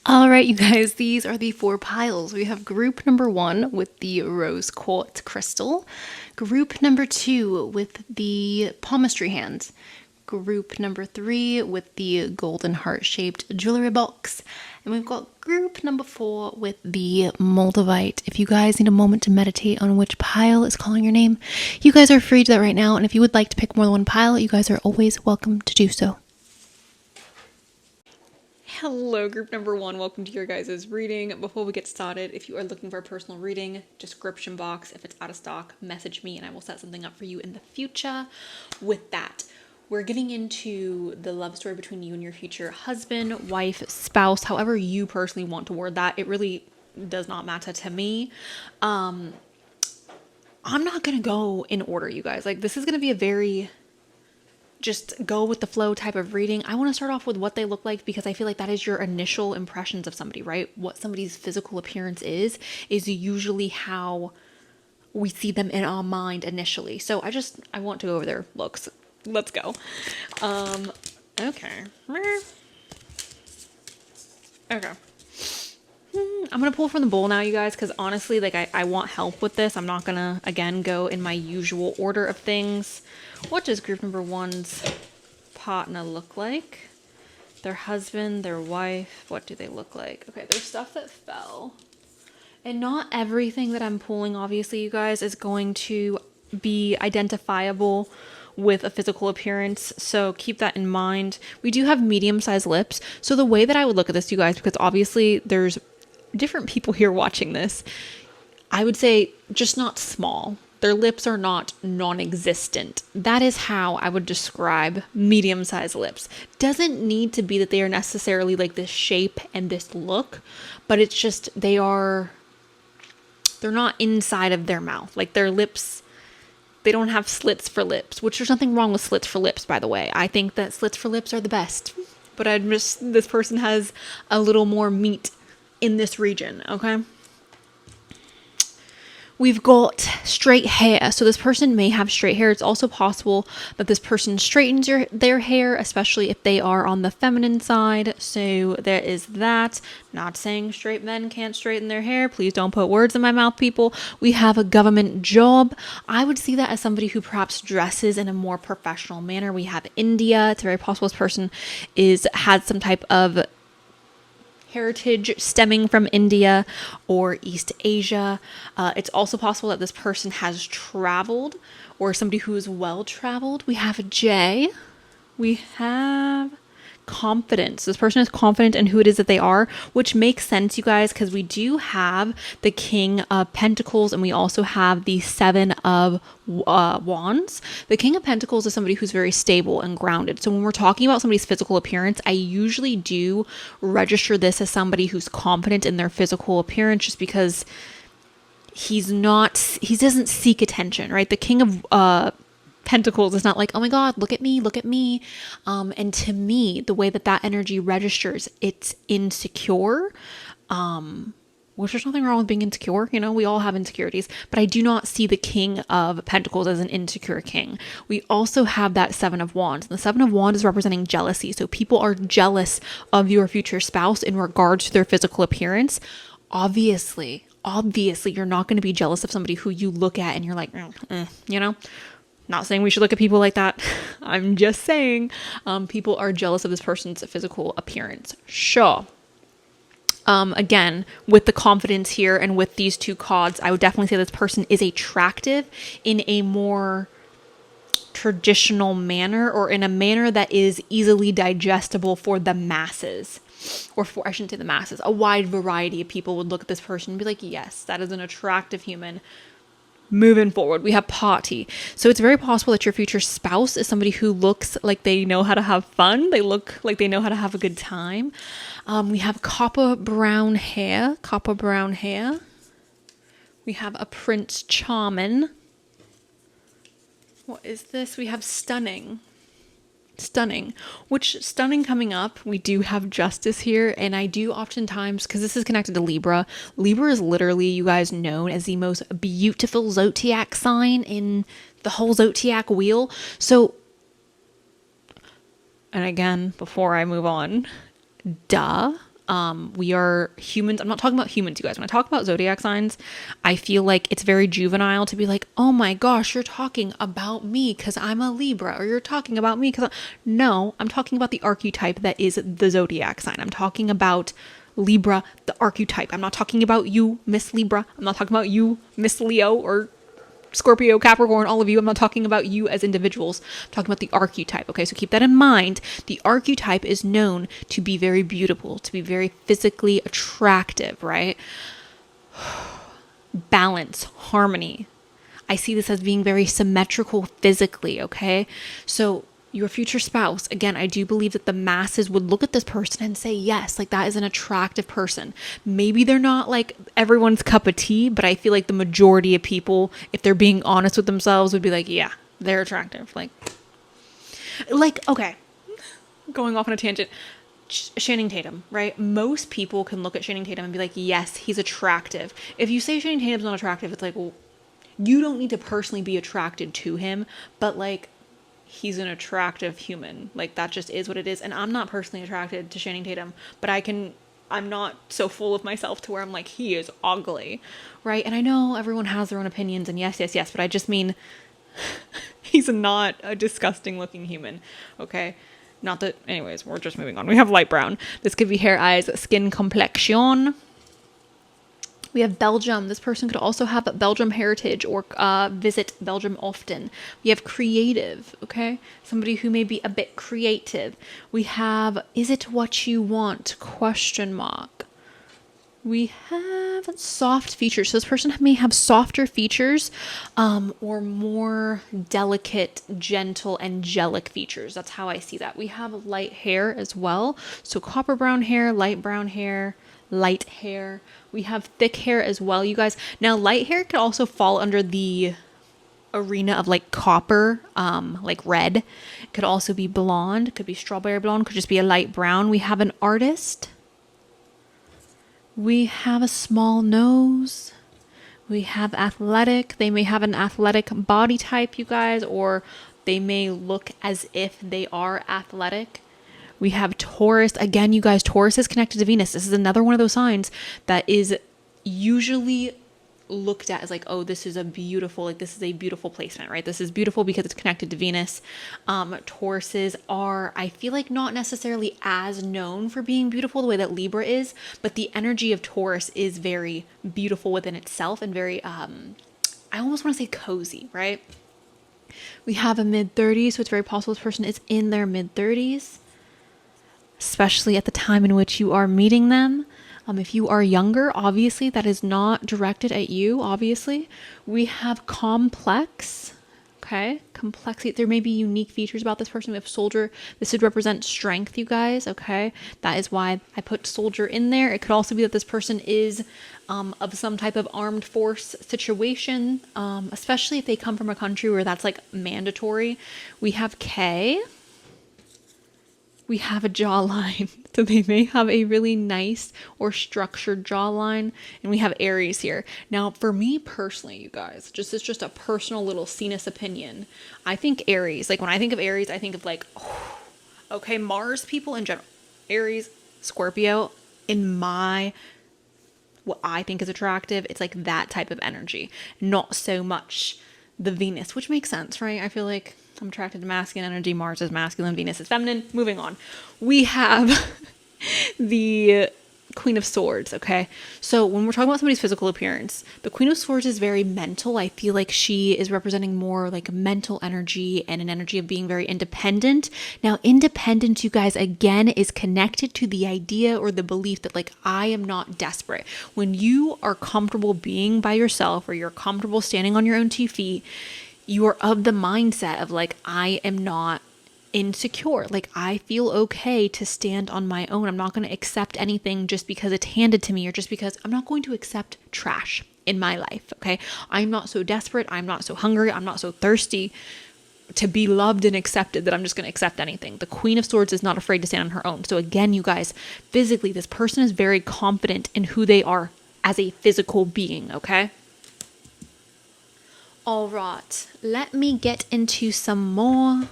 All right, you guys, these are the four piles. We have group number one with the rose quartz crystal, group number two with the palmistry hand, group number three with the golden heart shaped jewelry box, and we've got group number four with the moldavite. If you guys need a moment to meditate on which pile is calling your name, you guys are free to do that right now. And if you would like to pick more than one pile, you guys are always welcome to do so. Hello, group number one. Welcome to your guys' reading. Before we get started, if you are looking for a personal reading, description box. If it's out of stock, message me and I will set something up for you in the future. With that, we're getting into the love story between you and your future husband, wife, spouse, however you personally want to word that. It really does not matter to me. I'm not going to go in order, you guys. Like, this is going to be a very just go with the flow type of reading. I want to start off with what they look like because I feel like that is your initial impressions of somebody, right? What somebody's physical appearance is usually how we see them in our mind initially. So I want to go over their looks. Let's go. Okay. Okay. I'm going to pull from the bowl now, you guys, because honestly, like, I want help with this. I'm not going to, again, go in my usual order of things. What does group number one's partner look like? Their husband, their wife, what do they look like? Okay, there's stuff that fell. And not everything that I'm pulling, obviously, you guys, is going to be identifiable with a physical appearance, so keep that in mind. We do have medium-sized lips, so the way that I would look at this, you guys, because obviously there's different people here watching this, I would say just not small. Their lips are not non-existent. That is how I would describe medium-sized lips. Doesn't need to be that they are necessarily like this shape and this look, but it's just they're not inside of their mouth. Like their lips, they don't have slits for lips, which there's nothing wrong with slits for lips, by the way. I think that slits for lips are the best, but this person has a little more meat in this region, okay? We've got straight hair. So this person may have straight hair. It's also possible that this person straightens their hair, especially if they are on the feminine side. So there is that. Not saying straight men can't straighten their hair. Please don't put words in my mouth, people. We have a government job. I would see that as somebody who perhaps dresses in a more professional manner. We have India. It's very possible this person had some type of heritage stemming from India or East Asia. It's also possible that this person has traveled or somebody who is well traveled. We have a J. We have confidence. This person is confident in who it is that they are, which makes sense, you guys, because we do have the King of Pentacles and we also have the Seven of Wands. The King of Pentacles is somebody who's very stable and grounded. So when we're talking about somebody's physical appearance, I usually do register this as somebody who's confident in their physical appearance just because he doesn't seek attention, right? The King of Pentacles is not like, oh my God, look at me. And to me, the way that energy registers, it's insecure, which there's nothing wrong with being insecure. You know, we all have insecurities, but I do not see the King of Pentacles as an insecure king. We also have that Seven of Wands. And the Seven of Wands is representing jealousy. So people are jealous of your future spouse in regards to their physical appearance. Obviously, you're not going to be jealous of somebody who you look at and you're like, you know? Not saying we should look at people like that. I'm just saying people are jealous of this person's physical appearance. Sure. Again, with the confidence here and with these two cards, I would definitely say this person is attractive in a more traditional manner or in a manner that is easily digestible for the masses. Or for, I shouldn't say the masses, a wide variety of people would look at this person and be like, yes, that is an attractive human. Moving forward, we have party. So it's very possible that your future spouse is somebody who looks like they know how to have fun. They look like they know how to have a good time. We have copper brown hair. We have a Prince Charming. What is this? We have stunning. Which stunning coming up, we do have justice here, and I do oftentimes, because this is connected to Libra is literally, you guys, known as the most beautiful zodiac sign in the whole zodiac wheel. So, and again, before I move on, duh, We are humans. I'm not talking about humans, you guys. When I talk about zodiac signs, I feel like it's very juvenile to be like, oh my gosh, you're talking about me because I'm a Libra, or you're talking about me because no, I'm talking about the archetype that is the zodiac sign. I'm talking about Libra, the archetype. I'm not talking about you, Miss Libra. I'm not talking about you, Miss Leo, or Scorpio, Capricorn, all of you. I'm not talking about you as individuals. I'm talking about the archetype. Okay, so keep that in mind. The archetype is known to be very beautiful, to be very physically attractive, right? Balance, harmony. I see this as being very symmetrical physically, okay? So your future spouse, again, I do believe that the masses would look at this person and say, yes, like that is an attractive person. Maybe they're not like everyone's cup of tea, but I feel like the majority of people, if they're being honest with themselves, would be like, yeah, they're attractive. Like, okay, going off on a tangent. Channing Tatum, right? Most people can look at Channing Tatum and be like, yes, he's attractive. If you say Channing Tatum's not attractive, it's like, well, you don't need to personally be attracted to him, but like, he's an attractive human. Like, that just is what it is. And I'm not personally attracted to Channing Tatum, but I'm not so full of myself to where I'm like, he is ugly, right? And I know everyone has their own opinions, and yes, but I just mean, he's not a disgusting looking human, okay? Not that, anyways, we're just moving on. We have light brown. This could be hair, eyes, skin complexion. We have Belgium. This person could also have Belgium heritage or visit Belgium often. We have creative, okay? Somebody who may be a bit creative. We have, is it what you want? Question mark. We have soft features. So this person may have softer features or more delicate, gentle, angelic features. That's how I see that. We have light hair as well. So copper brown hair, light brown hair, light hair. We have thick hair as well, you guys. Now, light hair could also fall under the arena of like copper, like red. It could also be blonde. Could be strawberry blonde. Could just be a light brown. We have an artist. We have a small nose. We have athletic. They may have an athletic body type, you guys, or they may look as if they are athletic. We have Taurus. Again, you guys, Taurus is connected to Venus. This is another one of those signs that is usually looked at as like, oh, this is a beautiful placement, right? This is beautiful because it's connected to Venus. Tauruses are, I feel like, not necessarily as known for being beautiful the way that Libra is, but the energy of Taurus is very beautiful within itself and very, I almost want to say cozy, right? We have a mid-30s, so it's very possible this person is in their mid-30s. Especially at the time in which you are meeting them. If you are younger, obviously, that is not directed at you, obviously. We have complex, okay? Complexity. There may be unique features about this person. We have soldier. This would represent strength, you guys, okay? That is why I put soldier in there. It could also be that this person is of some type of armed force situation, especially if they come from a country where that's like mandatory. We have K. We have a jawline, so they may have a really nice or structured jawline, and we have Aries here. Now, for me personally, you guys, it's just a personal little Cenus opinion. I think Aries, like when I think of Aries, I think of like, oh, okay, Mars people in general, Aries, Scorpio, what I think is attractive, it's like that type of energy, not so much the Venus, which makes sense, right? I feel like I'm attracted to masculine energy. Mars is masculine. Venus is feminine. Moving on. We have the Queen of Swords, okay? So when we're talking about somebody's physical appearance, the Queen of Swords is very mental. I feel like she is representing more like mental energy and an energy of being very independent. Now, independence, you guys, again, is connected to the idea or the belief that like, I am not desperate. When you are comfortable being by yourself or you're comfortable standing on your own 2 feet, you are of the mindset of like, I am not insecure. Like, I feel okay to stand on my own. I'm not going to accept anything just because it's handed to me or just because I'm not going to accept trash in my life. Okay. I'm not so desperate. I'm not so hungry. I'm not so thirsty to be loved and accepted that I'm just going to accept anything. The Queen of Swords is not afraid to stand on her own. So again, you guys, physically, this person is very confident in who they are as a physical being. Okay. All right, let me get into some more.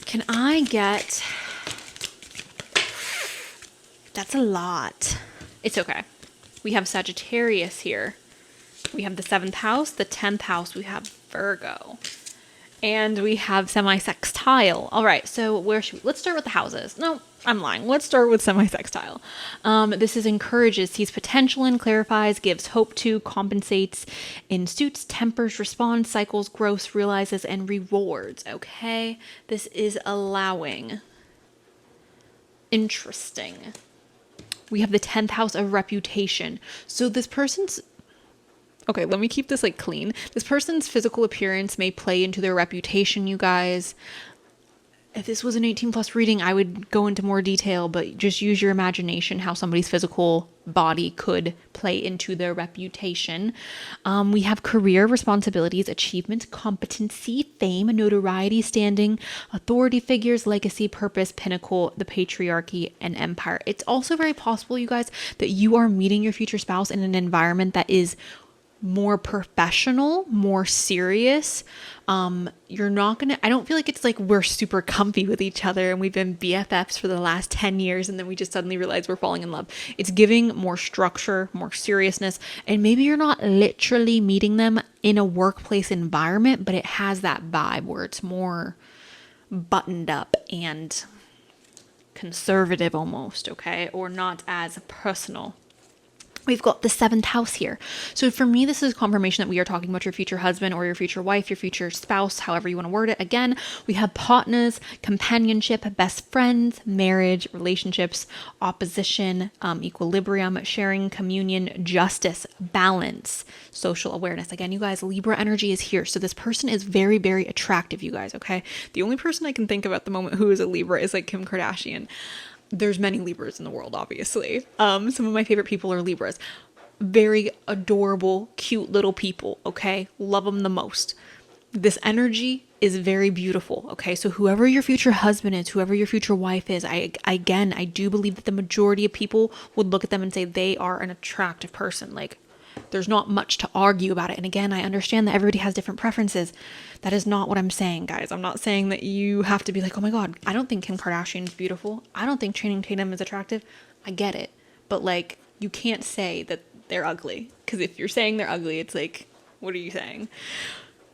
Can I get That's a lot. It's okay. We have Sagittarius here. We have the 7th house, the 10th house. We have Virgo. And we have semi-sextile. All right, so let's start with the houses. No, I'm lying. Let's start with semi-sextile. This encourages, sees potential in, clarifies, gives hope to, compensates, institutes, tempers, responds, cycles, growths, realizes, and rewards. Okay, this is allowing. Interesting. We have the 10th house of reputation. So this person's okay, let me keep this like clean. This person's physical appearance may play into their reputation, you guys. If this was an 18 plus reading, I would go into more detail, but just use your imagination how somebody's physical body could play into their reputation. We have career, responsibilities, achievements, competency, fame, notoriety, standing, authority figures, legacy, purpose, pinnacle, the patriarchy, and empire. It's also very possible, you guys, that you are meeting your future spouse in an environment that is more professional, more serious. You're not gonna, I don't feel like it's like we're super comfy with each other and we've been BFFs for the last 10 years and then we just suddenly realize we're falling in love. It's giving more structure, more seriousness, and maybe you're not literally meeting them in a workplace environment, but it has that vibe where it's more buttoned up and conservative almost, okay? Or not as personal. We've got the 7th house here. So for me, this is confirmation that we are talking about your future husband or your future wife, your future spouse, however you want to word it. Again, we have partners, companionship, best friends, marriage, relationships, opposition, equilibrium, sharing, communion, justice, balance, social awareness. Again, you guys, Libra energy is here. So this person is very, very attractive, you guys, okay? The only person I can think of at the moment who is a Libra is like Kim Kardashian. There's many Libras in the world, obviously. Some of my favorite people are Libras. Very adorable, cute little people, okay? Love them the most. This energy is very beautiful, okay? So whoever your future husband is, whoever your future wife is, I do believe that the majority of people would look at them and say they are an attractive person. Like, there's not much to argue about it. And again, I understand that everybody has different preferences. That is not what I'm saying, guys. I'm not saying that you have to be like, oh my God, I don't think Kim Kardashian is beautiful. I don't think Channing Tatum is attractive. I get it. But like, you can't say that they're ugly. Because if you're saying they're ugly, it's like, what are you saying?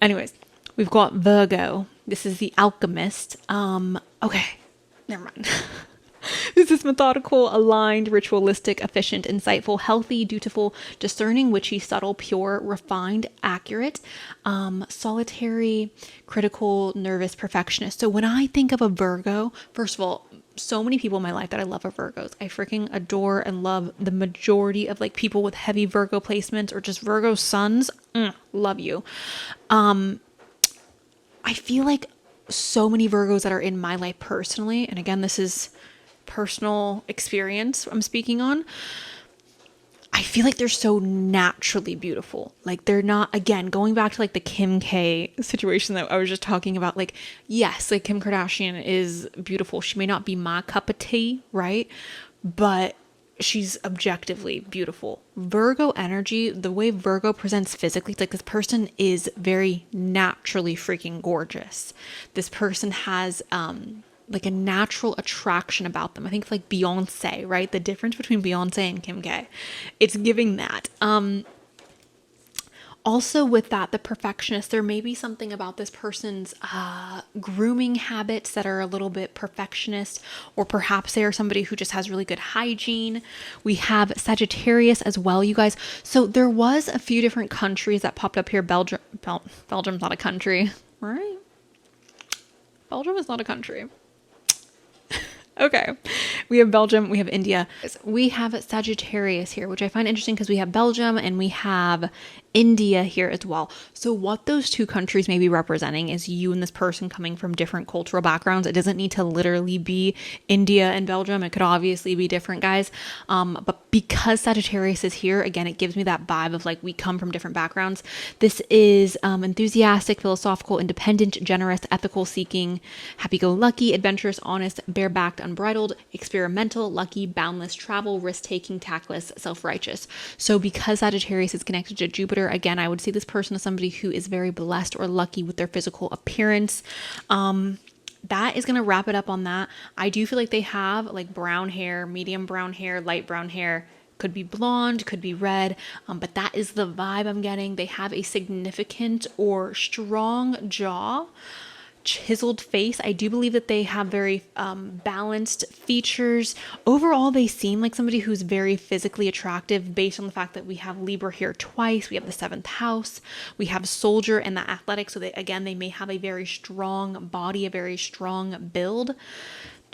Anyways, we've got Virgo. This is the alchemist. Okay, never mind. This is methodical, aligned, ritualistic, efficient, insightful, healthy, dutiful, discerning, witchy, subtle, pure, refined, accurate, solitary, critical, nervous, perfectionist. So when I think of a Virgo, first of all, so many people in my life that I love are Virgos. I freaking adore and love the majority of like people with heavy Virgo placements or just Virgo suns. Love you. I feel like so many Virgos that are in my life personally, and again, this is personal experience I'm speaking on, I feel like they're so naturally beautiful. Like they're not, again, going back to like the Kim K situation that I was just talking about, like, yes, like Kim Kardashian is beautiful. She may not be my cup of tea, right? But she's objectively beautiful. Virgo energy, the way Virgo presents physically, it's like this person is very naturally freaking gorgeous. This person has, like a natural attraction about them. I think like Beyonce, right? The difference between Beyonce and Kim K. It's giving that. Also with that, the perfectionist, there may be something about this person's grooming habits that are a little bit perfectionist, or perhaps they are somebody who just has really good hygiene. We have Sagittarius as well, you guys. So there was a few different countries that popped up here. Belgium's not a country, right? Belgium is not a country. Okay, we have Belgium, we have India. We have Sagittarius here, which I find interesting because we have Belgium and we have India here as well. So what those two countries may be representing is you and this person coming from different cultural backgrounds. It doesn't need to literally be India and Belgium. It could obviously be different, guys. But because Sagittarius is here, again, it gives me that vibe of like we come from different backgrounds. This is enthusiastic, philosophical, independent, generous, ethical, seeking, happy-go-lucky, adventurous, honest, bare-backed, unbridled, experimental, lucky, boundless, travel, risk-taking, tactless, self-righteous. So because Sagittarius is connected to Jupiter, again, I would see this person as somebody who is very blessed or lucky with their physical appearance. that is going to wrap it up on that. I do feel like they have like brown hair, medium brown hair, light brown hair. Could be blonde, could be red, but that is the vibe I'm getting. They have a significant or strong jaw, chiseled face. I do believe that they have very balanced features. Overall, they seem like somebody who's very physically attractive based on the fact that we have Libra here twice. We have the 7th house. We have soldier and the athletic. So they may have a very strong body, a very strong build.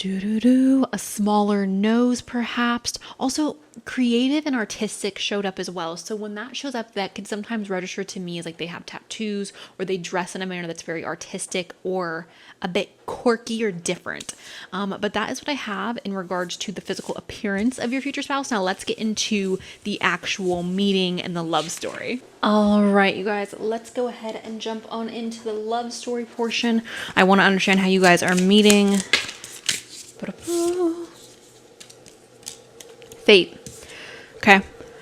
A smaller nose, perhaps. Also, creative and artistic showed up as well. So when that shows up, that can sometimes register to me as like they have tattoos or they dress in a manner that's very artistic or a bit quirky or different. But that is what I have in regards to the physical appearance of your future spouse. Now let's get into the actual meeting and the love story. All right, you guys, let's go ahead and jump on into the love story portion. I want to understand how you guys are meeting. Fate. Okay.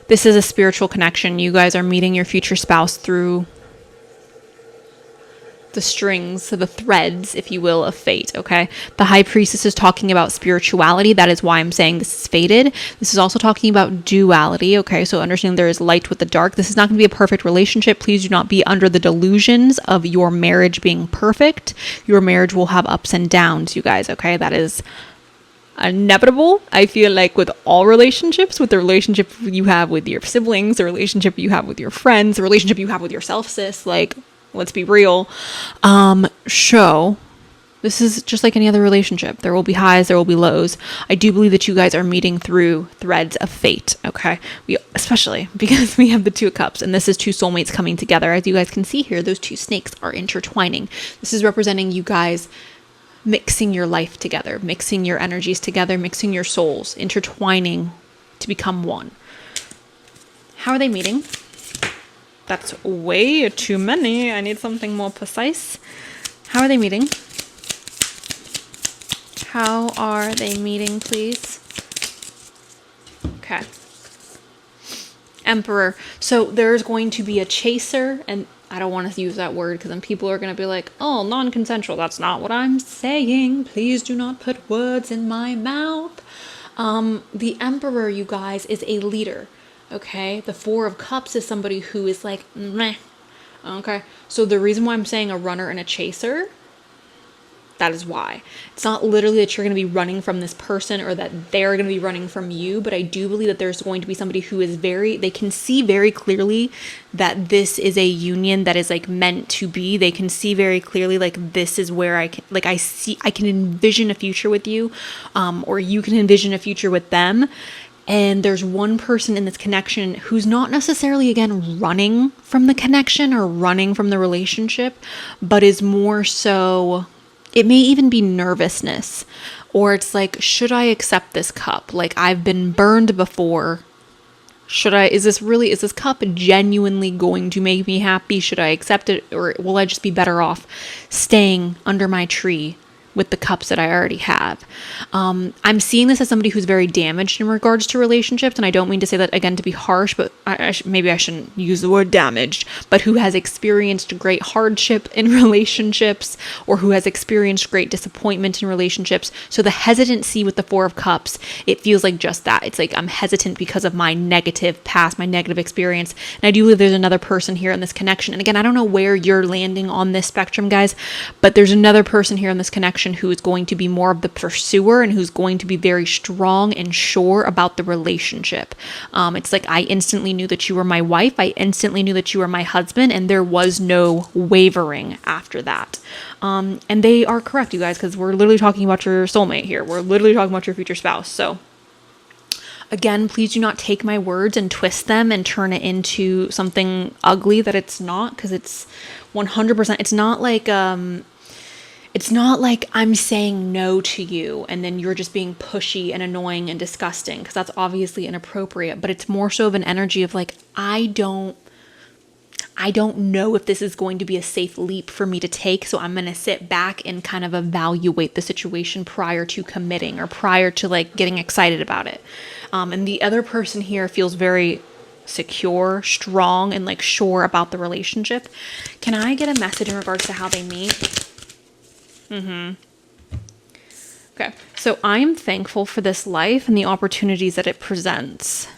This is a spiritual connection. You guys are meeting your future spouse through the strings, the threads, if you will, of fate. Okay. The High Priestess is talking about spirituality. That is why I'm saying this is fated. This is also talking about duality. Okay. So understanding there is light with the dark. This is not going to be a perfect relationship. Please do not be under the delusions of your marriage being perfect. Your marriage will have ups and downs, you guys. Okay. That is inevitable. I feel like with all relationships, with the relationship you have with your siblings, the relationship you have with your friends, the relationship you have with yourself, sis, like, let's be real. This is just like any other relationship. There will be highs, there will be lows. I do believe that you guys are meeting through threads of fate, okay? Especially because we have the 2 of Cups, and this is 2 soulmates coming together. As you guys can see here, those 2 snakes are intertwining. This is representing you guys mixing your life together, mixing your energies together, mixing your souls, intertwining to become one. How are they meeting? That's way too many. I need something more precise. How are they meeting? How are they meeting, please? Okay. Emperor. So there's going to be a chaser, and I don't want to use that word because then people are going to be like, oh, non-consensual. That's not what I'm saying. Please do not put words in my mouth. The Emperor, you guys, is a leader. Okay. The 4 of Cups is somebody who is like, meh. Okay. So the reason why I'm saying a runner and a chaser, that is why. It's not literally that you're going to be running from this person or that they're going to be running from you, but I do believe that there's going to be somebody who is they can see very clearly that this is a union that is like meant to be. They can see very clearly like this is where I can envision a future with you, or you can envision a future with them. And there's one person in this connection who's not necessarily, again, running from the connection or running from the relationship, but is more so, it may even be nervousness, or it's like, should I accept this cup? Like, I've been burned before. Is this cup genuinely going to make me happy? Should I accept it, or will I just be better off staying under my tree with the cups that I already have? I'm seeing this as somebody who's very damaged in regards to relationships, and I don't mean to say that again to be harsh, but maybe I shouldn't use the word damaged, but who has experienced great hardship in relationships, or who has experienced great disappointment in relationships. So the hesitancy with the 4 of Cups, it feels like just that. It's like I'm hesitant because of my negative past, my negative experience. And I do believe there's another person here in this connection. And again, I don't know where you're landing on this spectrum, guys, but there's another person here in this connection who is going to be more of the pursuer and who's going to be very strong and sure about the relationship. It's like, I instantly knew that you were my wife. I instantly knew that you were my husband, and there was no wavering after that. And they are correct, you guys, because we're literally talking about your soulmate here. We're literally talking about your future spouse. So again, please do not take my words and twist them and turn it into something ugly that it's not, because it's 100%. It's not like I'm saying no to you and then you're just being pushy and annoying and disgusting, because that's obviously inappropriate, but it's more so of an energy of like, I don't know if this is going to be a safe leap for me to take, so I'm going to sit back and kind of evaluate the situation prior to committing or prior to like getting excited about it. And the other person here feels very secure, strong, and like sure about the relationship. Can I get a message in regards to how they meet? Okay, so I am thankful for this life and the opportunities that it presents.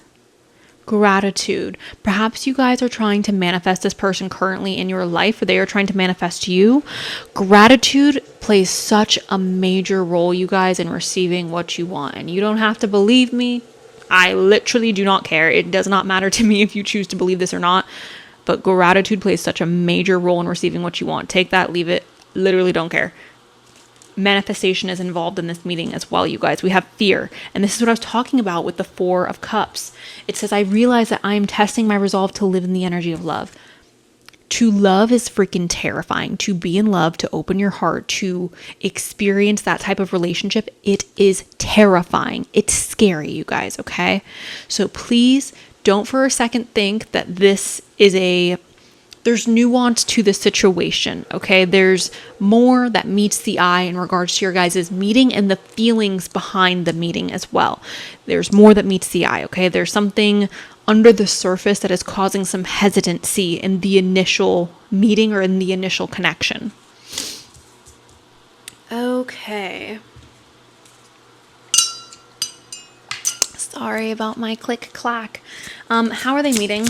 Gratitude. Perhaps you guys are trying to manifest this person currently in your life, or they are trying to manifest you. Gratitude plays such a major role, you guys, in receiving what you want. And you don't have to believe me. I literally do not care. It does not matter to me if you choose to believe this or not. But gratitude plays such a major role in receiving what you want. Take that, leave it. Literally don't care. Manifestation is involved in this meeting as well, you guys. We have fear. And this is what I was talking about with the Four of Cups. It says, I realize that I am testing my resolve to live in the energy of love. To love is freaking terrifying. To be in love, to open your heart, to experience that type of relationship, it is terrifying. It's scary, you guys, okay? So please don't for a second think that this is there's nuance to the situation, okay? There's more that meets the eye in regards to your guys' meeting and the feelings behind the meeting as well. There's more that meets the eye, okay? There's something under the surface that is causing some hesitancy in the initial meeting or in the initial connection. Okay. Sorry about my click clack. How are they meeting?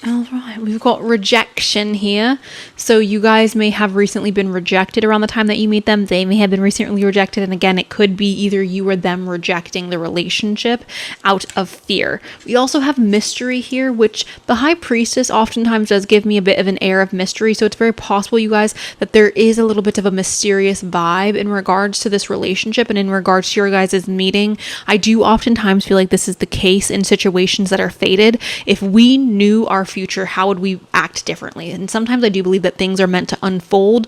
All right, we've got rejection here. So you guys may have recently been rejected around the time that you meet them. They may have been recently rejected. And again, it could be either you or them rejecting the relationship out of fear. We also have mystery here, which the High Priestess oftentimes does give me a bit of an air of mystery. So it's very possible, you guys, that there is a little bit of a mysterious vibe in regards to this relationship and in regards to your guys' meeting. I do oftentimes feel like this is the case in situations that are fated. If we knew our future, how would we act differently? And sometimes I do believe that things are meant to unfold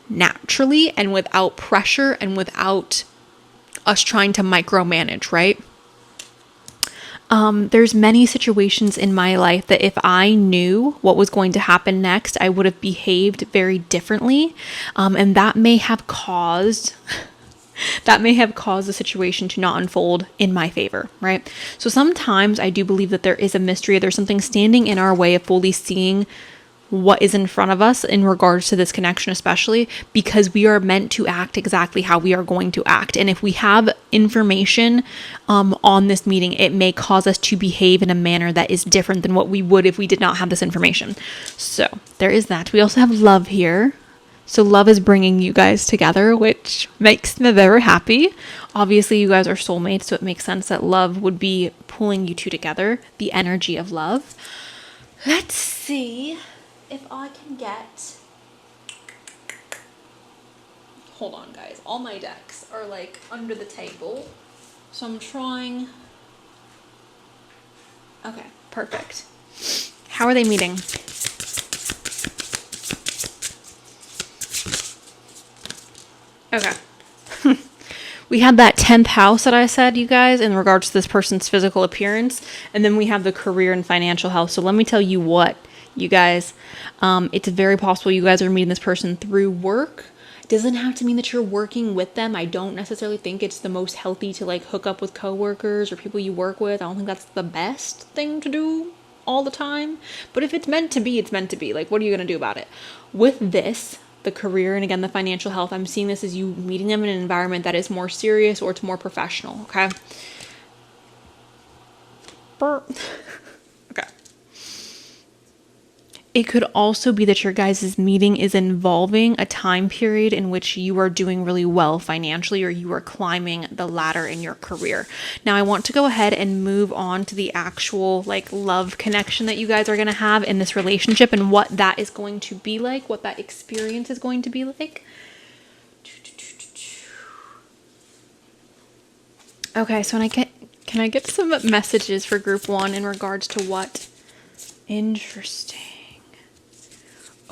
naturally and without pressure and without us trying to micromanage, right? There's many situations in my life that if I knew what was going to happen next, I would have behaved very differently. And that may have caused the situation to not unfold in my favor, right? So sometimes I do believe that there is a mystery. There's something standing in our way of fully seeing what is in front of us in regards to this connection, especially because we are meant to act exactly how we are going to act. And if we have information on this meeting, it may cause us to behave in a manner that is different than what we would if we did not have this information. So there is that. We also have love here. So love is bringing you guys together, which makes me very happy. Obviously, you guys are soulmates, so it makes sense that love would be pulling you two together, the energy of love. Let's see if I can get... Hold on, guys. All my decks are like under the table. So I'm trying... Okay, perfect. How are they meeting? Okay. We had that 10th house that I said, you guys, in regards to this person's physical appearance. And then we have the career and financial house. So let me tell you what, you guys, it's very possible you guys are meeting this person through work. It doesn't have to mean that you're working with them. I don't necessarily think it's the most healthy to like hook up with coworkers or people you work with. I don't think that's the best thing to do all the time. But if it's meant to be, it's meant to be. Like, what are you going to do about it? With this, the career and again the financial health, I'm seeing this as you meeting them in an environment that is more serious or it's more professional, okay? Okay. It could also be that your guys' meeting is involving a time period in which you are doing really well financially or you are climbing the ladder in your career. Now, I want to go ahead and move on to the actual like love connection that you guys are going to have in this relationship and what that is going to be like, what that experience is going to be like. Okay, so can I get some messages for group 1 in regards to what? Interesting.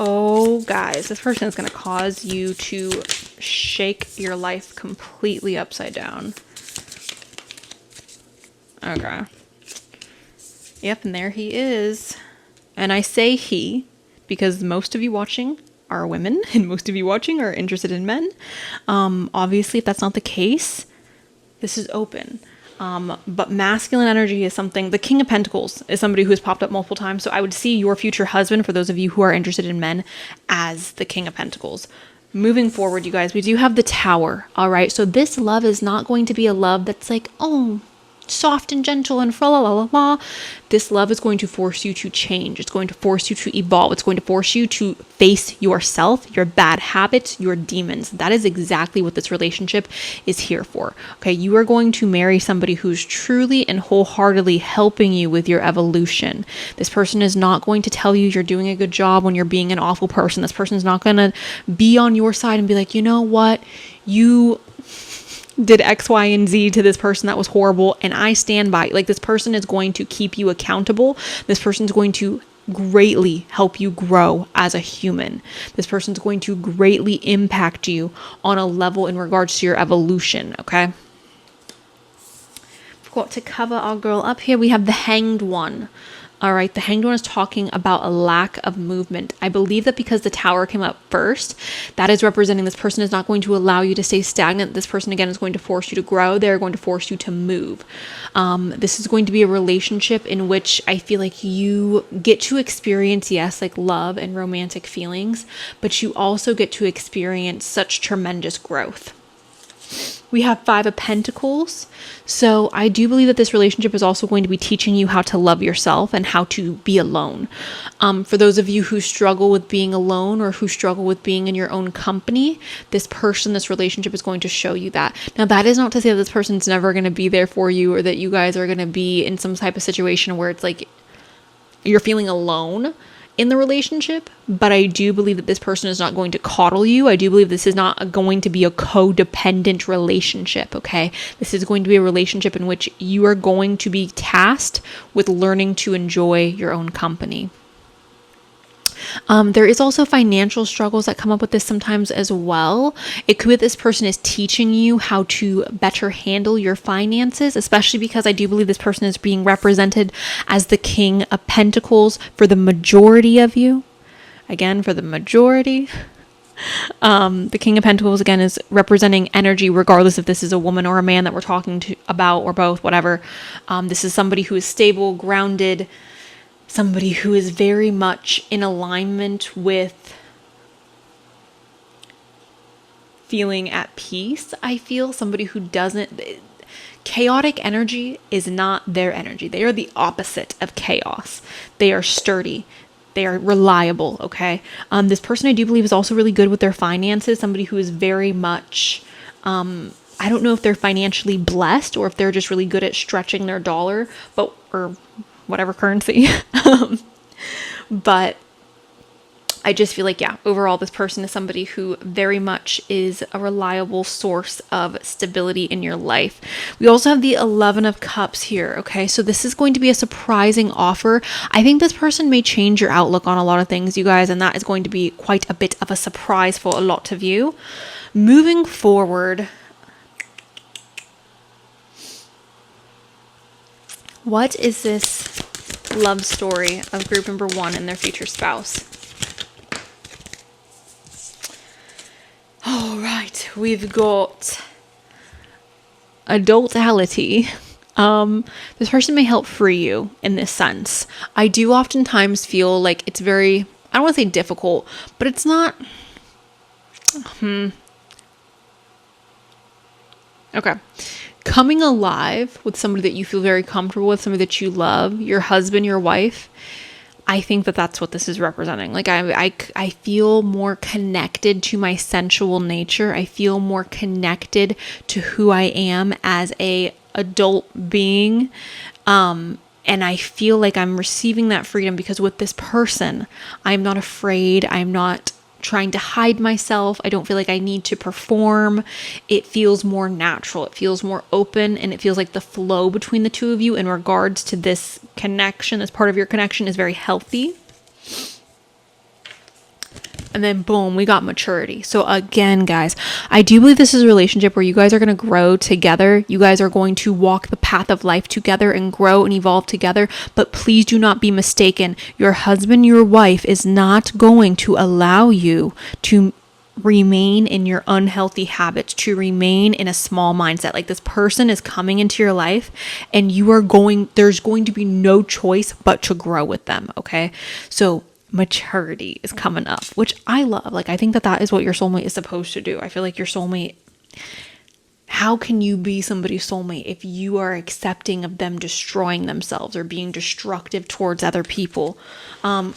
Oh, guys, this person is going to cause you to shake your life completely upside down. Okay. Yep, and there he is. And I say he because most of you watching are women and most of you watching are interested in men. Obviously, if that's not the case, this is open. But masculine energy is something, the King of Pentacles is somebody who has popped up multiple times. So I would see your future husband, for those of you who are interested in men, as the King of Pentacles. Moving forward, you guys, we do have the Tower. All right. So this love is not going to be a love that's like, oh, soft and gentle and la la la la. This love is going to force you to change. It's going to force you to evolve. It's going to force you to face yourself, your bad habits, your demons. That is exactly what this relationship is here for. Okay, you are going to marry somebody who's truly and wholeheartedly helping you with your evolution. This person is not going to tell you you're doing a good job when you're being an awful person. This person is not going to be on your side and be like, you know what, you did X, Y, and Z to this person that was horrible, and I stand by. Like, this person is going to keep you accountable. This person's going to greatly help you grow as a human. This person's going to greatly impact you on a level in regards to your evolution, okay? Forgot to cover our girl up here. We have the Hanged One. All right, the Hanged One is talking about a lack of movement. I believe that because the Tower came up first, that is representing this person is not going to allow you to stay stagnant. This person, again, is going to force you to grow. They're going to force you to move. This is going to be a relationship in which I feel like you get to experience, yes, like love and romantic feelings, but you also get to experience such tremendous growth. We have 5 of Pentacles. So I do believe that this relationship is also going to be teaching you how to love yourself and how to be alone. For those of you who struggle with being alone or who struggle with being in your own company, this relationship is going to show you that. Now, that is not to say that this person's never going to be there for you or that you guys are going to be in some type of situation where it's like you're feeling alone in the relationship, but I do believe that this person is not going to coddle you. I do believe this is not going to be a codependent relationship, okay? This is going to be a relationship in which you are going to be tasked with learning to enjoy your own company. There is also financial struggles that come up with this sometimes as well. It could be this person is teaching you how to better handle your finances, especially because I do believe this person is being represented as the King of Pentacles for the majority of you. Again, for the majority. The King of Pentacles, again, is representing energy, regardless if this is a woman or a man that we're talking about or both, whatever. This is somebody who is stable, grounded, somebody who is very much in alignment with feeling at peace. I feel somebody who doesn't, chaotic energy is not their energy. They are the opposite of chaos. They are sturdy. They are reliable. Okay. This person I do believe is also really good with their finances. Somebody who is very much, I don't know if they're financially blessed or if they're just really good at stretching their dollar, or whatever currency. But I just feel like, yeah, overall, this person is somebody who very much is a reliable source of stability in your life. We also have the 11 of Cups here. Okay. So this is going to be a surprising offer. I think this person may change your outlook on a lot of things, you guys, and that is going to be quite a bit of a surprise for a lot of you. Moving forward, what is this love story of group number 1 and their future spouse? All right, we've got adultality. This person may help free you in this sense. I do oftentimes feel like it's very, I don't want to say difficult, but it's not. Okay. Coming alive with somebody that you feel very comfortable with, somebody that you love, your husband, your wife, I think that that's what this is representing. Like I feel more connected to my sensual nature. I feel more connected to who I am as a adult being. And I feel like I'm receiving that freedom because with this person, I'm not afraid. I'm not trying to hide myself. I don't feel like I need to perform. It feels more natural. It feels more open, and it feels like the flow between the two of you in regards to this connection, this part of your connection, is very healthy. And then boom, we got maturity. So again, guys, I do believe this is a relationship where you guys are going to grow together. You guys are going to walk the path of life together and grow and evolve together. But please do not be mistaken. Your husband, your wife is not going to allow you to remain in your unhealthy habits, to remain in a small mindset. Like, this person is coming into your life and there's going to be no choice but to grow with them. Okay. So maturity is coming up, which I love. Like, I think that that is what your soulmate is supposed to do. I feel like your soulmate, how can you be somebody's soulmate if you are accepting of them destroying themselves or being destructive towards other people?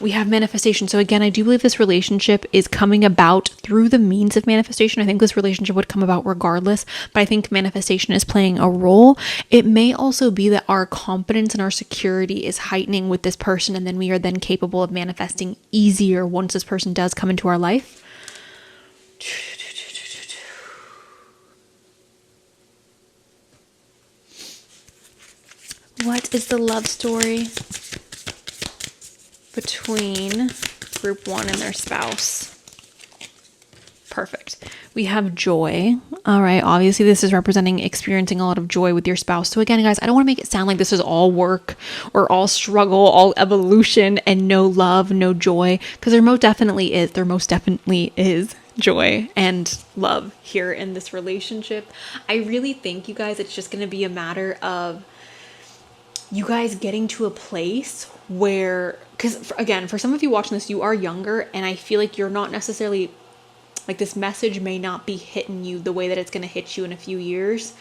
We have manifestation. So again, I do believe this relationship is coming about through the means of manifestation. I think this relationship would come about regardless, but I think manifestation is playing a role. It may also be that our confidence and our security is heightening with this person, and then we are then capable of manifesting easier once this person does come into our life. What is the love story between group 1 and their spouse? Perfect. We have joy. All right. Obviously, this is representing experiencing a lot of joy with your spouse. So again, guys, I don't want to make it sound like this is all work or all struggle, all evolution, and no love, no joy, because there most definitely is. There most definitely is joy and love here in this relationship. I really think, you guys, it's just going to be a matter of you guys getting to a place where, because again, for some of you watching this, you are younger, and I feel like you're not necessarily, like, this message may not be hitting you the way that it's going to hit you in a few years.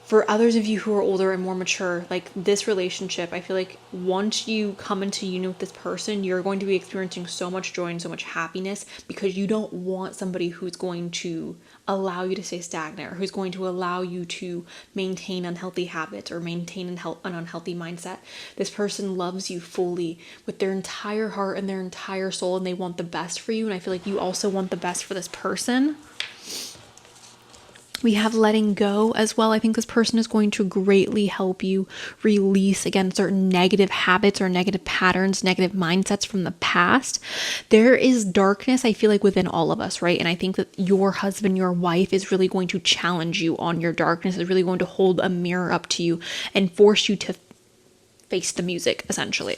For others of you who are older and more mature, like, this relationship, I feel like once you come into union with this person, you're going to be experiencing so much joy and so much happiness, because you don't want somebody who's going to allow you to stay stagnant, or who's going to allow you to maintain unhealthy habits or maintain an unhealthy mindset. This person loves you fully with their entire heart and their entire soul, and they want the best for you. And I feel like you also want the best for this person. We have letting go as well. I think this person is going to greatly help you release, again, certain negative habits or negative patterns, negative mindsets from the past. There is darkness, I feel like, within all of us, right? And I think that your husband, your wife is really going to challenge you on your darkness, is really going to hold a mirror up to you and force you to face the music, essentially.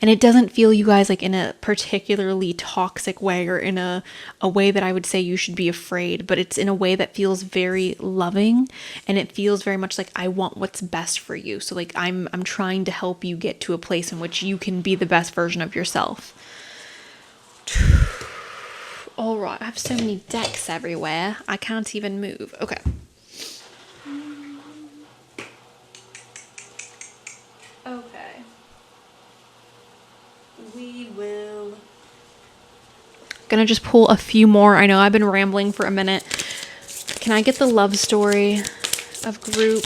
And it doesn't feel, you guys, like in a particularly toxic way or in a way that I would say you should be afraid, but it's in a way that feels very loving, and it feels very much like I want what's best for you. So like I'm trying to help you get to a place in which you can be the best version of yourself. All right, I have so many decks everywhere. I can't even move. Okay. We will. Gonna just pull a few more. I know I've been rambling for a minute. Can I get the love story of group?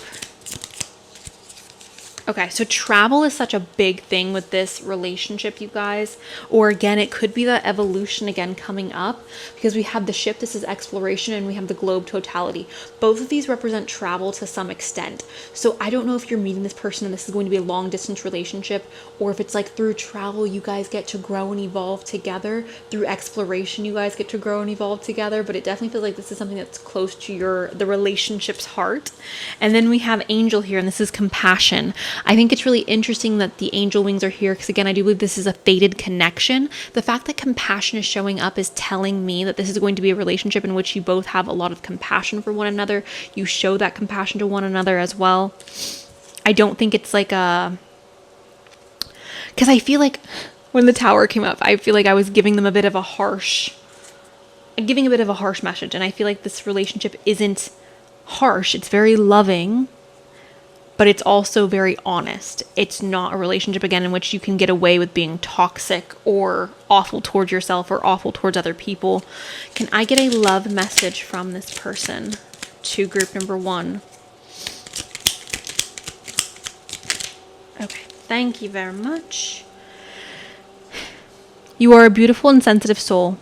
Okay, so travel is such a big thing with this relationship, you guys. Or again, it could be that evolution again coming up, because we have the ship, this is exploration, and we have the globe, totality. Both of these represent travel to some extent. So I don't know if you're meeting this person and this is going to be a long distance relationship, or if it's like through travel, you guys get to grow and evolve together. Through exploration, you guys get to grow and evolve together. But it definitely feels like this is something that's close to the relationship's heart. And then we have angel here, and this is compassion. I think it's really interesting that the angel wings are here, because again, I do believe this is a fated connection. The fact that compassion is showing up is telling me that this is going to be a relationship in which you both have a lot of compassion for one another. You show that compassion to one another as well. I don't think it's like because I feel like when the tower came up, I feel like I was giving them a bit of a harsh message. And I feel like this relationship isn't harsh. It's very loving, but it's also very honest. It's not a relationship, again, in which you can get away with being toxic or awful towards yourself or awful towards other people. Can I get a love message from this person to group number 1? Okay, thank you very much. You are a beautiful and sensitive soul.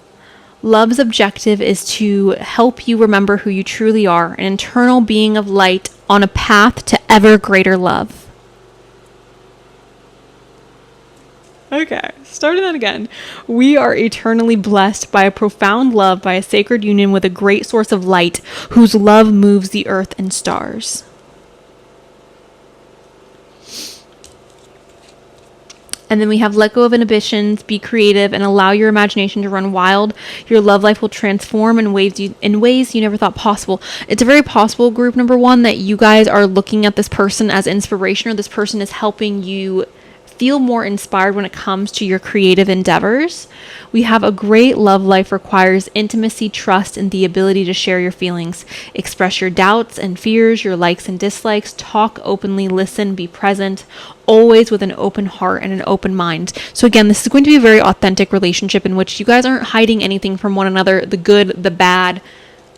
Love's objective is to help you remember who you truly are, an internal being of light on a path to ever greater love. Okay, starting that again. We are eternally blessed by a profound love, by a sacred union with a great source of light, whose love moves the earth and stars. And then we have let go of inhibitions, be creative, and allow your imagination to run wild. Your love life will transform in ways you never thought possible. It's a very possible, group number 1, that you guys are looking at this person as inspiration, or this person is helping you feel more inspired when it comes to your creative endeavors. We have a great love life requires intimacy, trust, and the ability to share your feelings. Express your doubts and fears, your likes and dislikes. Talk openly, listen, be present, always with an open heart and an open mind. So again, this is going to be a very authentic relationship in which you guys aren't hiding anything from one another, the good, the bad,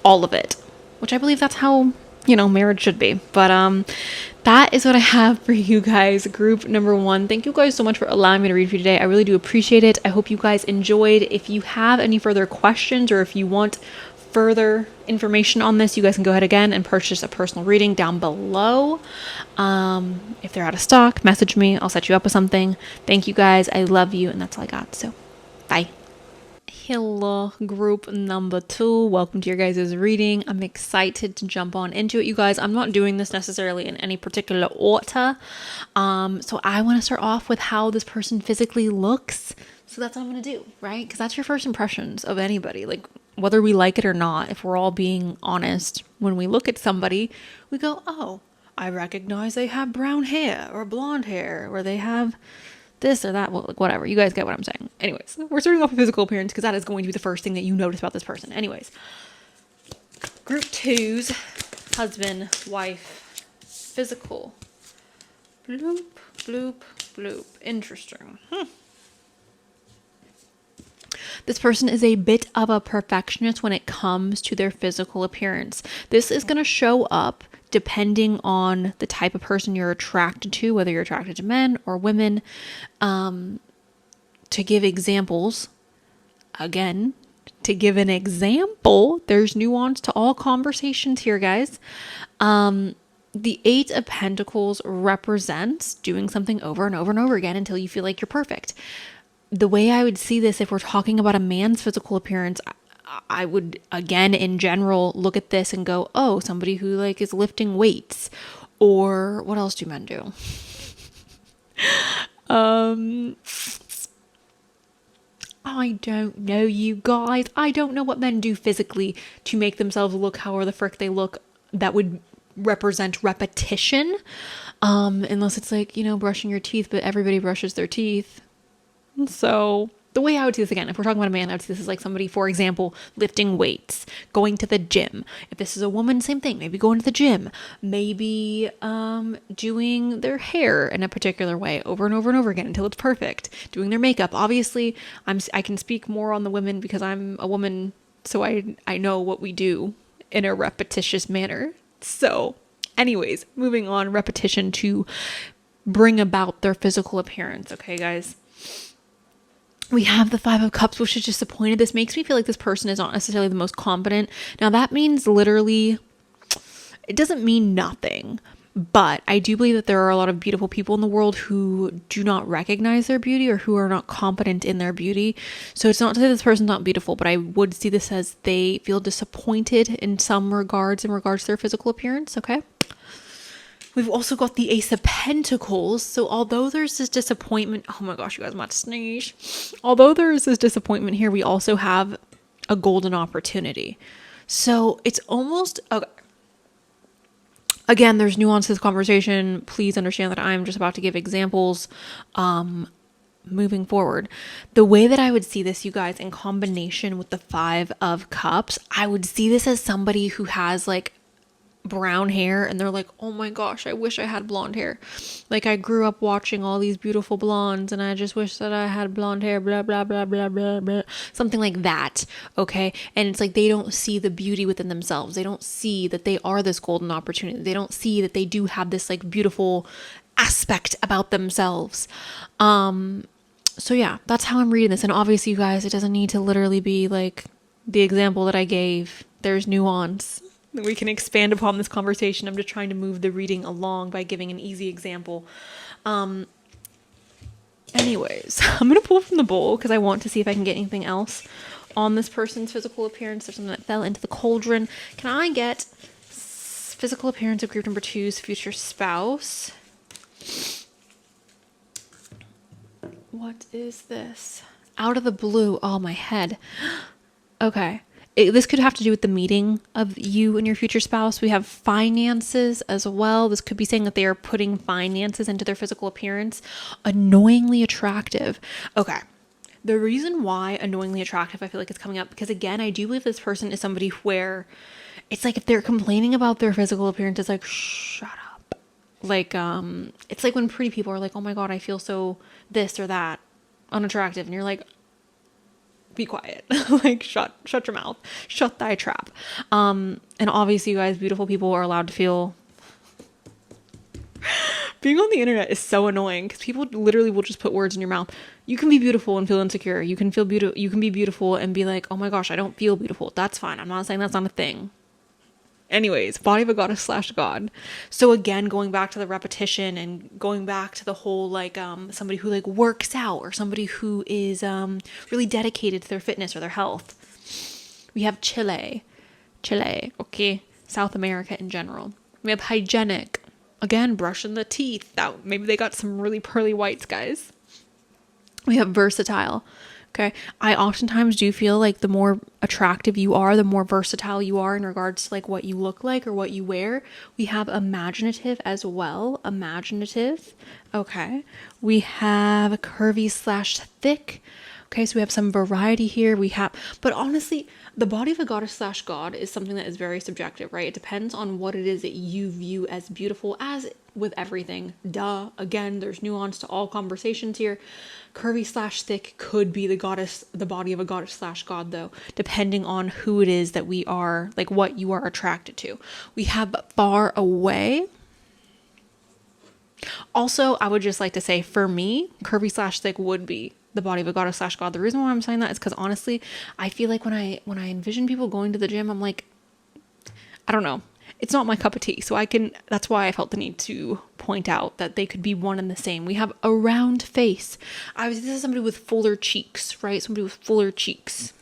all of it, which I believe that's how, marriage should be. But that is what I have for you guys, group number 1. Thank you guys so much for allowing me to read for you today. I really do appreciate it. I hope you guys enjoyed. If you have any further questions, or if you want further information on this, you guys can go ahead again and purchase a personal reading down below. If they're out of stock, message me. I'll set you up with something. Thank you guys. I love you. And that's all I got. So bye. Hello, group number 2. Welcome to your guys' reading. I'm excited to jump on into it, you guys. I'm not doing this necessarily in any particular order. So I want to start off with how this person physically looks. So that's what I'm going to do, right? Because that's your first impressions of anybody. Like, whether we like it or not, if we're all being honest, when we look at somebody, we go, oh, I recognize they have brown hair or blonde hair, or they have this or that, well, like whatever. You guys get what I'm saying. Anyways, we're starting off with physical appearance because that is going to be the first thing that you notice about this person. Anyways, group 2's husband, wife, physical. Bloop, bloop, bloop. Interesting. This person is a bit of a perfectionist when it comes to their physical appearance. This is going to show up depending on the type of person you're attracted to, whether you're attracted to men or women. To give examples, again, to give an example, there's nuance to all conversations here, guys. The 8 of Pentacles represents doing something over and over and over again until you feel like you're perfect. The way I would see this, if we're talking about a man's physical appearance, I would, again, in general, look at this and go, oh, somebody who like is lifting weights, or what else do men do? I don't know, you guys. I don't know what men do physically to make themselves look however the frick they look. That would represent repetition. Unless it's like, brushing your teeth, but everybody brushes their teeth. So the way I would see this, again, if we're talking about a man, I would see this as like somebody, for example, lifting weights, going to the gym. If this is a woman, same thing, maybe going to the gym, maybe doing their hair in a particular way over and over and over again until it's perfect, doing their makeup. Obviously, I can speak more on the women because I'm a woman, so I know what we do in a repetitious manner. So anyways, moving on, repetition to bring about their physical appearance. Okay, guys. We have the 5 of Cups, which is disappointed. This makes me feel like this person is not necessarily the most confident. Now, that means literally, it doesn't mean nothing. But I do believe that there are a lot of beautiful people in the world who do not recognize their beauty, or who are not confident in their beauty. So it's not to say this person's not beautiful, but I would see this as they feel disappointed in some regards, in regards to their physical appearance, okay? We've also got the Ace of Pentacles. So although there's this disappointment, oh my gosh, you guys, I'm about to sneeze. Although there is this disappointment here, we also have a golden opportunity. So it's almost, okay. Again, there's nuance to this conversation. Please understand that I'm just about to give examples moving forward. The way that I would see this, you guys, in combination with the 5 of Cups, I would see this as somebody who has like brown hair and they're like, oh my gosh, I wish I had blonde hair. Like, I grew up watching all these beautiful blondes and I just wish that I had blonde hair, blah, blah, blah, blah, blah, blah. Something like that. Okay. And it's like, they don't see the beauty within themselves. They don't see that they are this golden opportunity. They don't see that they do have this like beautiful aspect about themselves. So yeah, that's how I'm reading this. And obviously, you guys, it doesn't need to literally be like the example that I gave. There's nuance. We can expand upon this conversation. I'm just trying to move the reading along by giving an easy example. Anyways, I'm going to pull from the bowl because I want to see if I can get anything else on this person's physical appearance. There's something that fell into the cauldron. Can I get physical appearance of group number 2's future spouse? What is this? Out of the blue. Oh, my head. Okay. this could have to do with the meeting of you and your future spouse. We have finances as well. This could be saying that they are putting finances into their physical appearance. Annoyingly attractive. Okay. The reason why annoyingly attractive, I feel like it's coming up because, again, I do believe this person is somebody where it's like if they're complaining about their physical appearance, it's like, shut up. Like, it's like when pretty people are like, oh my God, I feel so this or that unattractive. And you're like, be quiet. Like, shut your mouth. Shut thy trap. And obviously, you guys, beautiful people are allowed to feel. Being on the internet is so annoying because people literally will just put words in your mouth. You can be beautiful and feel insecure. You can feel beautiful. You can be beautiful and be like, oh my gosh, I don't feel beautiful. That's fine. I'm not saying that's not a thing. Anyways, body of a goddess / god. So again, going back to the repetition and going back to the whole like somebody who like works out or somebody who is really dedicated to their fitness or their health. We have Chile, okay, South America in general. We have hygienic, again, brushing the teeth. That maybe they got some really pearly whites, guys. We have versatile. Okay. I oftentimes do feel like the more attractive you are, the more versatile you are in regards to like what you look like or what you wear. We have imaginative as well. Imaginative. Okay. We have curvy / thick. Okay, so we have some variety here. But honestly, the body of a goddess / god is something that is very subjective, right? It depends on what it is that you view as beautiful, as with everything. Duh. Again, there's nuance to all conversations here. Curvy / thick could be the body of a goddess / god, though, depending on who it is that we are, like what you are attracted to. We have far away. Also, I would just like to say, for me, curvy / thick would be the body of a goddess / god. The reason why I'm saying that is because honestly, I feel like when I envision people going to the gym, I'm like, I don't know. It's not my cup of tea. So that's why I felt the need to point out that they could be one and the same. We have a round face. This is somebody with fuller cheeks, right? Somebody with fuller cheeks.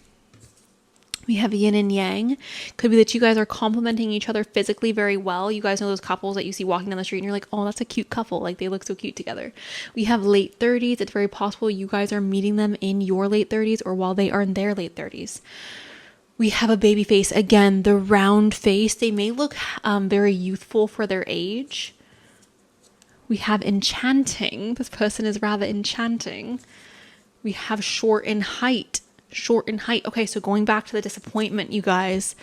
We have yin and yang. Could be that you guys are complementing each other physically very well. You guys know those couples that you see walking down the street and you're like, oh, that's a cute couple. Like they look so cute together. We have late 30s. It's very possible you guys are meeting them in your late 30s or while they are in their late 30s. We have a baby face. Again, the round face. They may look very youthful for their age. We have enchanting. This person is rather enchanting. We have short in height. Okay, so going back to the disappointment, you guys,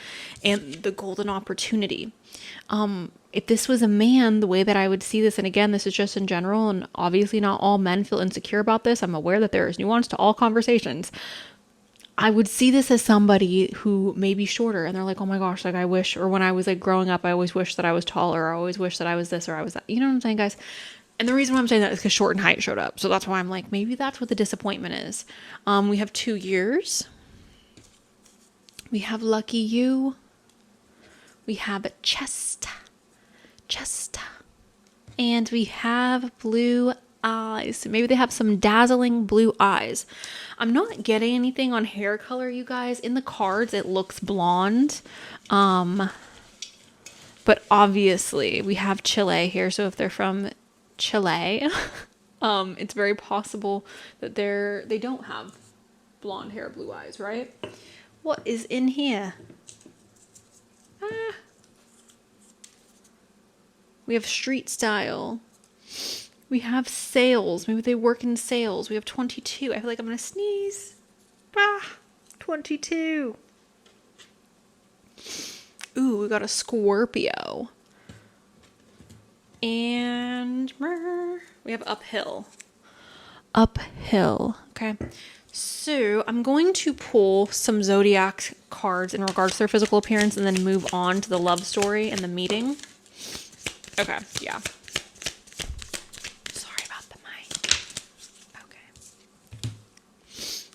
and the golden opportunity. If this was a man, the way that I would see this, and again, this is just in general, and obviously not all men feel insecure about this. I'm aware that there is nuance to all conversations. I would see this as somebody who may be shorter, and they're like, oh my gosh, like I wish, or when I was like growing up, I always wished that I was taller, or I always wish that I was this, or I was that. You know what I'm saying, guys? And the reason why I'm saying that is because short and height showed up. So that's why I'm like, maybe that's what the disappointment is. We have 2 years. We have lucky you. We have chest. And we have blue eyes. So maybe they have some dazzling blue eyes. I'm not getting anything on hair color, you guys. In the cards, it looks blonde. But obviously, we have Chile here. So if they're from Chile, it's very possible that they don't have blonde hair, blue eyes, right? What is in here? We have street style. We have sales. Maybe they work in sales. We have 22. I feel like I'm gonna sneeze. 22. Ooh, we got a Scorpio. And we have uphill. Okay. So I'm going to pull some zodiac cards in regards to their physical appearance and then move on to the love story and the meeting. Okay, yeah. Sorry about the mic.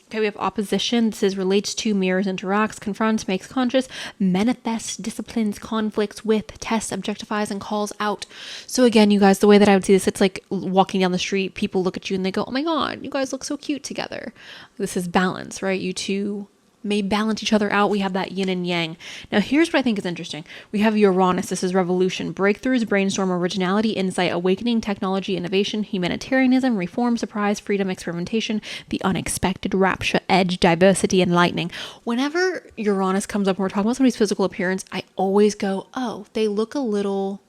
Okay, we have opposition. This is relates to, mirrors, interacts, confronts, makes conscious, manifests, disciplines, conflicts with, tests, objectifies, and calls out. So again, you guys, the way that I would see this, it's like walking down the street, people look at you and they go, oh my God, you guys look so cute together. This is balance, right? You two may balance each other out. We have that yin and yang. Now, here's what I think is interesting. We have Uranus. This is revolution, breakthroughs, brainstorm, originality, insight, awakening, technology, innovation, humanitarianism, reform, surprise, freedom, experimentation, the unexpected, rapture, edge, diversity, and lightning. Whenever Uranus comes up and we're talking about somebody's physical appearance, I always go, oh, they look a little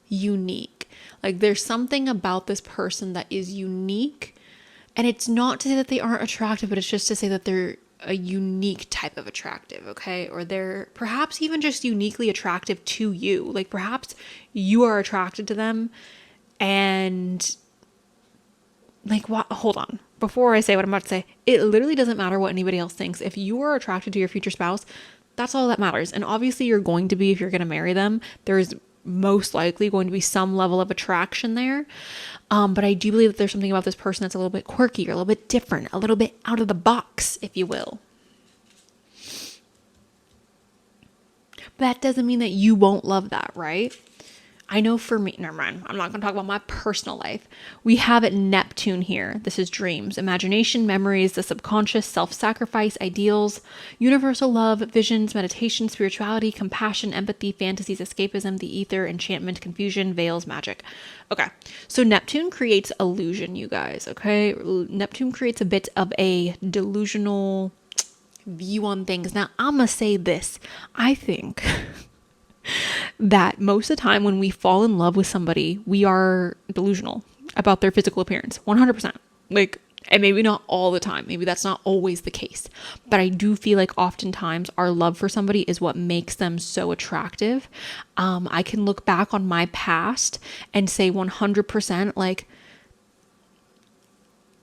unique. Like there's something about this person that is unique. And it's not to say that they aren't attractive, but it's just to say that they're a unique type of attractive, okay? Or they're perhaps even just uniquely attractive to you. Like perhaps you are attracted to them and like what? Hold on. Before I say what I'm about to say, it literally doesn't matter what anybody else thinks. If you are attracted to your future spouse, that's all that matters. And obviously you're going to be, if you're going to marry them, there's most likely going to be some level of attraction there. But I do believe that there's something about this person that's a little bit quirky or a little bit different, a little bit out of the box, if you will. But that doesn't mean that you won't love that, right? I know for me, never mind, I'm not going to talk about my personal life. We have Neptune here. This is dreams, imagination, memories, the subconscious, self-sacrifice, ideals, universal love, visions, meditation, spirituality, compassion, empathy, fantasies, escapism, the ether, enchantment, confusion, veils, magic. Okay, so Neptune creates illusion, you guys, okay? Neptune creates a bit of a delusional view on things. Now, I'm going to say this. I think that most of the time when we fall in love with somebody, we are delusional about their physical appearance. 100%. Like, and maybe not all the time. Maybe that's not always the case. But I do feel like oftentimes our love for somebody is what makes them so attractive. I can look back on my past and say 100%, like,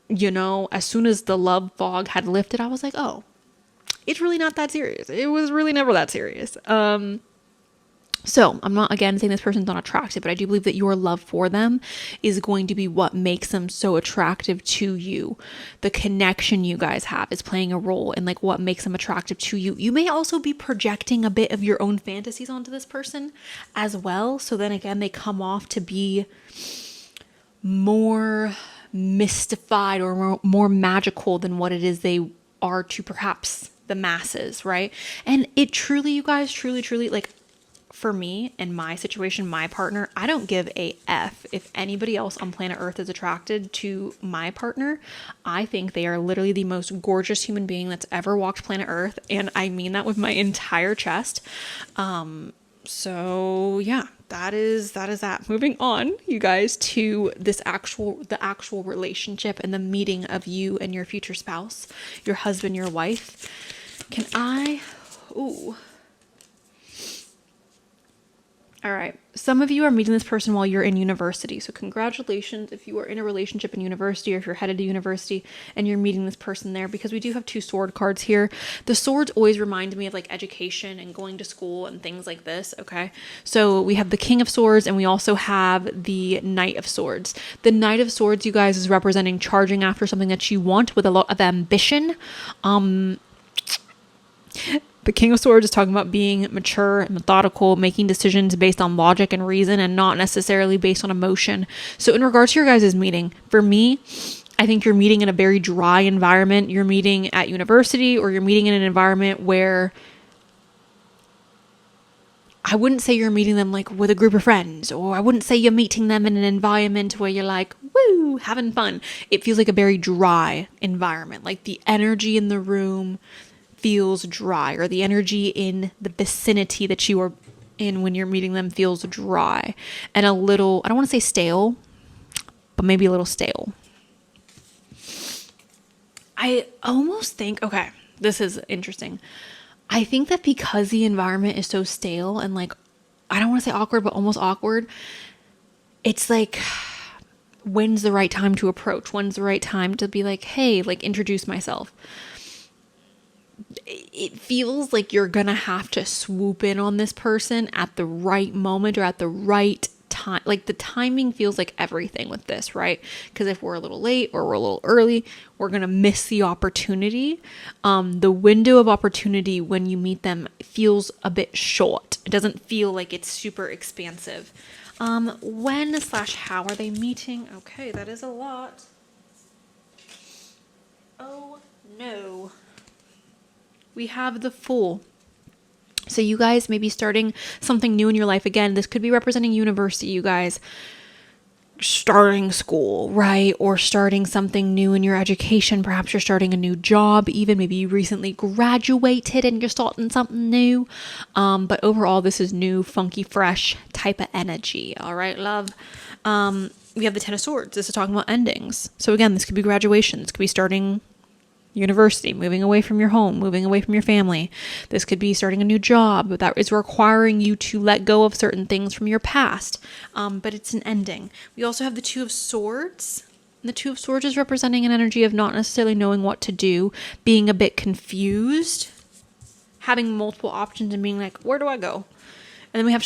you know, as soon as the love fog had lifted, I was like, oh, it's really not that serious. It was really never that serious. So I'm not, again, saying this person's not attractive, but I do believe that your love for them is going to be what makes them so attractive to you. The connection you guys have is playing a role in like what makes them attractive to you. You may also be projecting a bit of your own fantasies onto this person as well. So then again, they come off to be more mystified or more magical than what it is they are to perhaps the masses, right? And it truly, you guys, truly, like, for me, in my situation, my partner, I don't give a F if anybody else on planet Earth is attracted to my partner. I think they are literally the most gorgeous human being that's ever walked planet Earth. And I mean that with my entire chest. So yeah, that is that. Moving on, you guys, to the actual relationship and the meeting of you and your future spouse, your husband, your wife. All right. Some of you are meeting this person while you're in university. So congratulations if you are in a relationship in university, or if you're headed to university and you're meeting this person there, because we do have 2 sword cards here. The swords always remind me of like education and going to school and things like this. Okay. So we have the King of Swords and we also have the Knight of Swords. The Knight of Swords, you guys, is representing charging after something that you want with a lot of ambition. The King of Swords is talking about being mature and methodical, making decisions based on logic and reason and not necessarily based on emotion. So in regards to your guys' meeting, for me, I think you're meeting in a very dry environment. You're meeting at university, or you're meeting in an environment where I wouldn't say you're meeting them like with a group of friends, or I wouldn't say you're meeting them in an environment where you're like, woo, having fun. It feels like a very dry environment. Like the energy in the room feels dry, or the energy in the vicinity that you are in when you're meeting them feels dry and a little, I don't want to say stale, but maybe a little stale. I almost think, okay, this is interesting. I think that because the environment is so stale and like, I don't want to say awkward, but almost awkward, it's like, when's the right time to approach? When's the right time to be like, hey, like introduce myself? It feels like you're gonna have to swoop in on this person at the right moment or at the right time. Like the timing feels like everything with this, right? Because if we're a little late or we're a little early, we're gonna miss the opportunity. The window of opportunity when you meet them feels a bit short. It doesn't feel like it's super expansive. When/how are they meeting? Okay, that is a lot. Oh no. we have the Fool. So you guys may be starting something new in your life. Again, this could be representing university, you guys. Starting school, right? Or starting something new in your education. Perhaps you're starting a new job. Even maybe you recently graduated and you're starting something new. But overall, this is new, funky, fresh type of energy. All right, love. We have the Ten of Swords. This is talking about endings. So again, this could be graduation. This could be starting university, moving away from your home, moving away from your family. This could be starting a new job that is requiring you to let go of certain things from your past. But it's an ending. We also have the Two of Swords. The Two of Swords is representing an energy of not necessarily knowing what to do, being a bit confused, having multiple options and being like, where do I go? And then we have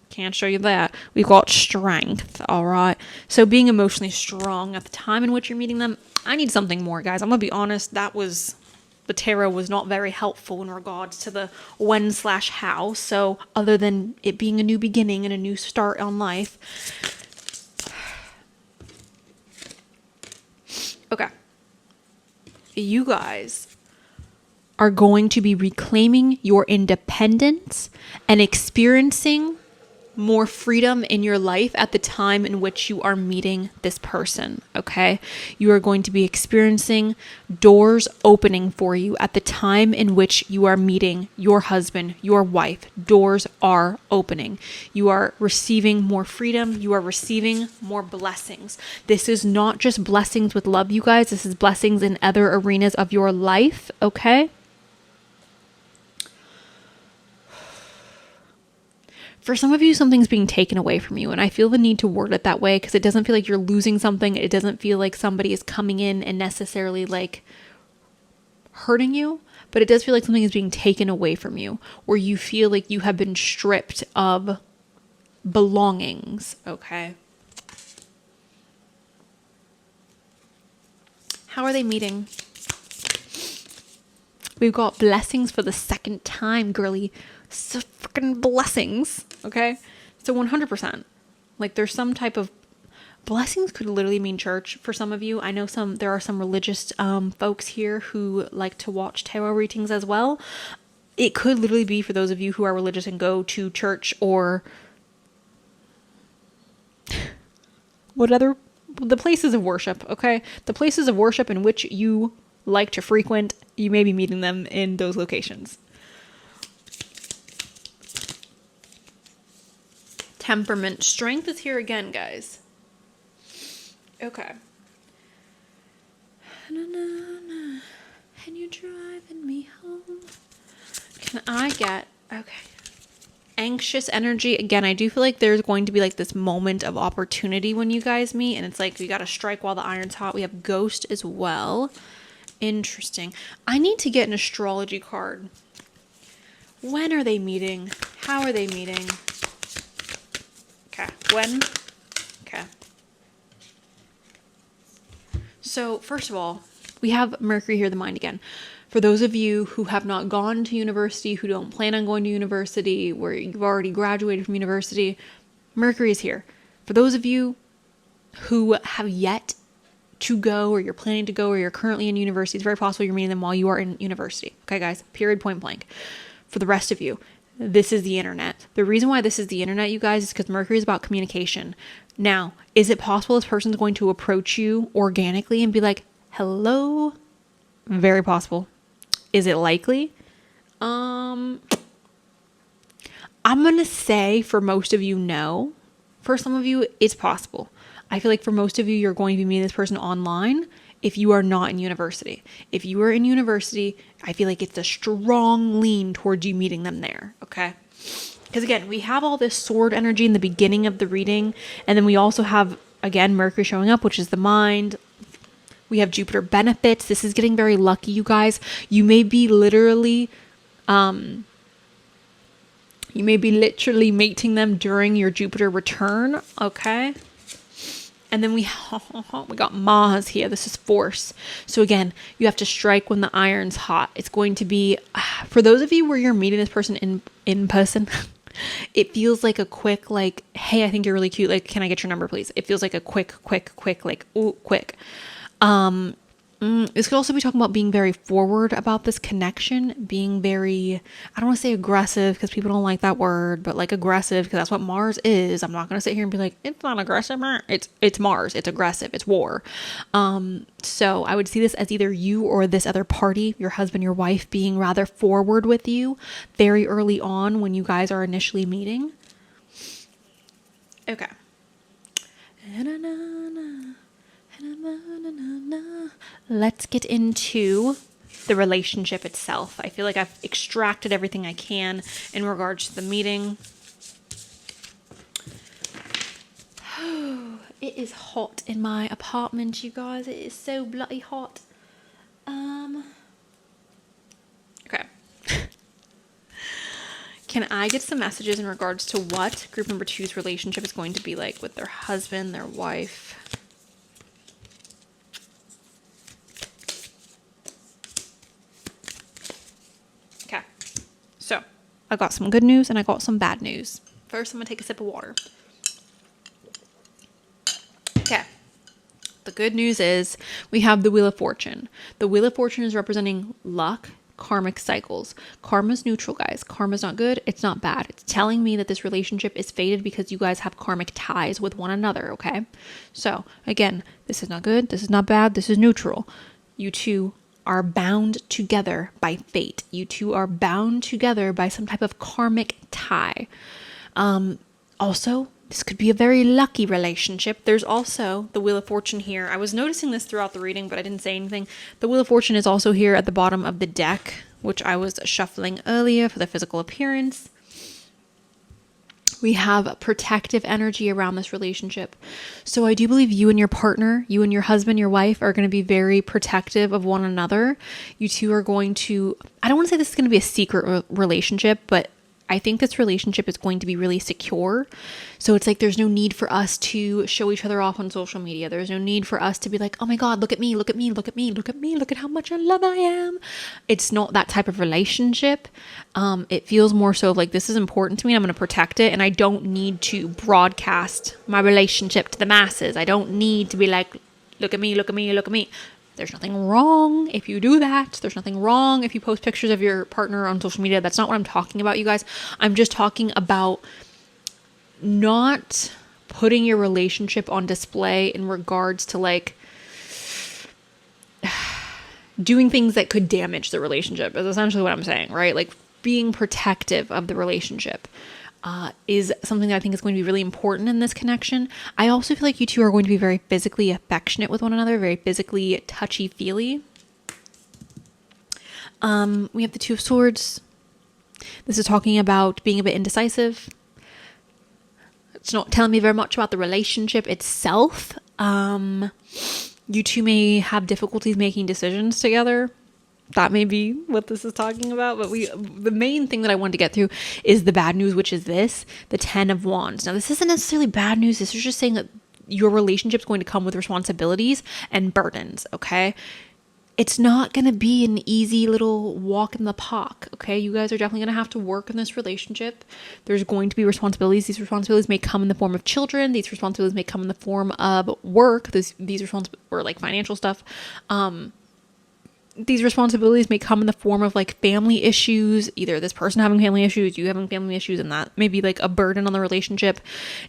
can't show you that. We've got strength, all right? So being emotionally strong at the time in which you're meeting them. I need something more, guys. I'm going to be honest. The tarot was not very helpful in regards to the when/how. So other than it being a new beginning and a new start on life. Okay. You guys are going to be reclaiming your independence and experiencing more freedom in your life at the time in which you are meeting this person, okay? You are going to be experiencing doors opening for you at the time in which you are meeting your husband, your wife. Doors are opening. You are receiving more freedom. You are receiving more blessings. This is not just blessings with love, you guys. This is blessings in other arenas of your life, okay? For some of you, something's being taken away from you, and I feel the need to word it that way because it doesn't feel like you're losing something. It doesn't feel like somebody is coming in and necessarily like hurting you, but it does feel like something is being taken away from you, or you feel like you have been stripped of belongings, okay? How are they meeting? We've got blessings for the second time, girly. So freaking blessings, okay? So 100%. Like there's some type of blessings could literally mean church for some of you. I know there are some religious folks here who like to watch tarot readings as well. It could literally be for those of you who are religious and go to church or the places of worship, okay? The places of worship in which you like to frequent, you may be meeting them in those locations. Temperament. Strength is here again, guys. Okay. And you driving me home. Can I get... Okay. Anxious energy. Again, I do feel like there's going to be like this moment of opportunity when you guys meet. And it's like, we got to strike while the iron's hot. We have Ghost as well. Interesting. I need to get an astrology card. When are they meeting? How are they meeting? Okay. When? Okay. So, first of all, we have Mercury here, the mind again. For those of you who have not gone to university, who don't plan on going to university, where you've already graduated from university, Mercury is here. For those of you who have yet to go, or you're planning to go, or you're currently in university, it's very possible you're meeting them while you are in university. Okay, guys? Period, point blank. For the rest of you, this is the internet. The reason why this is the internet, you guys, is because Mercury is about communication. Now, is it possible this person's going to approach you organically and be like, hello? Very possible. Is it likely? I'm going to say for most of you, no. For some of you, it's possible. I feel like for most of you, you're going to be meeting this person online if you are not in university. If you are in university, I feel like it's a strong lean towards you meeting them there, okay? Because again, we have all this sword energy in the beginning of the reading, and then we also have, again, Mercury showing up, which is the mind. We have Jupiter benefits. This is getting very lucky, you guys. You may be literally mating them during your Jupiter return, okay? And then we got Mars here. This is force. So again, you have to strike when the iron's hot. It's going to be, for those of you where you're meeting this person in person, it feels like a quick, like, hey, I think you're really cute. Like, can I get your number, please? It feels like a quick, like, ooh, quick. This could also be talking about being very forward about this connection, being very, I don't want to say aggressive because people don't like that word, but like aggressive because that's what Mars is. I'm not going to sit here and be like, it's not aggressive. It's Mars. It's aggressive. It's war. So I would see this as either you or this other party, your husband, your wife, being rather forward with you very early on when you guys are initially meeting. Okay. Let's get into the relationship itself. I feel like I've extracted everything I can in regards to the meeting. It is hot in my apartment, you guys. It is so bloody hot. Okay. Can I get some messages in regards to what group number 2's relationship is going to be like with their husband, their wife? Okay. So, I got some good news and I got some bad news. First, I'm going to take a sip of water. Okay. The good news is we have the Wheel of Fortune. The Wheel of Fortune is representing luck, karmic cycles. Karma's neutral, guys. Karma's not good. It's not bad. It's telling me that this relationship is fated because you guys have karmic ties with one another, okay? So, again, this is not good. This is not bad. This is neutral. You two are bound together by fate. You two are bound together by some type of karmic tie. Also, this could be a very lucky relationship. There's also the Wheel of Fortune here. I was noticing this throughout the reading, but I didn't say anything. The Wheel of Fortune is also here at the bottom of the deck, which I was shuffling earlier for the physical appearance. We have protective energy around this relationship. So I do believe you and your partner, you and your husband, your wife are going to be very protective of one another. You two are going to, I don't want to say this is going to be a secret relationship, but I think this relationship is going to be really secure. So it's like there's no need for us to show each other off on social media. There's no need for us to be like, oh my God, look at me, look at me, look at me, look at me, look at how much in love I am. It's not that type of relationship. It feels more so like this is important to me. I'm going to protect it. And I don't need to broadcast my relationship to the masses. I don't need to be like, look at me, look at me, look at me. There's nothing wrong if you do that. There's nothing wrong if you post pictures of your partner on social media. That's not what I'm talking about, you guys. I'm just talking about not putting your relationship on display in regards to like doing things that could damage the relationship is essentially what I'm saying, right? Like being protective of the relationship. Is something that I think is going to be really important in this connection. I also feel like you two are going to be very physically affectionate with one another, very physically touchy-feely. We have the Two of Swords. This is talking about being a bit indecisive. It's not telling me very much about the relationship itself. You two may have difficulties making decisions together. That may be what this is talking about, but the main thing that I wanted to get through is the bad news, which is the 10 of Wands. Now, this isn't necessarily bad news. This is just saying that your relationship is going to come with responsibilities and burdens, okay? It's not going to be an easy little walk in the park, okay? You guys are definitely going to have to work in this relationship. There's going to be responsibilities. These responsibilities may come in the form of children. These responsibilities may come in the form of work. These responsibilities, or like financial stuff. These responsibilities may come in the form of like family issues, either this person having family issues, you having family issues, and that may be like a burden on the relationship.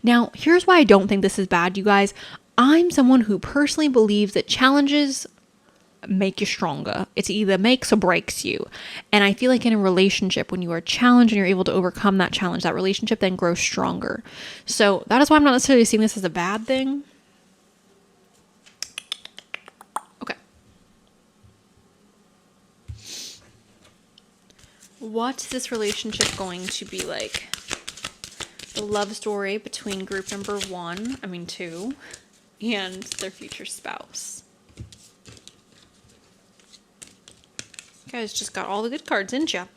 Now, here's why I don't think this is bad, you guys. I'm someone who personally believes that challenges make you stronger. It's either makes or breaks you. And I feel like in a relationship, when you are challenged and you're able to overcome that challenge, that relationship then grows stronger. So that is why I'm not necessarily seeing this as a bad thing. What's this relationship going to be like? The love story between group number 2, and their future spouse. You guys just got all the good cards, didn't you?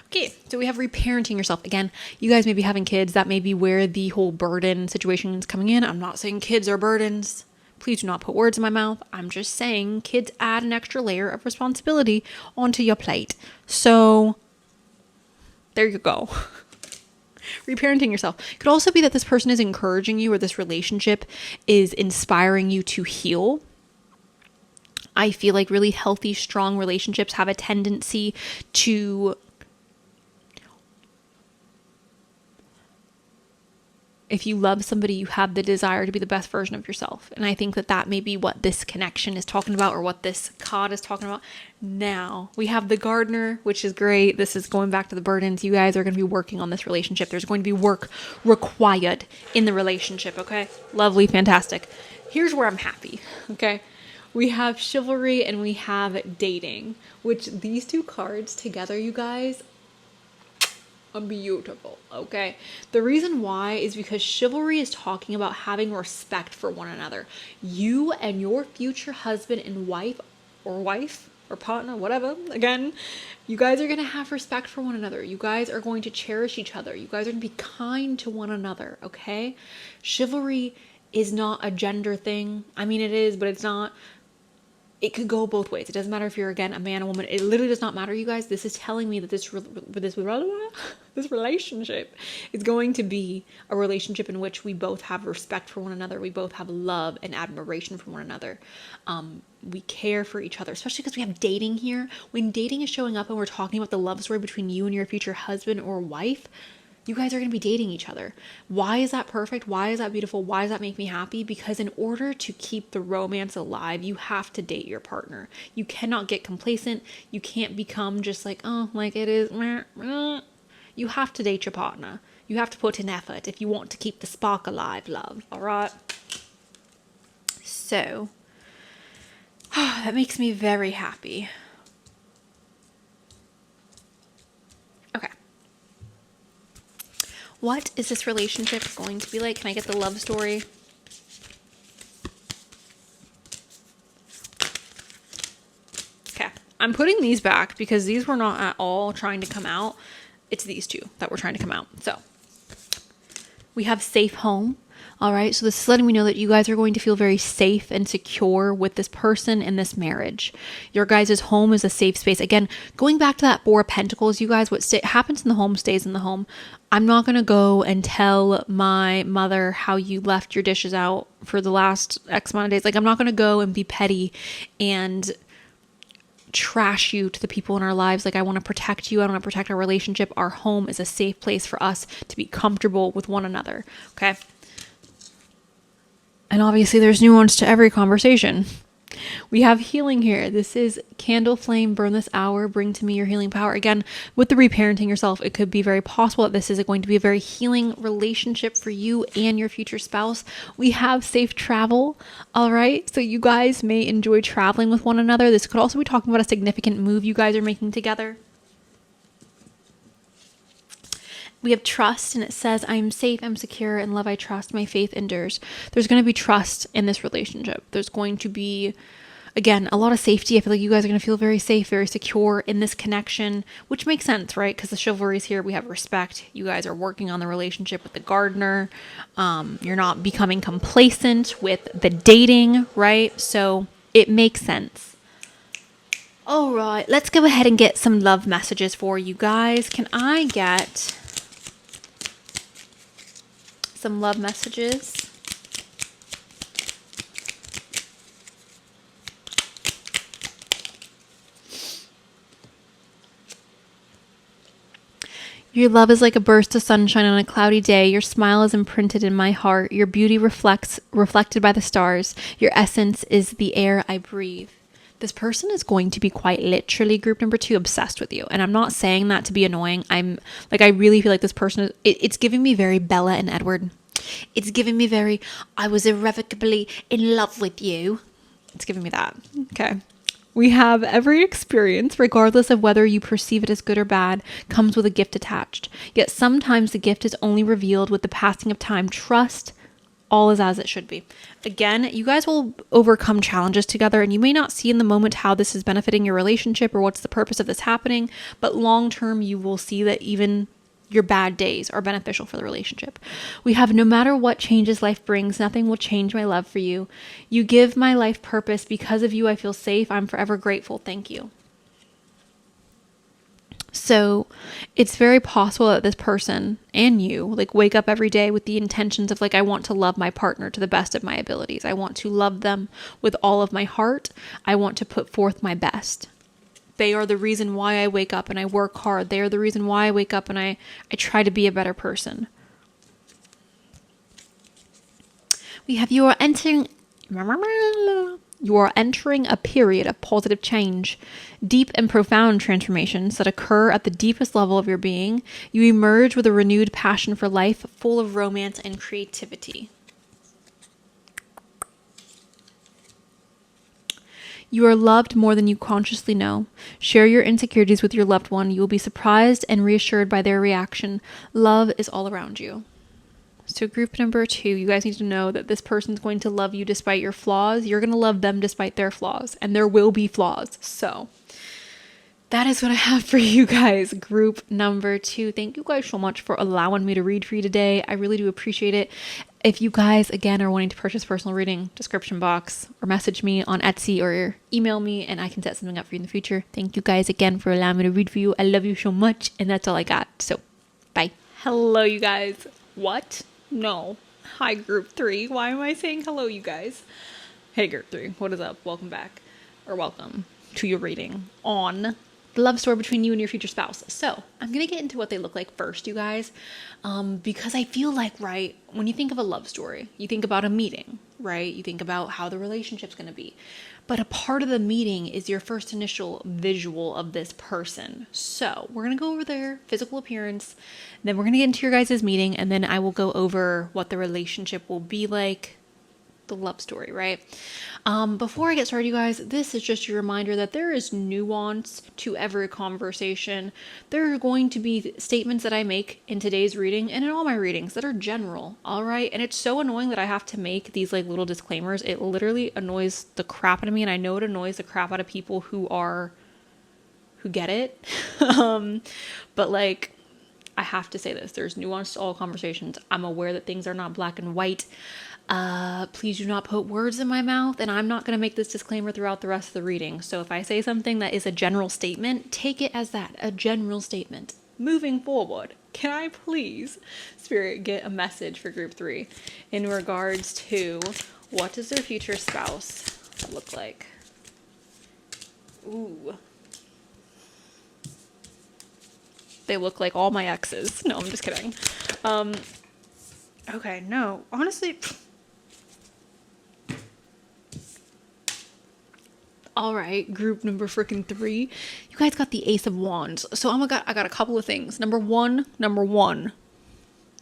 Okay, so we have reparenting yourself. Again, you guys may be having kids. That may be where the whole burden situation is coming in. I'm not saying kids are burdens. Please do not put words in my mouth. I'm just saying kids add an extra layer of responsibility onto your plate. So there you go. Reparenting yourself. It could also be that this person is encouraging you, or this relationship is inspiring you to heal. I feel like really healthy, strong relationships have a tendency to, if you love somebody, you have the desire to be the best version of yourself. And I think that that may be what this connection is talking about, or what this card is talking about. Now, we have the gardener, which is great. This is going back to the burdens. You guys are going to be working on this relationship. There's going to be work required in the relationship, okay? Lovely, fantastic. Here's where I'm happy, okay? We have chivalry and we have dating, which these two cards together, you guys, are beautiful, okay? The reason why is because chivalry is talking about having respect for one another. You and your future husband and wife or partner, whatever, again, you guys are going to have respect for one another. You guys are going to cherish each other. You guys are going to be kind to one another, okay? Chivalry is not a gender thing. I mean, it is, but it's not. It could go both ways. It doesn't matter if you're, again, a man, a woman. It literally does not matter, you guys. This is telling me that this relationship is going to be a relationship in which we both have respect for one another. We both have love and admiration for one another. We care for each other, especially because we have dating here. When dating is showing up and we're talking about the love story between you and your future husband or wife, you guys are going to be dating each other. Why is that perfect? Why is that beautiful? Why does that make me happy? Because in order to keep the romance alive, you have to date your partner. You cannot get complacent. You can't become just like, oh, like it is. You have to date your partner. You have to put in effort if you want to keep the spark alive, love. All right? So, that makes me very happy. What is this relationship going to be like? Can I get the love story? Okay. I'm putting these back because these were not at all trying to come out. It's these two that were trying to come out. So we have safe home. All right. So this is letting me know that you guys are going to feel very safe and secure with this person in this marriage. Your guys' home is a safe space. Again, going back to that Four of Pentacles, you guys, what happens in the home stays in the home. I'm not going to go and tell my mother how you left your dishes out for the last X amount of days. Like, I'm not going to go and be petty and trash you to the people in our lives. Like, I want to protect you. I want to protect our relationship. Our home is a safe place for us to be comfortable with one another. Okay. And obviously there's nuance to every conversation. We have healing here. This is candle flame, burn this hour, bring to me your healing power. Again, with the reparenting yourself, it could be very possible that this is going to be a very healing relationship for you and your future spouse. We have safe travel. All right. So you guys may enjoy traveling with one another. This could also be talking about a significant move you guys are making together. We have trust, and it says, I am safe, I'm secure, in love I trust, my faith endures. There's going to be trust in this relationship. There's going to be, again, a lot of safety. I feel like you guys are going to feel very safe, very secure in this connection, which makes sense, right? Because the chivalry is here. We have respect. You guys are working on the relationship with the gardener. You're not becoming complacent with the dating, right? So it makes sense. All right, let's go ahead and get some love messages for you guys. Can I get some love messages? Your love is like a burst of sunshine on a cloudy day. Your smile is imprinted in my heart. Your beauty reflected by the stars. Your essence is the air I breathe. This person is going to be quite literally, group number 2, obsessed with you. And I'm not saying that to be annoying. I really feel like this person, it's giving me very Bella and Edward. It's giving me very, I was irrevocably in love with you. It's giving me that. Okay. We have every experience, regardless of whether you perceive it as good or bad, comes with a gift attached. Yet sometimes the gift is only revealed with the passing of time. Trust, all is as it should be. Again, you guys will overcome challenges together, and you may not see in the moment how this is benefiting your relationship or what's the purpose of this happening, but long term you will see that even your bad days are beneficial for the relationship. We have, no matter what changes life brings, nothing will change my love for you. You give my life purpose. Because of you, I feel safe. I'm forever grateful. Thank you. So it's very possible that this person and you like wake up every day with the intentions of like, I want to love my partner to the best of my abilities. I want to love them with all of my heart. I want to put forth my best. They are the reason why I wake up and I work hard. They are the reason why I wake up and I try to be a better person. We have you are entering a period of positive change, deep and profound transformations that occur at the deepest level of your being. You emerge with a renewed passion for life, full of romance and creativity. You are loved more than you consciously know. Share your insecurities with your loved one. You will be surprised and reassured by their reaction. Love is all around you. So group number 2, you guys need to know that this person's going to love you despite your flaws. You're going to love them despite their flaws. And there will be flaws. So that is what I have for you guys. Group number 2. Thank you guys so much for allowing me to read for you today. I really do appreciate it. If you guys, again, are wanting to purchase personal reading, description box, or message me on Etsy or email me and I can set something up for you in the future. Thank you guys again for allowing me to read for you. I love you so much. And that's all I got. So bye. Hello, you guys. What? No. Hi, group 3. Why am I saying hello, you guys? Hey, group 3. What is up? Welcome back. Or welcome to your reading on the love story between you and your future spouse. So I'm going to get into what they look like first, you guys. Because I feel like, right, when you think of a love story, you think about a meeting, right? You think about how the relationship's going to be. But a part of the meeting is your first initial visual of this person. So we're going to go over their physical appearance. Then we're going to get into your guys' meeting. And then I will go over what the relationship will be like. The love story, right? Before I get started, you guys, this is just a reminder that there is nuance to every conversation. There are going to be statements that I make in today's reading and in all my readings that are general, all right? And it's so annoying that I have to make these like little disclaimers. It literally annoys the crap out of me, and I know it annoys the crap out of people who get it. But like, I have to say this. There's nuance to all conversations. I'm aware that things are not black and white. Please do not put words in my mouth, and I'm not going to make this disclaimer throughout the rest of the reading. So if I say something that is a general statement, take it as that, a general statement. Moving forward, can I please, Spirit, get a message for group 3 in regards to what does their future spouse look like? Ooh. They look like all my exes. No, I'm just kidding. Okay, no, honestly. All right, group number freaking 3. You guys got the Ace of Wands. So I got a couple of things. Number one,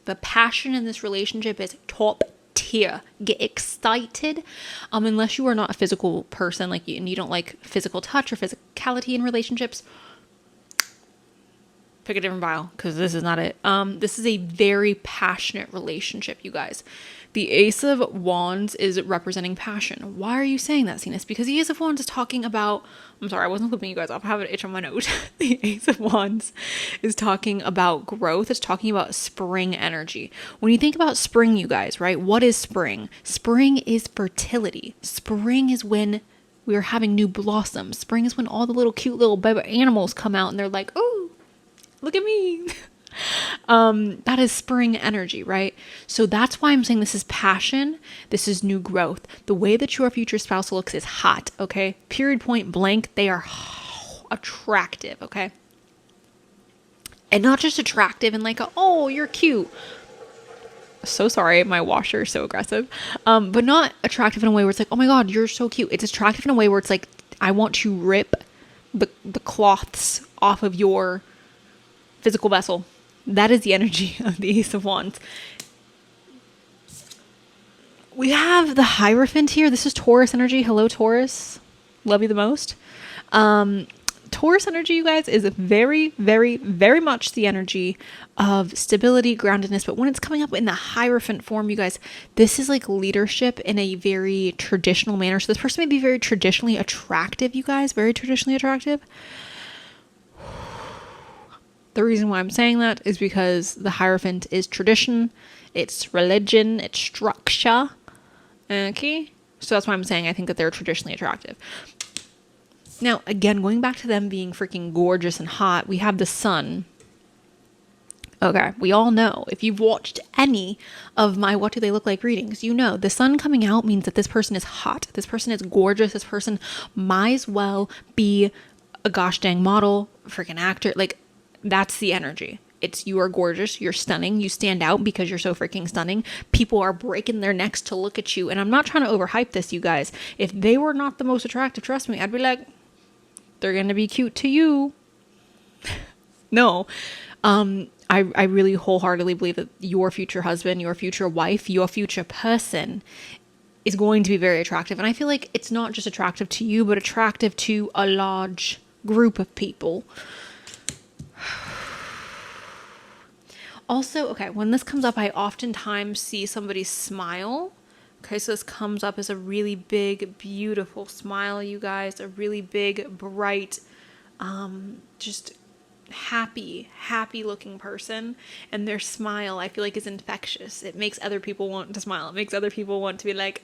the passion in this relationship is top tier. Get excited. Unless you are not a physical person, like and you don't like physical touch or physicality in relationships, pick a different vial, because this is not it. This is a very passionate relationship, you guys. The Ace of Wands is representing passion. Why are you saying that, Cenus? Because the Ace of Wands is talking about, I'm sorry, I wasn't flipping you guys off. I have an itch on my nose. The Ace of Wands is talking about growth. It's talking about spring energy. When you think about spring, you guys, right? What is spring? Spring is fertility. Spring is when we are having new blossoms. Spring is when all the little cute little baby animals come out and they're like, oh, look at me. That is spring energy, right? So that's why I'm saying this is passion. This is new growth. The way that your future spouse looks is hot, okay? Period, point blank. They are attractive, okay? And not just attractive in like, oh, you're cute. So sorry, my washer is so aggressive. But not attractive in a way where it's like, oh my God, you're so cute. It's attractive in a way where it's like, I want to rip the cloths off of your physical vessel. That is the energy of the Ace of Wands. We have the Hierophant here. This is Taurus energy. Hello, Taurus. Love you the most. Taurus energy, you guys, is very, very, very much the energy of stability, groundedness. But when it's coming up in the Hierophant form, you guys, this is like leadership in a very traditional manner. So this person may be very traditionally attractive, you guys. Very traditionally attractive. The reason why I'm saying that is because the Hierophant is tradition, it's religion, it's structure. Okay? So that's why I'm saying I think that they're traditionally attractive. Now, again, going back to them being freaking gorgeous and hot, we have the sun. Okay, we all know, if you've watched any of my What Do They Look Like readings, you know the sun coming out means that this person is hot. This person is gorgeous. This person might as well be a gosh dang model, freaking actor. Like, that's the energy. It's, you are gorgeous, you're stunning, you stand out because you're so freaking stunning. People are breaking their necks to look at you. And I'm not trying to overhype this, you guys. If they were not the most attractive, trust me, I'd be like, they're gonna be cute to you. No. I really wholeheartedly believe that your future husband, your future wife, your future person is going to be very attractive. And I feel like it's not just attractive to you, but attractive to a large group of people. Also, okay, when this comes up, I oftentimes see somebody smile. Okay, so this comes up as a really big, beautiful smile, you guys. A really big, bright, just happy looking person, and their smile I feel like is infectious. It makes other people want to smile. It makes other people want to be like,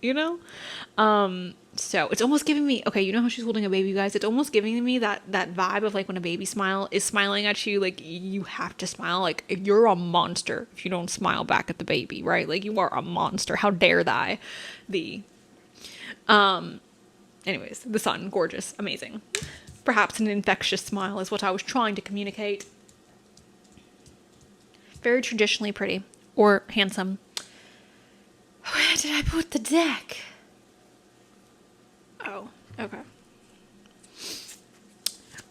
you know, so it's almost giving me, okay, you know how she's holding a baby, you guys, it's almost giving me that vibe of like when a baby is smiling at you, like you have to smile. Like, if you're a monster if you don't smile back at the baby, right? Like, you are a monster, how dare thee. Anyways, the sun, gorgeous, amazing. Perhaps an infectious smile is what I was trying to communicate. Very traditionally pretty. Or handsome. Where did I put the deck? Oh, okay.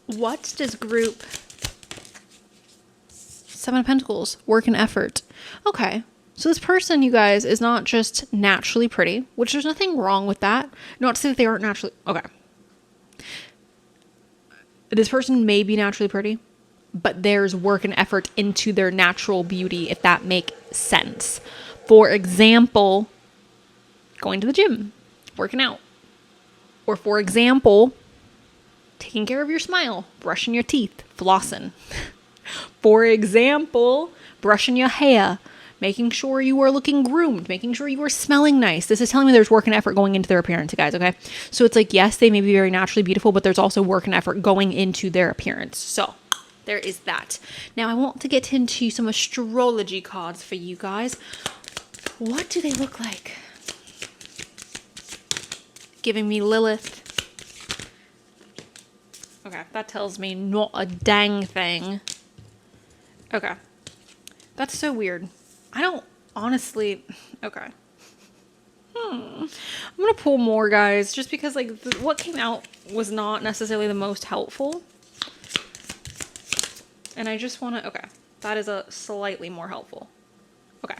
What does group Seven of Pentacles, work and effort? Okay. So this person, you guys, is not just naturally pretty, which there's nothing wrong with that. Not to say that they aren't naturally... Okay. This person may be naturally pretty, but there's work and effort into their natural beauty, if that makes sense. For example, going to the gym, working out. Or for example, taking care of your smile, brushing your teeth, flossing. For example, brushing your hair, making sure you are looking groomed, making sure you are smelling nice. This is telling me there's work and effort going into their appearance, guys, okay? So it's like, yes, they may be very naturally beautiful, but there's also work and effort going into their appearance. So there is that. Now I want to get into some astrology cards for you guys. What do they look like? Giving me Lilith. Okay, that tells me not a dang thing. Okay. That's so weird. I don't honestly... Okay. I'm going to pull more, guys, just because, like, what came out was not necessarily the most helpful. And I just want to... Okay. That is a slightly more helpful. Okay.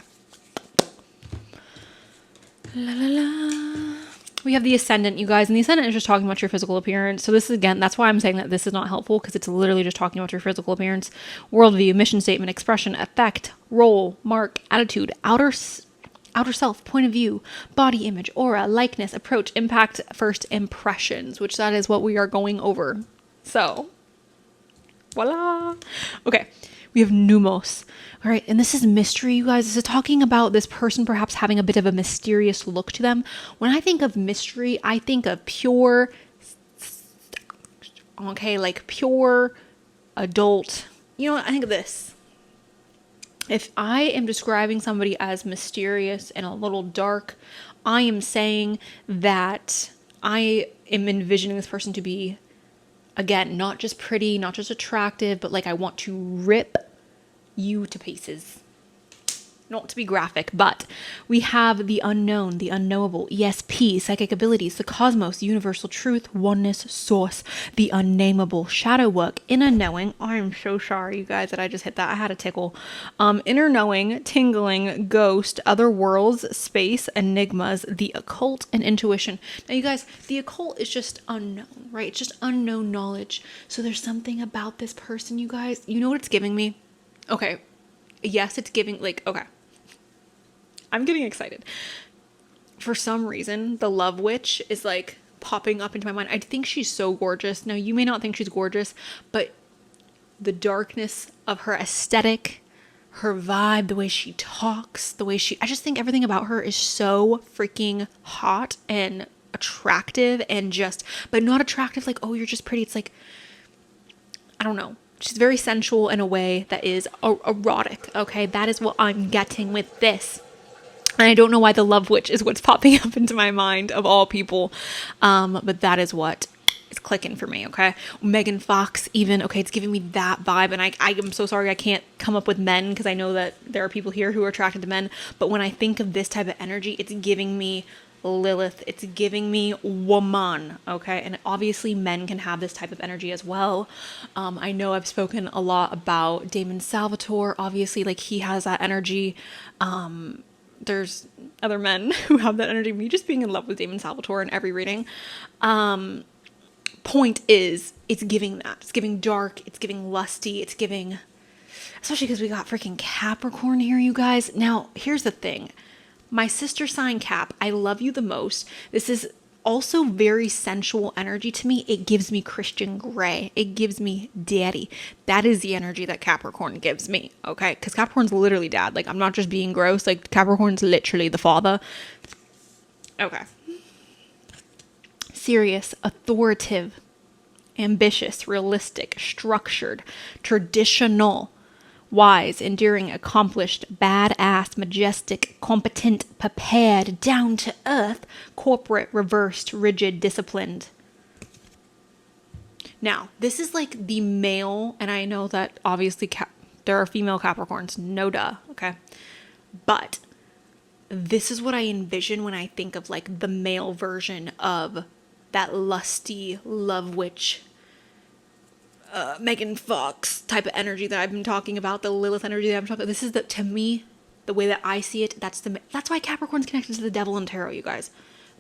La la la. We have the Ascendant, you guys, and the Ascendant is just talking about your physical appearance. So this is, again, that's why I'm saying that this is not helpful, because it's literally just talking about your physical appearance, worldview, mission statement, expression, effect, role, mark, attitude, outer self, point of view, body image, aura, likeness, approach, impact, first impressions, which that is what we are going over. So, voila. Okay, we have Numos. All right, and this is mystery, you guys. This is talking about this person perhaps having a bit of a mysterious look to them. When I think of mystery, I think of pure, okay, like pure adult. You know what? I think of this. If I am describing somebody as mysterious and a little dark, I am saying that I am envisioning this person to be, again, not just pretty, not just attractive, but like I want to rip you to pieces. Not to be graphic, but we have the unknown, the unknowable, ESP, psychic abilities, the cosmos, universal truth, oneness, source, the unnameable, shadow work, inner knowing. I'm so sorry, you guys, that I just hit that. I had a tickle. Inner knowing, tingling, ghost, other worlds, space, enigmas, the occult, and intuition. Now, you guys, the occult is just unknown, right? It's just unknown knowledge. So there's something about this person, you guys. You know what it's giving me? Okay. Yes, it's giving, like, okay. I'm getting excited. For some reason, the Love Witch is like popping up into my mind. I think she's so gorgeous. Now, you may not think she's gorgeous, but the darkness of her aesthetic, her vibe, the way she talks, I just think everything about her is so freaking hot and attractive and just, but not attractive like, oh, you're just pretty. It's like, I don't know. She's very sensual in a way that is erotic. Okay. That is what I'm getting with this. And I don't know why the love witch is what's popping up into my mind of all people. But that is what is clicking for me. Okay. Megan Fox even, okay. It's giving me that vibe. And I am so sorry I can't come up with men because I know that there are people here who are attracted to men. But when I think of this type of energy, it's giving me Lilith. It's giving me woman. Okay. And obviously men can have this type of energy as well. I know I've spoken a lot about Damon Salvatore. Obviously, like he has that energy. There's other men who have that energy. Me just being in love with Damon Salvatore in every reading. Point is, it's giving that. It's giving dark. It's giving lusty. It's giving, especially because we got freaking Capricorn here, you guys. Now, here's the thing. My sister sign Cap, I love you the most. This is also very sensual energy to me. It gives me Christian Grey. It gives me daddy. That is the energy that Capricorn gives me, okay? Because Capricorn's literally dad. Like, I'm not just being gross. Like, Capricorn's literally the father. Okay. Serious, authoritative, ambitious, realistic, structured, traditional, wise, enduring, accomplished, badass, majestic, competent, prepared, down to earth, corporate, reversed, rigid, disciplined. Now, this is like the male, and I know that obviously there are female Capricorns, no duh, okay? But this is what I envision when I think of like the male version of that lusty love witch Megan Fox type of energy that I've been talking about, the Lilith energy that I'm talking about. This is to me, the way that I see it, that's why Capricorn's connected to the devil in tarot, you guys.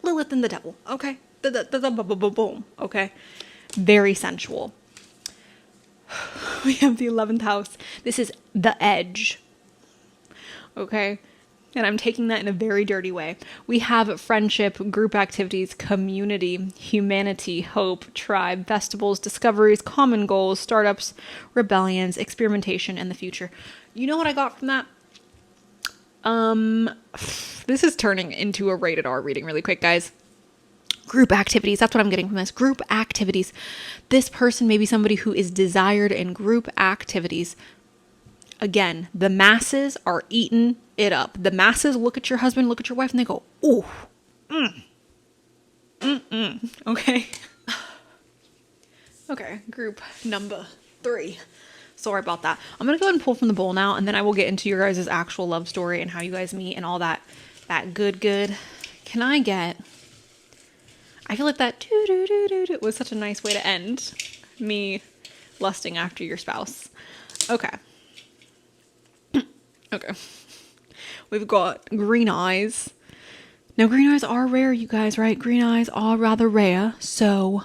Lilith and the devil, okay? Boom, okay? Very sensual. We have the 11th house. This is the edge, okay? And I'm taking that in a very dirty way. We have friendship, group activities, community, humanity, hope, tribe, festivals, discoveries, common goals, startups, rebellions, experimentation, and the future. You know what I got from that? This is turning into a rated R reading really quick, guys. Group activities. That's what I'm getting from this. Group activities. This person may be somebody who is desired in group activities. Again, the masses are eating it up. The masses look at your husband, look at your wife, and they go, ooh, okay. Okay, group number 3. Sorry about that. I'm going to go ahead and pull from the bowl now, and then I will get into your guys' actual love story and how you guys meet and all that good. Can I get, I feel like that was such a nice way to end me lusting after your spouse. Okay. Okay. We've got green eyes. Now, green eyes are rare, you guys, right? Green eyes are rather rare, so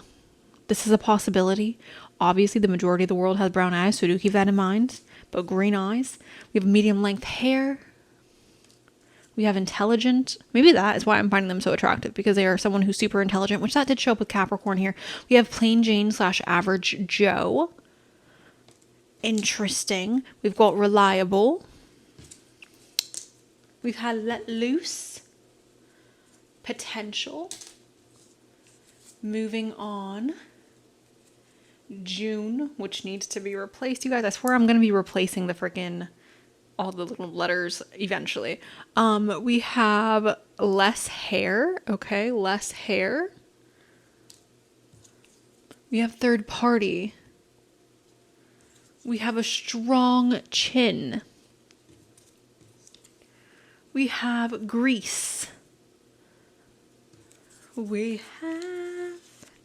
this is a possibility. Obviously, the majority of the world has brown eyes, so do keep that in mind. But green eyes. We have medium length hair. We have intelligent. Maybe that is why I'm finding them so attractive, because they are someone who's super intelligent, which that did show up with Capricorn here. We have plain Jane / average Joe. Interesting. We've got reliable. We've had let loose, potential, moving on, June, which needs to be replaced. You guys, I swear I'm going to be replacing the freaking, all the little letters eventually. We have less hair. Okay, less hair. We have third party. We have a strong chin. We have Greece. We have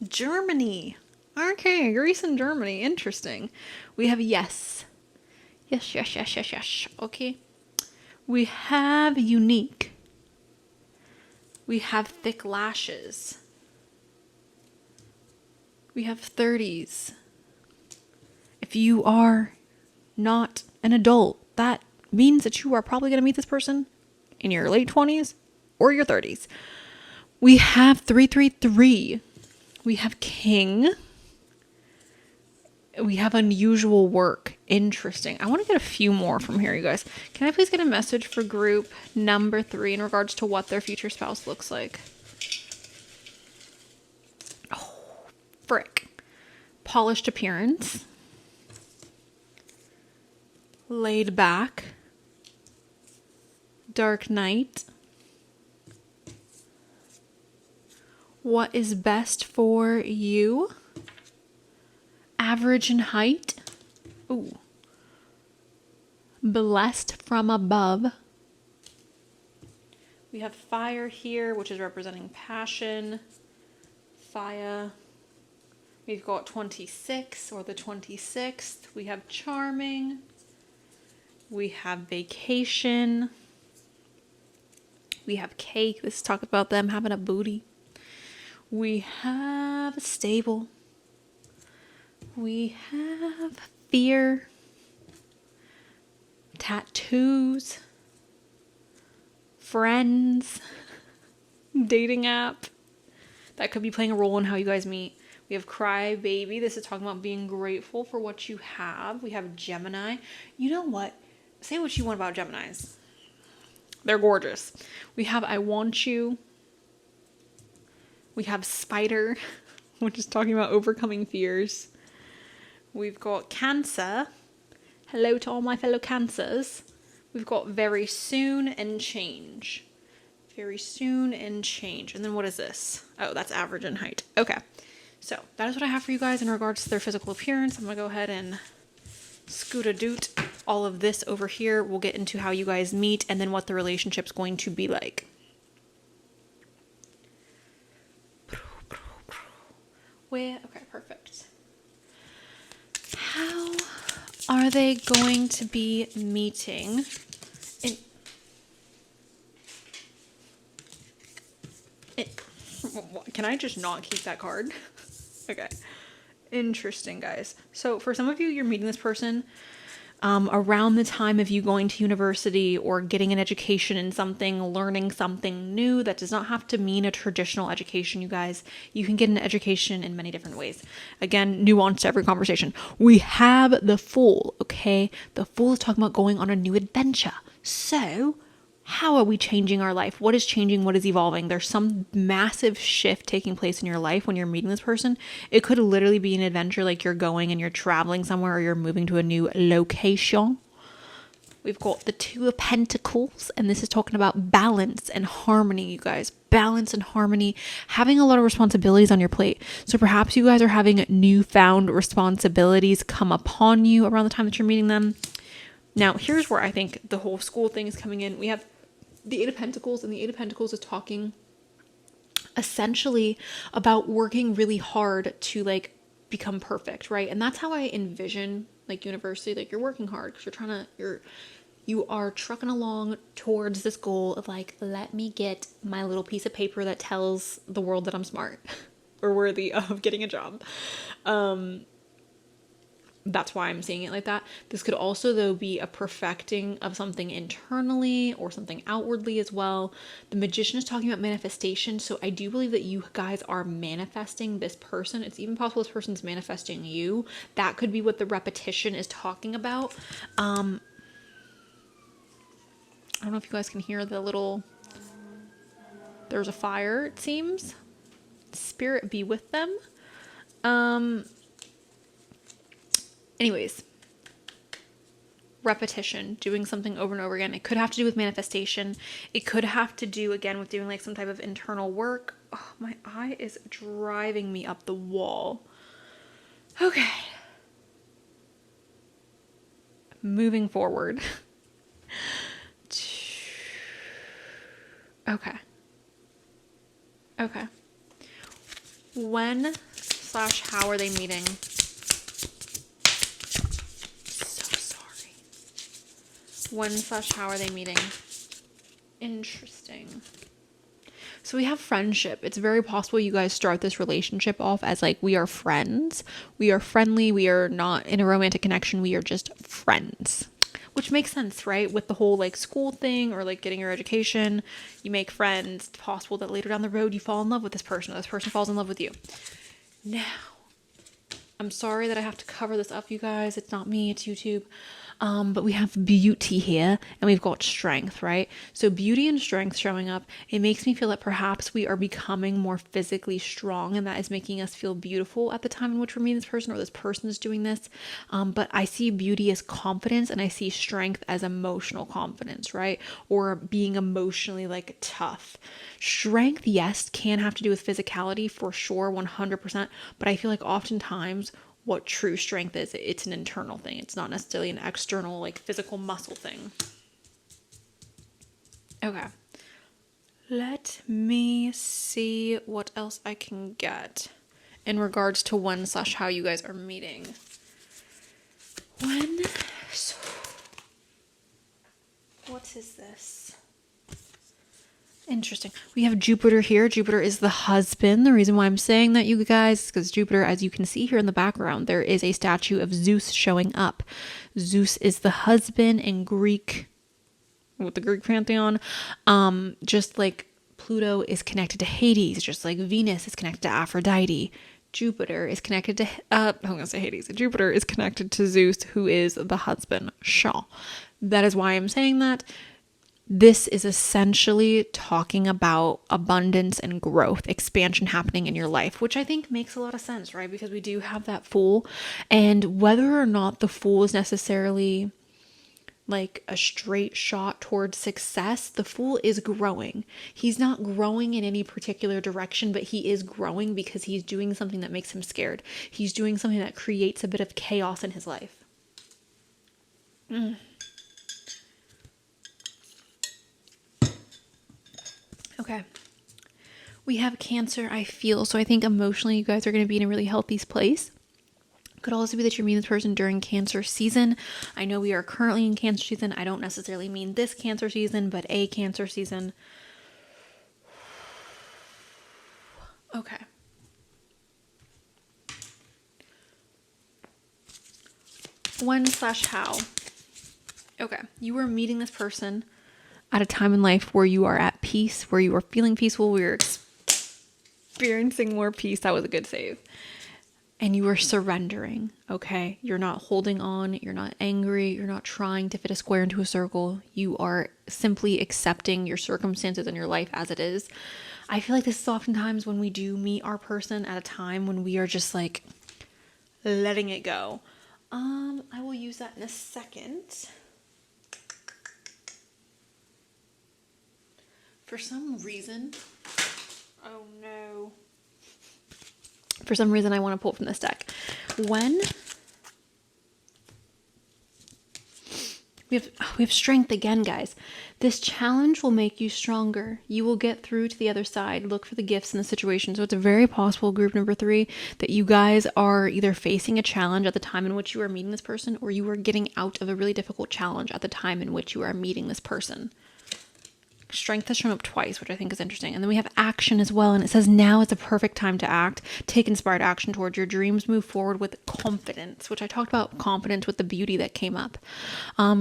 Germany. Okay, Greece and Germany. Interesting. We have yes. Yes. Okay. We have unique. We have thick lashes. We have 30s. If you are not an adult, that means that you are probably going to meet this person in your late 20s or your 30s. We have 333. We have king. We have unusual work. Interesting. I want to get a few more from here, you guys. Can I please get a message for group number 3 in regards to what their future spouse looks like? polished appearance, laid back, dark night, what is best for you, average in height, ooh, blessed from above. We have fire here, which is representing passion, fire. We've got 26 or the 26th. We have charming. We have vacation. We have cake. This is talking about them having a booty. We have stable. We have fear. Tattoos. Friends. Dating app. That could be playing a role in how you guys meet. We have cry baby. This is talking about being grateful for what you have. We have Gemini. You know what? Say what you want about Geminis. They're gorgeous. We have I want you. We have spider, which is talking about overcoming fears. We've got Cancer. Hello to all my fellow Cancers. We've got very soon and change. Very soon and change. And then what is this? Oh, that's average in height. Okay. So that is what I have for you guys in regards to their physical appearance. I'm going to go ahead and scoot-a-doot all of this over here. We'll get into how you guys meet and then what the relationship's going to be like. Okay, perfect. How are they going to be meeting? Can I just not keep that card? Okay. Interesting, guys. So for some of you, you're meeting this person around the time of you going to university or getting an education in something, learning something new. That does not have to mean a traditional education, you guys. You can get an education in many different ways. Again, nuance to every conversation. We have the Fool, okay? The Fool is talking about going on a new adventure. So how are we changing our life? What is changing? What is evolving? There's some massive shift taking place in your life when you're meeting this person. It could literally be an adventure, like you're going and you're traveling somewhere or you're moving to a new location. We've got the Two of Pentacles, and this is talking about balance and harmony, you guys. Balance and harmony, having a lot of responsibilities on your plate. So perhaps you guys are having newfound responsibilities come upon you around the time that you're meeting them. Now, here's where I think the whole school thing is coming in. We have the Eight of Pentacles, and the Eight of Pentacles is talking essentially about working really hard to like become perfect, right? And that's how I envision like university. Like you're working hard because you are trucking along towards this goal of like, let me get my little piece of paper that tells the world that I'm smart or worthy of getting a job. That's why I'm seeing it like that. This could also, though, be a perfecting of something internally or something outwardly as well. The Magician is talking about manifestation. So I do believe that you guys are manifesting this person. It's even possible this person's manifesting you. That could be what the repetition is talking about. I don't know if you guys can hear the little... There's a fire, it seems. Spirit be with them. Anyways, repetition, doing something over and over again. It could have to do with manifestation. It could have to do, again, with doing like some type of internal work. Oh, my eye is driving me up the wall. Okay. Moving forward. Okay. Okay. When/how are they meeting? When/how are they meeting? Interesting. So we have friendship. It's very possible you guys start this relationship off as like, we are friends. We are friendly. We are not in a romantic connection. We are just friends. Which makes sense, right? With the whole like school thing or like getting your education, you make friends. It's possible that later down the road you fall in love with this person or this person falls in love with you. Now, I'm sorry that I have to cover this up, you guys. It's not me, it's YouTube. But we have beauty here and we've got strength, right? So beauty and strength showing up, it makes me feel that perhaps we are becoming more physically strong, and that is making us feel beautiful at the time in which we're meeting this person, or this person is doing this. But I see beauty as confidence, and I see strength as emotional confidence, right? Or being emotionally like tough. Strength, yes, can have to do with physicality for sure, 100%. But I feel like oftentimes what true strength is, it's an internal thing. It's not necessarily an external, like physical muscle thing. Okay. Let me see what else I can get in regards to when/how you guys are meeting. What is this? Interesting. We have Jupiter here. Jupiter is the husband. The reason why I'm saying that, you guys, is because Jupiter, as you can see here in the background, there is a statue of Zeus showing up. Zeus is the husband in Greek, with the Greek pantheon. Just like Pluto is connected to Hades, just like Venus is connected to Aphrodite. Jupiter is connected to, I'm going to say Hades. Jupiter is connected to Zeus, who is the husband, Shah. That is why I'm saying that. This is essentially talking about abundance and growth, expansion happening in your life, which I think makes a lot of sense, right? Because we do have that Fool, and whether or not the Fool is necessarily like a straight shot towards success, the Fool is growing. He's not growing in any particular direction, but he is growing because he's doing something that makes him scared. He's doing something that creates a bit of chaos in his life. Okay. We have Cancer, I feel. So I think emotionally you guys are going to be in a really healthy place. Could also be that you're meeting this person during Cancer season. I know we are currently in Cancer season. I don't necessarily mean this Cancer season, but a Cancer season. Okay. When/how. Okay. You are meeting this person at a time in life where you are at peace, where you are feeling peaceful, where you're experiencing more peace. That was a good save. And you are surrendering, okay? You're not holding on. You're not angry. You're not trying to fit a square into a circle. You are simply accepting your circumstances and your life as it is. I feel like this is oftentimes when we do meet our person at a time when we are just like letting it go. I will use that in a second. For some reason, oh no. For some reason, I want to pull from this deck. When we have strength again, guys. This challenge will make you stronger. You will get through to the other side. Look for the gifts in the situation. So it's very possible, group number 3, that you guys are either facing a challenge at the time in which you are meeting this person, or you are getting out of a really difficult challenge at the time in which you are meeting this person. Strength has shown up twice, which I think is interesting. And then we have action as well. And it says now is the perfect time to act. Take inspired action towards your dreams. Move forward with confidence, which I talked about confidence with the beauty that came up.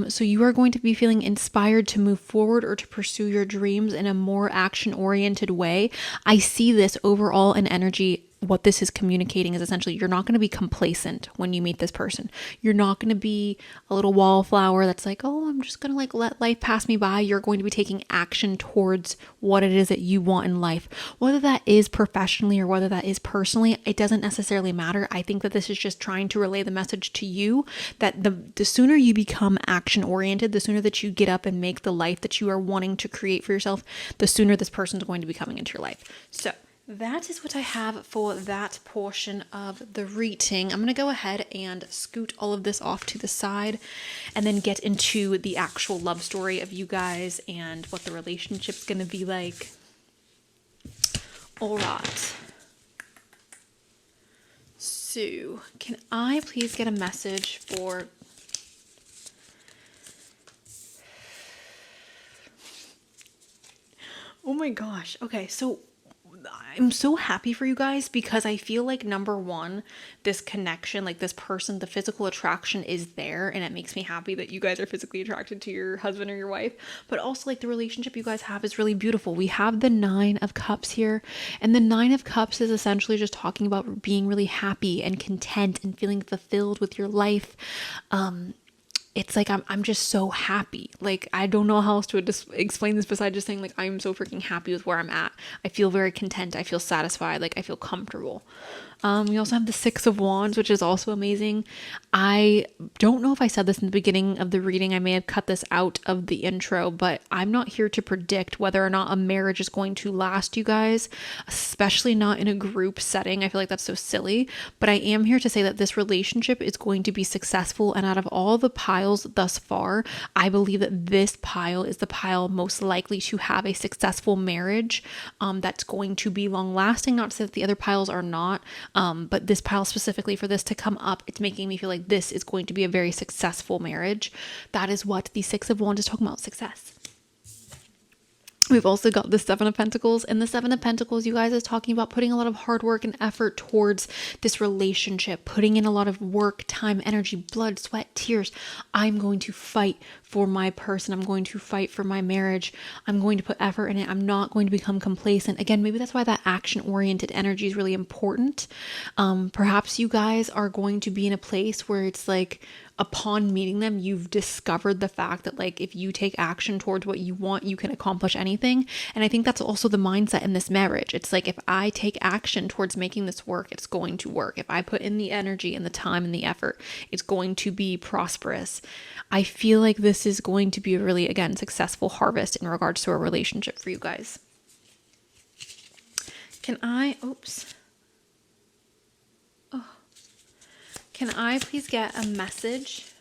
So you are going to be feeling inspired to move forward or to pursue your dreams in a more action-oriented way. I see this overall in energy. What this is communicating is essentially you're not going to be complacent when you meet this person. You're not going to be a little wallflower that's like, oh, I'm just going to like let life pass me by. You're going to be taking action towards what it is that you want in life. Whether that is professionally or whether that is personally, it doesn't necessarily matter. I think that this is just trying to relay the message to you that the sooner you become action oriented, the sooner that you get up and make the life that you are wanting to create for yourself, the sooner this person's going to be coming into your life. So that is what I have for that portion of the reading. I'm going to go ahead and scoot all of this off to the side and then get into the actual love story of you guys and what the relationship's going to be like. All right. So, can I please get a message for... Oh my gosh. Okay, so I'm so happy for you guys because I feel like number one, this connection, like this person, the physical attraction is there, and it makes me happy that you guys are physically attracted to your husband or your wife, but also like the relationship you guys have is really beautiful. We have the 9 of Cups here, and the 9 of Cups is essentially just talking about being really happy and content and feeling fulfilled with your life. it's like I'm just so happy. Like, I don't know how else to explain this besides just saying like I'm so freaking happy with where I'm at. I feel very content. I feel satisfied. Like, I feel comfortable. We also have the Six of Wands, which is also amazing. I don't know if I said this in the beginning of the reading. I may have cut this out of the intro, but I'm not here to predict whether or not a marriage is going to last, you guys, especially not in a group setting. I feel like that's so silly, but I am here to say that this relationship is going to be successful. And out of all the piles thus far, I believe that this pile is the pile most likely to have a successful marriage that's going to be long lasting. Not to say that the other piles are not. But this pile specifically, for this to come up, it's making me feel like this is going to be a very successful marriage. That is what the Six of Wands is talking about, success. We've also got the Seven of Pentacles, and the Seven of Pentacles, you guys, is talking about putting a lot of hard work and effort towards this relationship, putting in a lot of work, time, energy, blood, sweat, tears. I'm going to fight for my person. I'm going to fight for my marriage. I'm going to put effort in it. I'm not going to become complacent. Again, maybe that's why that action-oriented energy is really important. Perhaps you guys are going to be in a place where it's like, upon meeting them, you've discovered the fact that like if you take action towards what you want, you can accomplish anything. And I think that's also the mindset in this marriage. It's like, if I take action towards making this work, it's going to work. If I put in the energy and the time and the effort, it's going to be prosperous. I feel like this is going to be a really, again, successful harvest in regards to a relationship for you guys. Can I please get a message?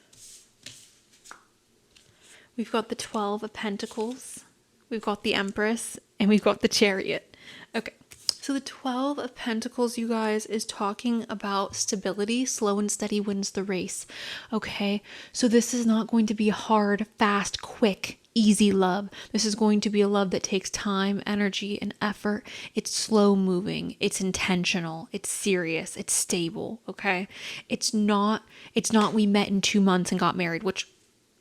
We've got the 12 of Pentacles, we've got the Empress, and we've got the Chariot. Okay, so the 12 of Pentacles, you guys, is talking about stability. Slow and steady wins the race. Okay, so this is not going to be hard, fast, quick, easy love. This is going to be a love that takes time, energy, and effort. It's slow moving. It's intentional. It's serious. It's stable. Okay. It's not we met in 2 months and got married, which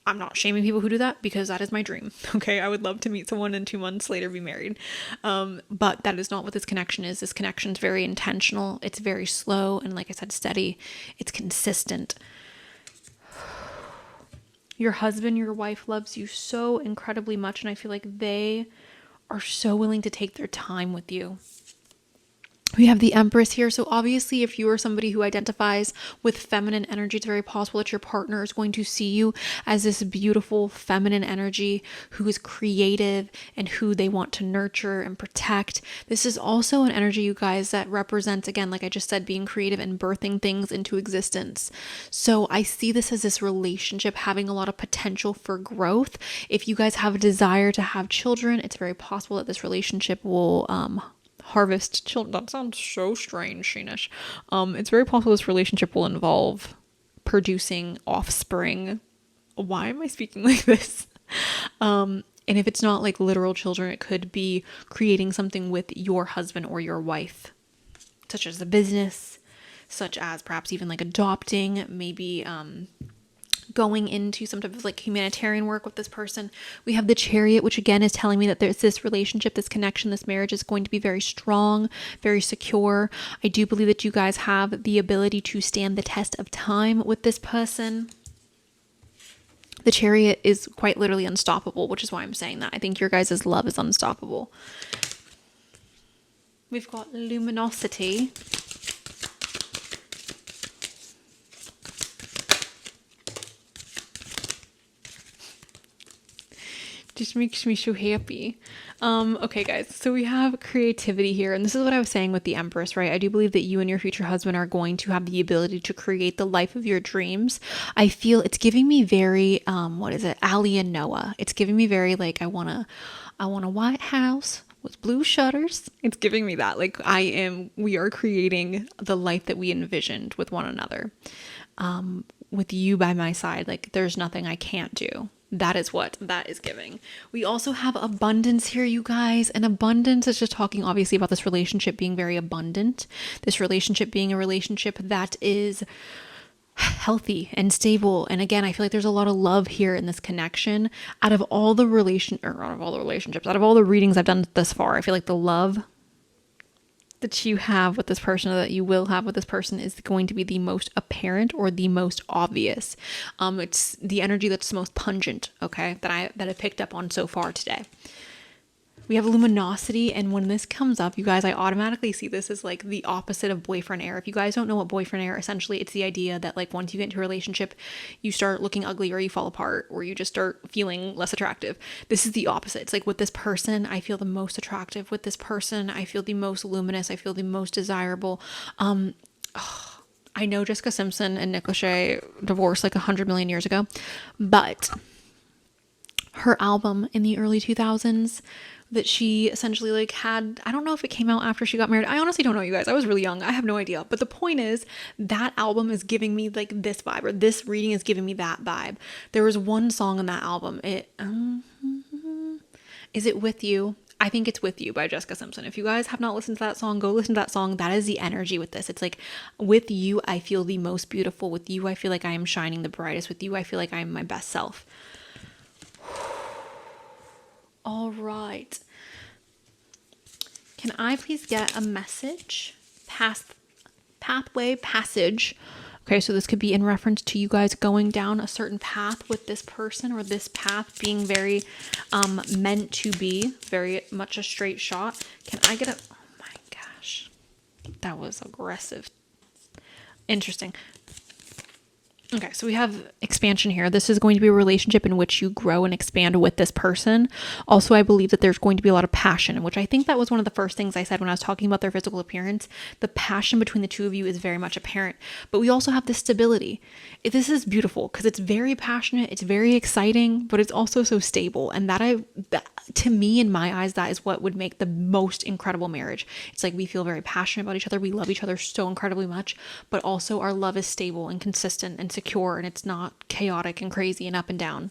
I'm not shaming people who do that, because that is my dream. Okay. I would love to meet someone and 2 months later be married. But that is not what this connection is. This connection is very intentional. It's very slow. And like I said, steady. It's consistent. Your husband, your wife loves you so incredibly much, and I feel like they are so willing to take their time with you. We have the Empress here. So obviously, if you are somebody who identifies with feminine energy, it's very possible that your partner is going to see you as this beautiful feminine energy who is creative and who they want to nurture and protect. This is also an energy, you guys, that represents, again, like I just said, being creative and birthing things into existence. So I see this as this relationship having a lot of potential for growth. If you guys have a desire to have children, it's very possible that this relationship will harvest children. That sounds so strange, Sheenish. It's very possible this relationship will involve producing offspring. Why am I speaking like this? And if it's not like literal children, it could be creating something with your husband or your wife, such as a business, such as perhaps even like adopting, maybe going into some type of like humanitarian work with this person. We have the Chariot, which again is telling me that there's this relationship, this connection, this marriage is going to be very strong, very secure. I do believe that you guys have the ability to stand the test of time with this person. The Chariot is quite literally unstoppable, which is why I'm saying that. I think your guys' love is unstoppable. We've got Luminosity. Just makes me so happy. Okay, guys, so we have creativity here, and this is what I was saying with the Empress, right? I do believe that you and your future husband are going to have the ability to create the life of your dreams. I feel it's giving me very, Ali and Noah. It's giving me very like, I want a white house with blue shutters. It's giving me that. Like, we are creating the life that we envisioned with one another. With you by my side, like there's nothing I can't do. That is what that is giving. We also have abundance here, you guys. And abundance is just talking obviously about this relationship being very abundant. This relationship being a relationship that is healthy and stable. And again, I feel like there's a lot of love here in this connection. Out of all the relationships, out of all the readings I've done thus far, I feel like the love that you have with this person, or that you will have with this person, is going to be the most apparent or the most obvious. It's the energy that's the most pungent, okay, that I picked up on so far today. We have luminosity, and when this comes up, you guys, I automatically see this as like the opposite of boyfriend air. If you guys don't know what boyfriend air, essentially it's the idea that like once you get into a relationship, you start looking ugly, or you fall apart, or you just start feeling less attractive. This is the opposite. It's like, with this person, I feel the most attractive. With this person, I feel the most luminous. I feel the most desirable. I know Jessica Simpson and Nick Lachey divorced like 100 million years ago, but her album in the early 2000s that she essentially like had, I don't know if it came out after she got married. I honestly don't know, you guys. I was really young. I have no idea. But the point is, that album is giving me like this vibe, or this reading is giving me that vibe. There was one song on that album. Is it With You? I think it's With You by Jessica Simpson. If you guys have not listened to that song, go listen to that song. That is the energy with this. It's like, with you, I feel the most beautiful. With you, I feel like I am shining the brightest. With you, I feel like I am my best self. All right. Can I please get a message? Pathway, passage. Okay, so this could be in reference to you guys going down a certain path with this person, or this path being very meant to be, very much a straight shot. Can I get a... Oh my gosh. That was aggressive. Interesting. Okay, so we have expansion here. This is going to be a relationship in which you grow and expand with this person. Also, I believe that there's going to be a lot of passion, which I think that was one of the first things I said when I was talking about their physical appearance. The passion between the two of you is very much apparent. But we also have this stability. This is beautiful because it's very passionate, it's very exciting, but it's also so stable. And that to me, in my eyes, that is what would make the most incredible marriage. It's like, we feel very passionate about each other. We love each other so incredibly much, but also our love is stable and consistent and secure, and it's not chaotic and crazy and up and down.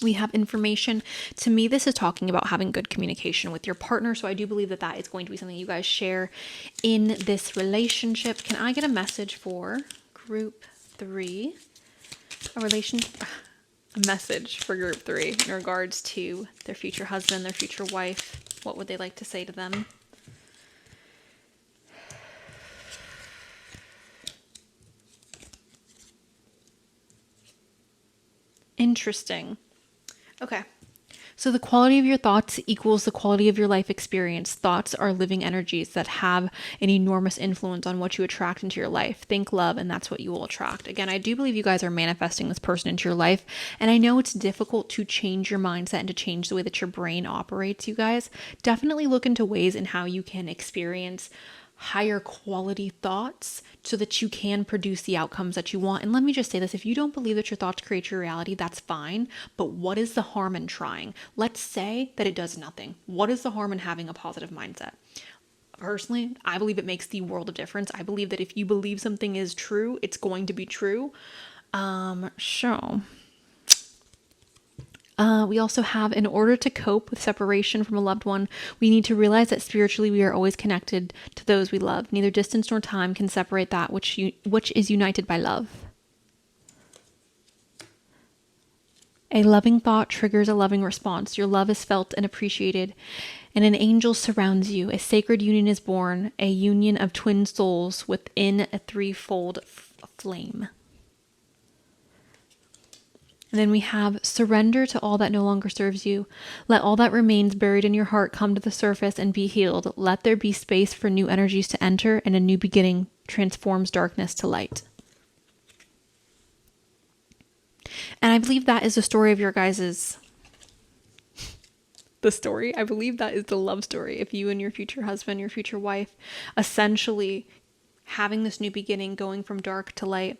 We have information. To me, this is talking about having good communication with your partner. So I do believe that that is going to be something you guys share in this relationship. Can I get a message for group 3? A message for group 3 in regards to their future husband, their future wife. What would they like to say to them? Interesting. Okay. So the quality of your thoughts equals the quality of your life experience. Thoughts are living energies that have an enormous influence on what you attract into your life. Think love, and that's what you will attract. Again, I do believe you guys are manifesting this person into your life. And I know it's difficult to change your mindset and to change the way that your brain operates, you guys. Definitely look into ways in how you can experience higher quality thoughts so that you can produce the outcomes that you want. And let me just say this, if you don't believe that your thoughts create your reality, that's fine. But what is the harm in trying? Let's say that it does nothing. What is the harm in having a positive mindset? Personally, I believe it makes the world of difference. I believe that if you believe something is true, it's going to be true. We also have, in order to cope with separation from a loved one, we need to realize that spiritually we are always connected to those we love. Neither distance nor time can separate that which is united by love. A loving thought triggers a loving response. Your love is felt and appreciated, and an angel surrounds you. A sacred union is born, a union of twin souls within a threefold flame. And then we have surrender to all that no longer serves you. Let all that remains buried in your heart come to the surface and be healed. Let there be space for new energies to enter, and a new beginning transforms darkness to light. And I believe that is the story of your guys's... The story? I believe that is the love story. If you and your future husband, your future wife, essentially having this new beginning, going from dark to light.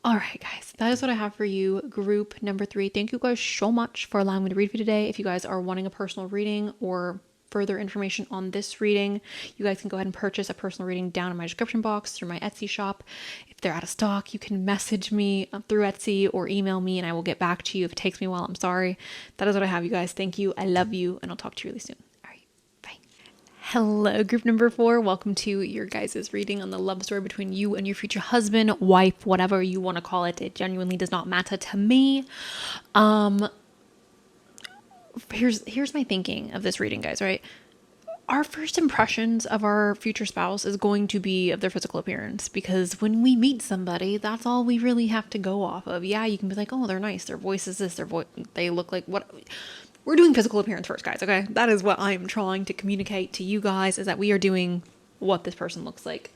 All right, guys, that is what I have for you, group number 3. Thank you guys so much for allowing me to read for you today. If you guys are wanting a personal reading or further information on this reading, you guys can go ahead and purchase a personal reading down in my description box through my Etsy shop. If they're out of stock, you can message me through Etsy or email me, and I will get back to you. If it takes me a while, I'm sorry. That is what I have, you guys. Thank you. I love you, and I'll talk to you really soon. Hello, group number 4. Welcome to your guys' reading on the love story between you and your future husband, wife, whatever you want to call it. It genuinely does not matter to me. Here's my thinking of this reading, guys, right? our first impressions of our future spouse is going to be of their physical appearance, because when we meet somebody, that's all we really have to go off of. Yeah, you can be like, oh, they're nice, their voice is this, they look like what. We're doing physical appearance first, guys, okay? That is what I'm trying to communicate to you guys, is that we are doing what this person looks like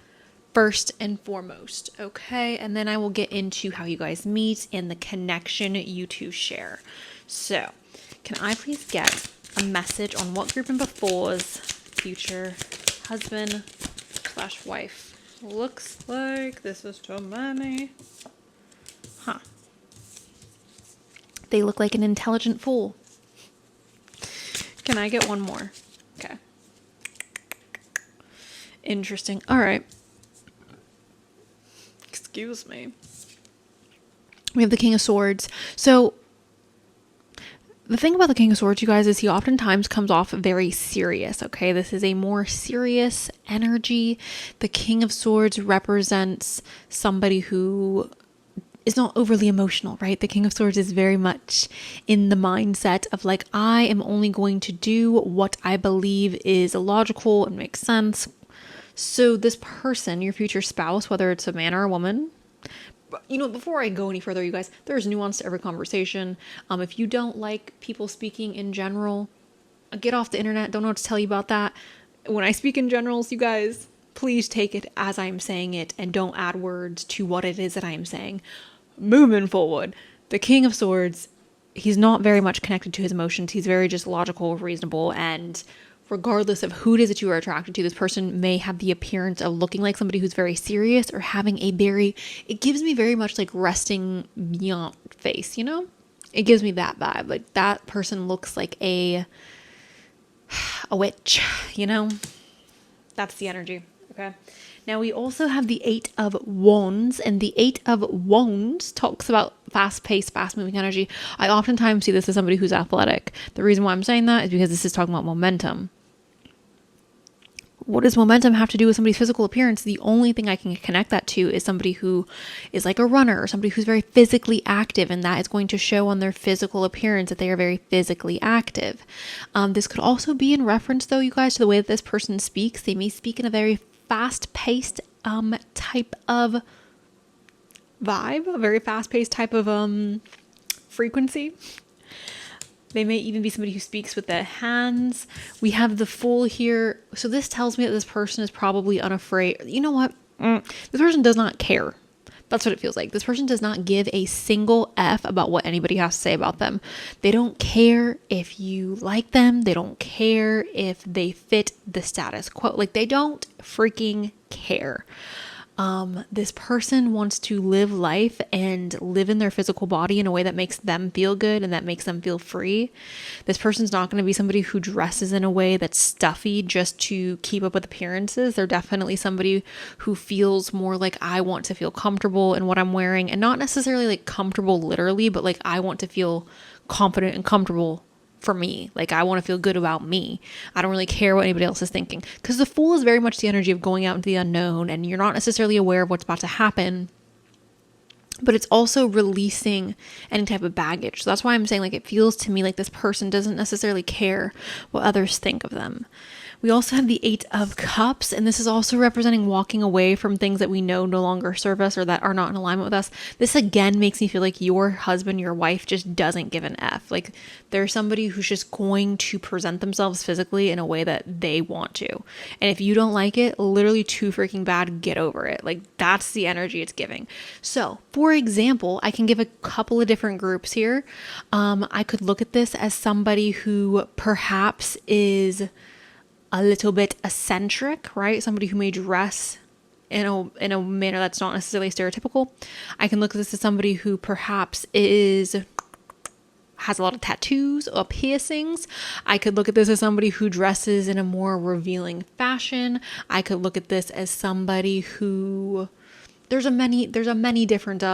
first and foremost, okay? And then I will get into how you guys meet and the connection you two share. So, can I please get a message on what group and before's future husband / wife looks like? This is too many. Huh. They look like an intelligent fool. Can I get one more? Okay. Interesting. All right. Excuse me. We have the King of Swords. So the thing about the King of Swords, you guys, is he oftentimes comes off very serious, okay? This is a more serious energy. The King of Swords represents somebody who is not overly emotional, right? The King of Swords is very much in the mindset of like, I am only going to do what I believe is logical and makes sense. So this person, your future spouse, whether it's a man or a woman, you know, before I go any further, you guys, there's nuance to every conversation. If you don't like people speaking in general, get off the internet. Don't know what to tell you about that. When I speak in generals, you guys, please take it as I'm saying it and don't add words to what it is that I am saying. Moving forward, the King of Swords, he's not very much connected to his emotions. He's very just logical, reasonable, and regardless of who it is that you are attracted to, this person may have the appearance of looking like somebody who's very serious or having a very, it gives me very much like resting beyond face, you know? It gives me that vibe. Like that person looks like a witch, you know? That's the energy, okay? Now we also have the Eight of Wands, and the Eight of Wands talks about fast-paced, fast-moving energy. I oftentimes see this as somebody who's athletic. The reason why I'm saying that is because this is talking about momentum. What does momentum have to do with somebody's physical appearance? The only thing I can connect that to is somebody who is like a runner or somebody who's very physically active, and that is going to show on their physical appearance that they are very physically active. This could also be in reference, though, you guys, to the way that this person speaks. They may speak in a very fast-paced type of vibe, a very fast-paced type of frequency. They may even be somebody who speaks with their hands. We have the Fool here. So this tells me that this person is probably unafraid. You know what? This person does not care. That's what it feels like. This person does not give a single F about what anybody has to say about them. They don't care if you like them. They don't care if they fit the status quo. Like, they don't freaking care. This person wants to live life and live in their physical body in a way that makes them feel good and that makes them feel free. This person's not going to be somebody who dresses in a way that's stuffy just to keep up with appearances. They're definitely somebody who feels more like, I want to feel comfortable in what I'm wearing, and not necessarily like comfortable literally, but like I want to feel confident and comfortable for me. Like, I want to feel good about me. I don't really care what anybody else is thinking, because the Fool is very much the energy of going out into the unknown, and you're not necessarily aware of what's about to happen, but it's also releasing any type of baggage. So that's why I'm saying, like, it feels to me like this person doesn't necessarily care what others think of them. We also have the Eight of Cups, and this is also representing walking away from things that we know no longer serve us or that are not in alignment with us. This again makes me feel like your husband, your wife just doesn't give an F. Like, there's somebody who's just going to present themselves physically in a way that they want to. And if you don't like it, literally too freaking bad, get over it. Like, that's the energy it's giving. So, for example, I can give a couple of different groups here. I could look at this as somebody who perhaps is a little bit eccentric, right? Somebody who may dress in a manner that's not necessarily stereotypical. I can look at this as somebody who perhaps has a lot of tattoos or piercings. I could look at this as somebody who dresses in a more revealing fashion. I could look at this as somebody who there's a many different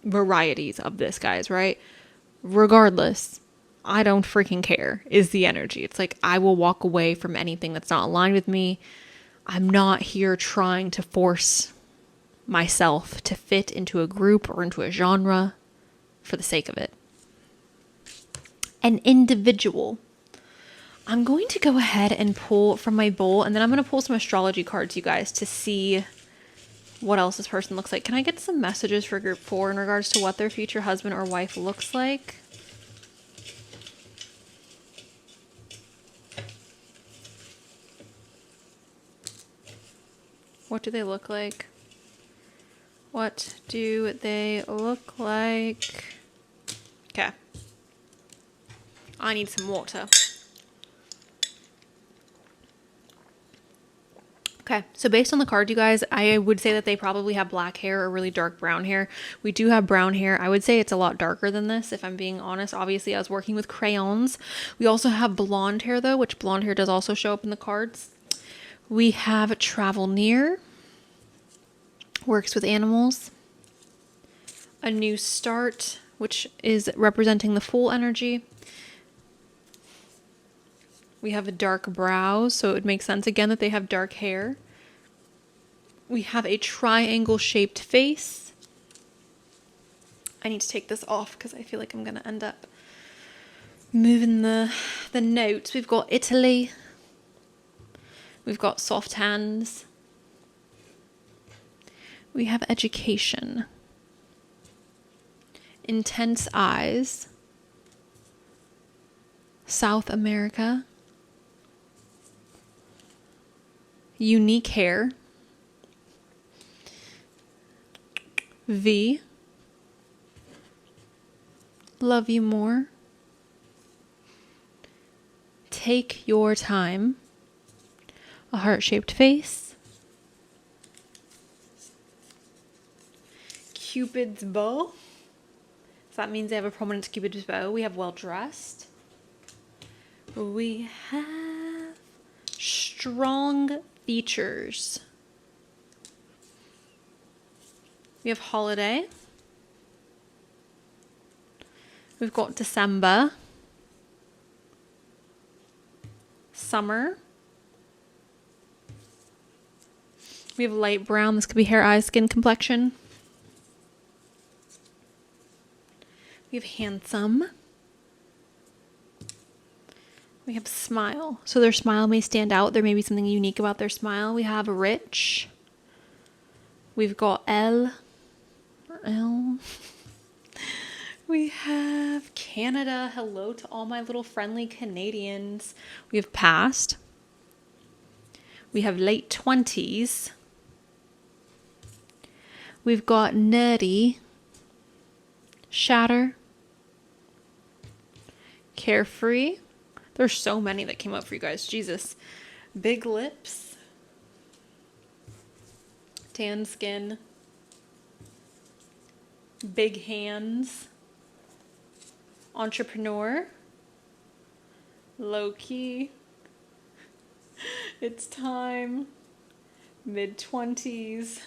varieties of this, guys, right? Regardless, I don't freaking care is the energy. It's like, I will walk away from anything that's not aligned with me. I'm not here trying to force myself to fit into a group or into a genre for the sake of it. An individual. I'm going to go ahead and pull from my bowl, and then I'm going to pull some astrology cards, you guys, to see what else this person looks like. Can I get some messages for group 4 in regards to what their future husband or wife looks like? What do they look like? What do they look like? Okay. I need some water. Okay, so based on the card, you guys, I would say that they probably have black hair or really dark brown hair. We do have brown hair. I would say it's a lot darker than this, if I'm being honest. Obviously, I was working with crayons. We also have blonde hair, though, which blonde hair does also show up in the cards. We have travel near. Works with animals. A new start, which is representing the full energy. We have a dark brows, so it would make sense again that they have dark hair. We have a triangle-shaped face. I need to take this off because I feel like I'm going to end up moving the notes. We've got Italy. We've got soft hands. We have education. Intense eyes. South America. Unique hair. V. Love you more. Take your time. A heart-shaped face. Cupid's bow. So that means they have a prominent Cupid's bow. We have well-dressed. We have strong features. We have holiday. We've got December. Summer. We have light brown. This could be hair, eyes, skin, complexion. We have handsome. We have smile. So their smile may stand out. There may be something unique about their smile. We have rich. We've got L. We have Canada. Hello to all my little friendly Canadians. We have past. We have late 20s. We've got nerdy. Shatter. Carefree. There's so many that came up for you guys. Jesus. Big lips. Tan skin. Big hands. Entrepreneur. Low key. It's time. Mid-20s.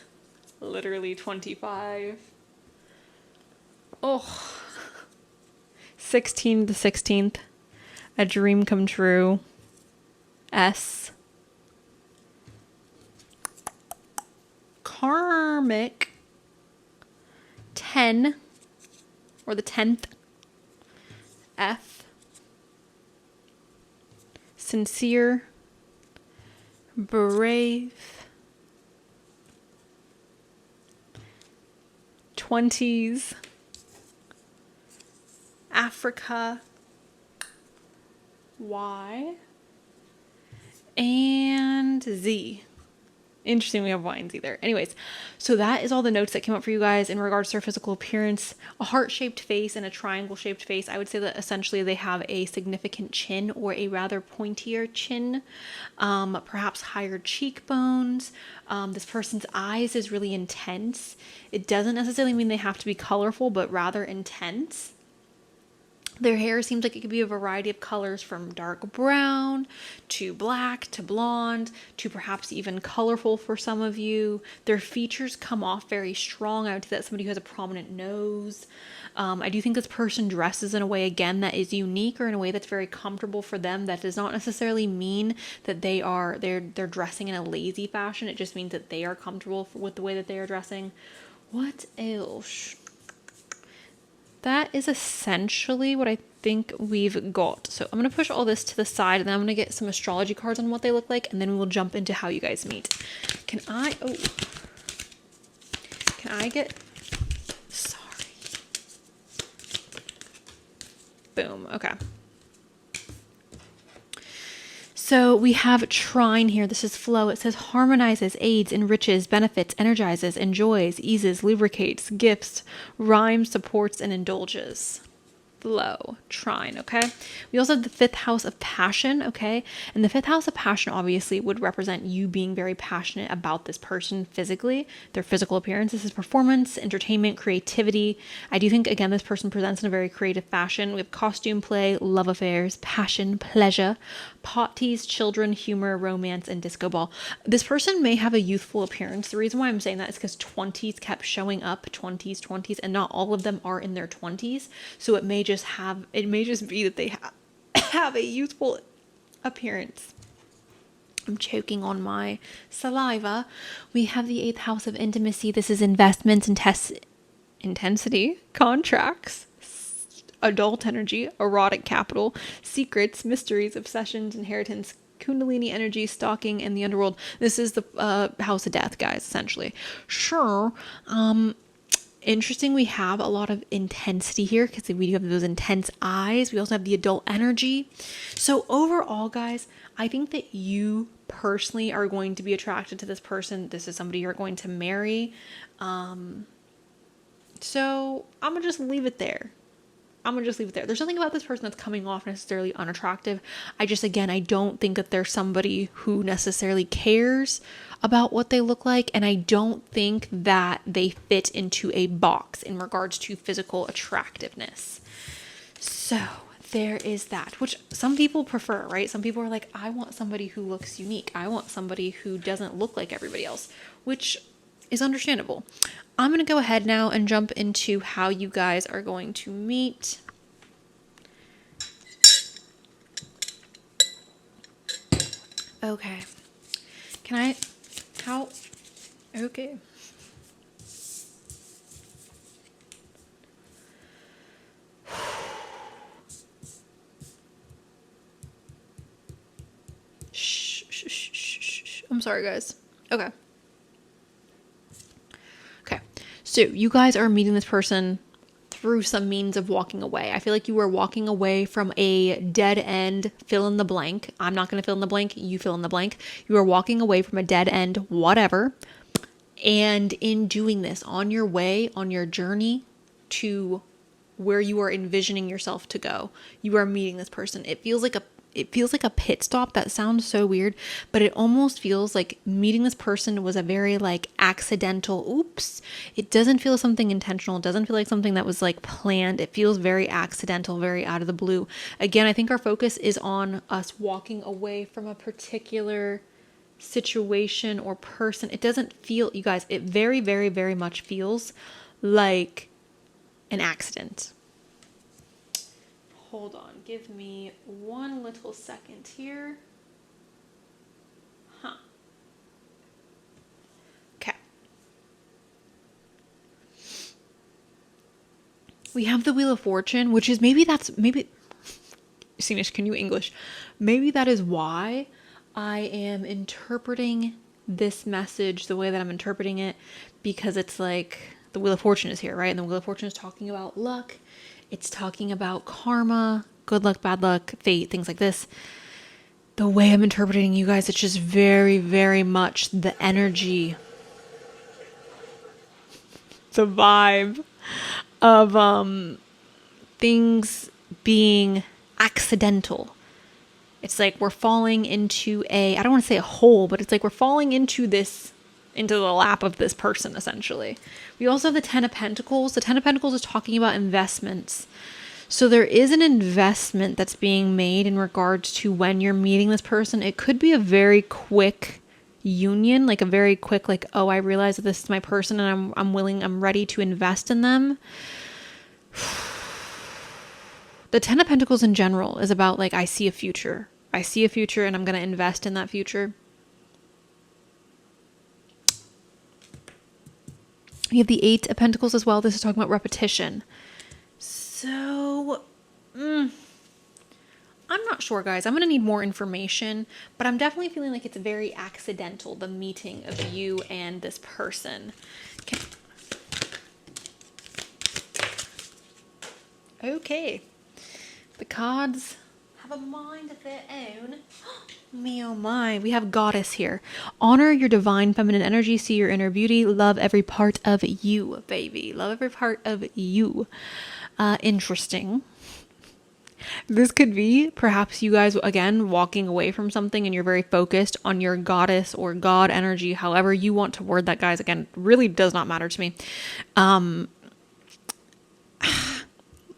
Literally 25. Oh. 16 to 16th. A dream come true. S. Karmic. 10. Or the 10th. F. Sincere. Brave. 20s. Africa. Y. And Z. Interesting, we have Y and Z there. Anyways, so that is all the notes that came up for you guys in regards to their physical appearance. A heart-shaped face and a triangle-shaped face. I would say that essentially they have a significant chin or a rather pointier chin. Perhaps higher cheekbones. This person's eyes is really intense. It doesn't necessarily mean they have to be colorful, but rather intense. Their hair seems like it could be a variety of colors from dark brown to black to blonde to perhaps even colorful for some of you. Their features come off very strong. I would say that somebody who has a prominent nose. I do think this person dresses in a way, again, that is unique or in a way that's very comfortable for them. That does not necessarily mean that they're dressing in a lazy fashion. It just means that they are comfortable with the way that they are dressing. What else? That is essentially what I think we've got. So I'm going to push all this to the side, and then I'm going to get some astrology cards on what they look like, and then we'll jump into how you guys meet. Can I get, sorry. Boom. Okay. So we have trine here. This is flow. It says harmonizes, aids, enriches, benefits, energizes, enjoys, eases, lubricates, gifts, rhymes, supports, and indulges. Flow, trine, okay? We also have the fifth house of passion, okay? And the fifth house of passion obviously would represent you being very passionate about this person physically, their physical appearance. This is performance, entertainment, creativity. I do think, again, this person presents in a very creative fashion. We have costume play, love affairs, passion, pleasure, potties, children, humor, romance, and disco ball. This person may have a youthful appearance. The reason why I'm saying that is because 20s kept showing up, 20s, and not all of them are in their 20s. So it may just be that they have a youthful appearance. I'm choking on my saliva. We have the eighth house of intimacy. This is investments, intensity, contracts, adult energy, erotic capital, secrets, mysteries, obsessions, inheritance, kundalini energy, stalking, and the underworld. This is the house of death, guys, essentially. Sure. Interesting, we have a lot of intensity here because we do have those intense eyes. We also have the adult energy. So overall, guys, I think that you personally are going to be attracted to this person. This is somebody you're going to marry. So I'm going to just leave it there. There's nothing about this person that's coming off necessarily unattractive. I don't think that there's somebody who necessarily cares about what they look like. And I don't think that they fit into a box in regards to physical attractiveness. So there is that, which some people prefer, right? Some people are like, I want somebody who looks unique. I want somebody who doesn't look like everybody else, which is understandable. I'm going to go ahead now and jump into how you guys are going to meet. Okay. Okay. Shh. I'm sorry, guys. Okay. So you guys are meeting this person through some means of walking away. I feel like you are walking away from a dead end, fill in the blank. I'm not going to fill in the blank. You fill in the blank. You are walking away from a dead end, whatever. And in doing this, on your way, on your journey to where you are envisioning yourself to go, you are meeting this person. It feels like a pit stop. That sounds so weird, but it almost feels like meeting this person was a very like accidental oops. It doesn't feel something intentional. It doesn't feel like something that was like planned. It feels very accidental, very out of the blue. Again, I think our focus is on us walking away from a particular situation or person. It doesn't feel, you guys, it very, very, very much feels like an accident. Hold on, give me one little second here. Okay. We have the Wheel of Fortune, which is maybe, Xenish, can you English? Maybe that is why I am interpreting this message the way that I'm interpreting it, because it's like the Wheel of Fortune is here, right? And the Wheel of Fortune is talking about luck. It's talking about karma, good luck, bad luck, fate, things like this. The way I'm interpreting you guys, it's just very, very much the energy, the vibe of things being accidental. It's like we're falling into I don't want to say a hole, but it's like we're falling into the lap of this person, essentially. We also have the Ten of Pentacles. The Ten of Pentacles is talking about investments. So there is an investment that's being made in regards to when you're meeting this person. It could be a very quick union, like a very quick, like, oh, I realize that this is my person and I'm ready to invest in them. The Ten of Pentacles in general is about like, I see a future and I'm going to invest in that future. We have the Eight of Pentacles as well. This is talking about repetition. So I'm not sure, guys. I'm going to need more information, but I'm definitely feeling like it's very accidental, the meeting of you and this person. Okay. The cards have a mind of their own. Me oh my. We have Goddess here. Honor your divine feminine energy. See your inner beauty. Love every part of you, baby. Love every part of you. Interesting. This could be perhaps you guys, again, walking away from something and you're very focused on your goddess or God energy, however you want to word that, guys. Again, really does not matter to me.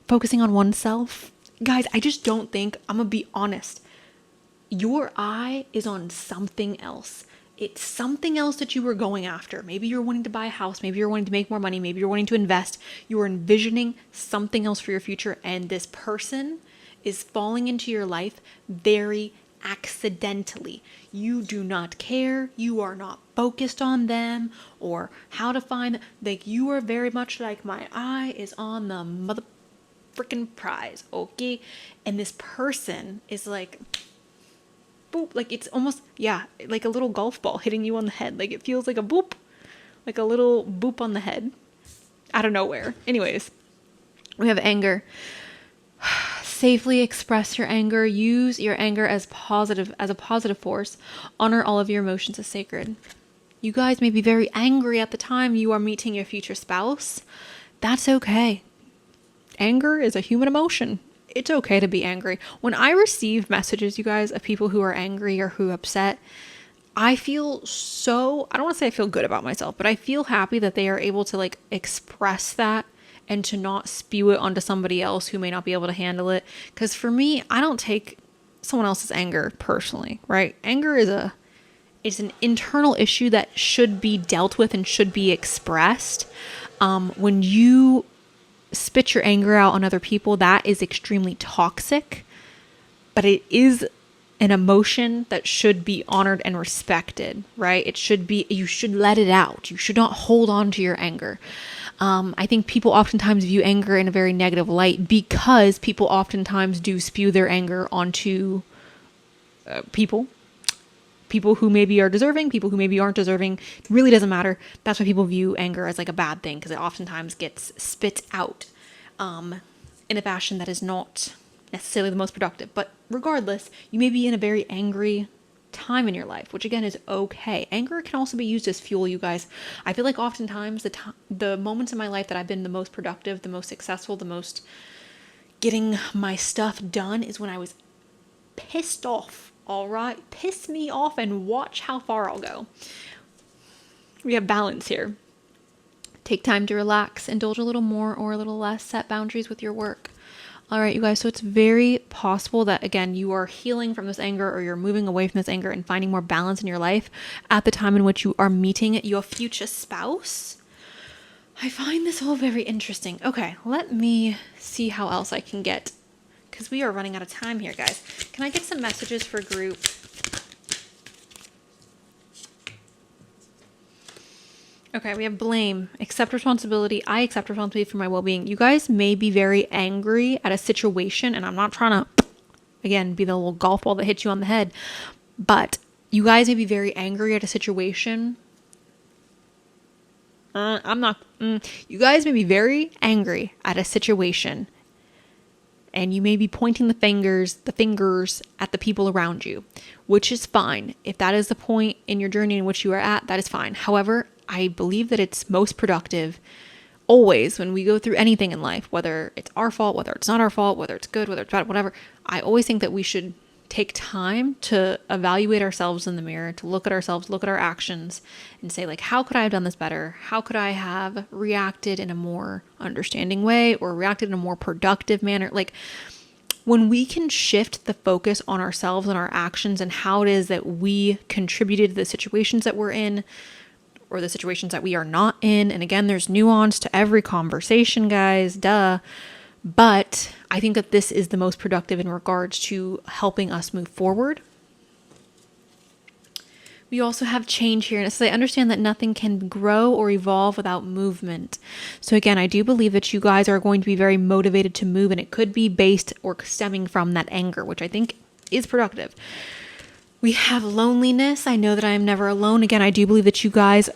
Focusing on oneself. Guys, I just don't think, I'm going to be honest, your eye is on something else. It's something else that you were going after. Maybe you're wanting to buy a house. Maybe you're wanting to make more money. Maybe you're wanting to invest. You're envisioning something else for your future. And this person is falling into your life very accidentally. You do not care. You are not focused on them or how to find, like, you are very much like, my eye is on the mother freaking prize. Okay. And this person is like, boop, like it's almost, yeah, like a little golf ball hitting you on the head. Like it feels like a boop, like a little boop on the head out of nowhere. Anyways, we have anger. Safely express your anger. Use your anger as a positive force. Honor all of your emotions as sacred. You guys may be very angry at the time you are meeting your future spouse. That's okay. Anger is a human emotion. It's okay to be angry. When I receive messages, you guys, of people who are angry or who are upset, I feel so, I don't want to say I feel good about myself, but I feel happy that they are able to like express that and to not spew it onto somebody else who may not be able to handle it. Because for me, I don't take someone else's anger personally, right? Anger is it's an internal issue that should be dealt with and should be expressed. When you spit your anger out on other people, that is extremely toxic, but it is an emotion that should be honored and respected, right? It should be, you should let it out. You should not hold on to your anger. I think people oftentimes view anger in a very negative light because people oftentimes do spew their anger onto people who maybe are deserving, people who maybe aren't deserving. It really doesn't matter. That's why people view anger as like a bad thing, because it oftentimes gets spit out in a fashion that is not necessarily the most productive. But regardless, you may be in a very angry time in your life, which again is okay. Anger can also be used as fuel, you guys. I feel like oftentimes the moments in my life that I've been the most productive, the most successful, the most getting my stuff done is when I was pissed off. All right, piss me off and watch how far I'll go. We have balance here. Take time to relax, indulge a little more or a little less, set boundaries with your work. All right, you guys, so it's very possible that, again, you are healing from this anger or you're moving away from this anger and finding more balance in your life at the time in which you are meeting your future spouse. I find this all very interesting. Okay, let me see how else I can get, because we are running out of time here, guys. Can I get some messages for group? Okay, we have blame. Accept responsibility. I accept responsibility for my well-being. You guys may be very angry at a situation, and I'm not trying to, again, be the little golf ball that hits you on the head, but you guys may be very angry at a situation. You guys may be very angry at a situation, and you may be pointing the fingers at the people around you, which is fine. If that is the point in your journey in which you are at, that is fine. However, I believe that it's most productive always when we go through anything in life, whether it's our fault, whether it's not our fault, whether it's good, whether it's bad, whatever. I always think that we should take time to evaluate ourselves in the mirror, to look at ourselves, look at our actions and say, like, how could I have done this better? How could I have reacted in a more understanding way or reacted in a more productive manner? Like, when we can shift the focus on ourselves and our actions and how it is that we contributed to the situations that we're in or the situations that we are not in. And again, there's nuance to every conversation, guys, duh. But I think that this is the most productive in regards to helping us move forward. We also have change here, and it says, I understand that nothing can grow or evolve without movement. So again, I do believe that you guys are going to be very motivated to move, and it could be based or stemming from that anger, which I think is productive. We have loneliness. I know that I am never alone. Again, I do believe that you guys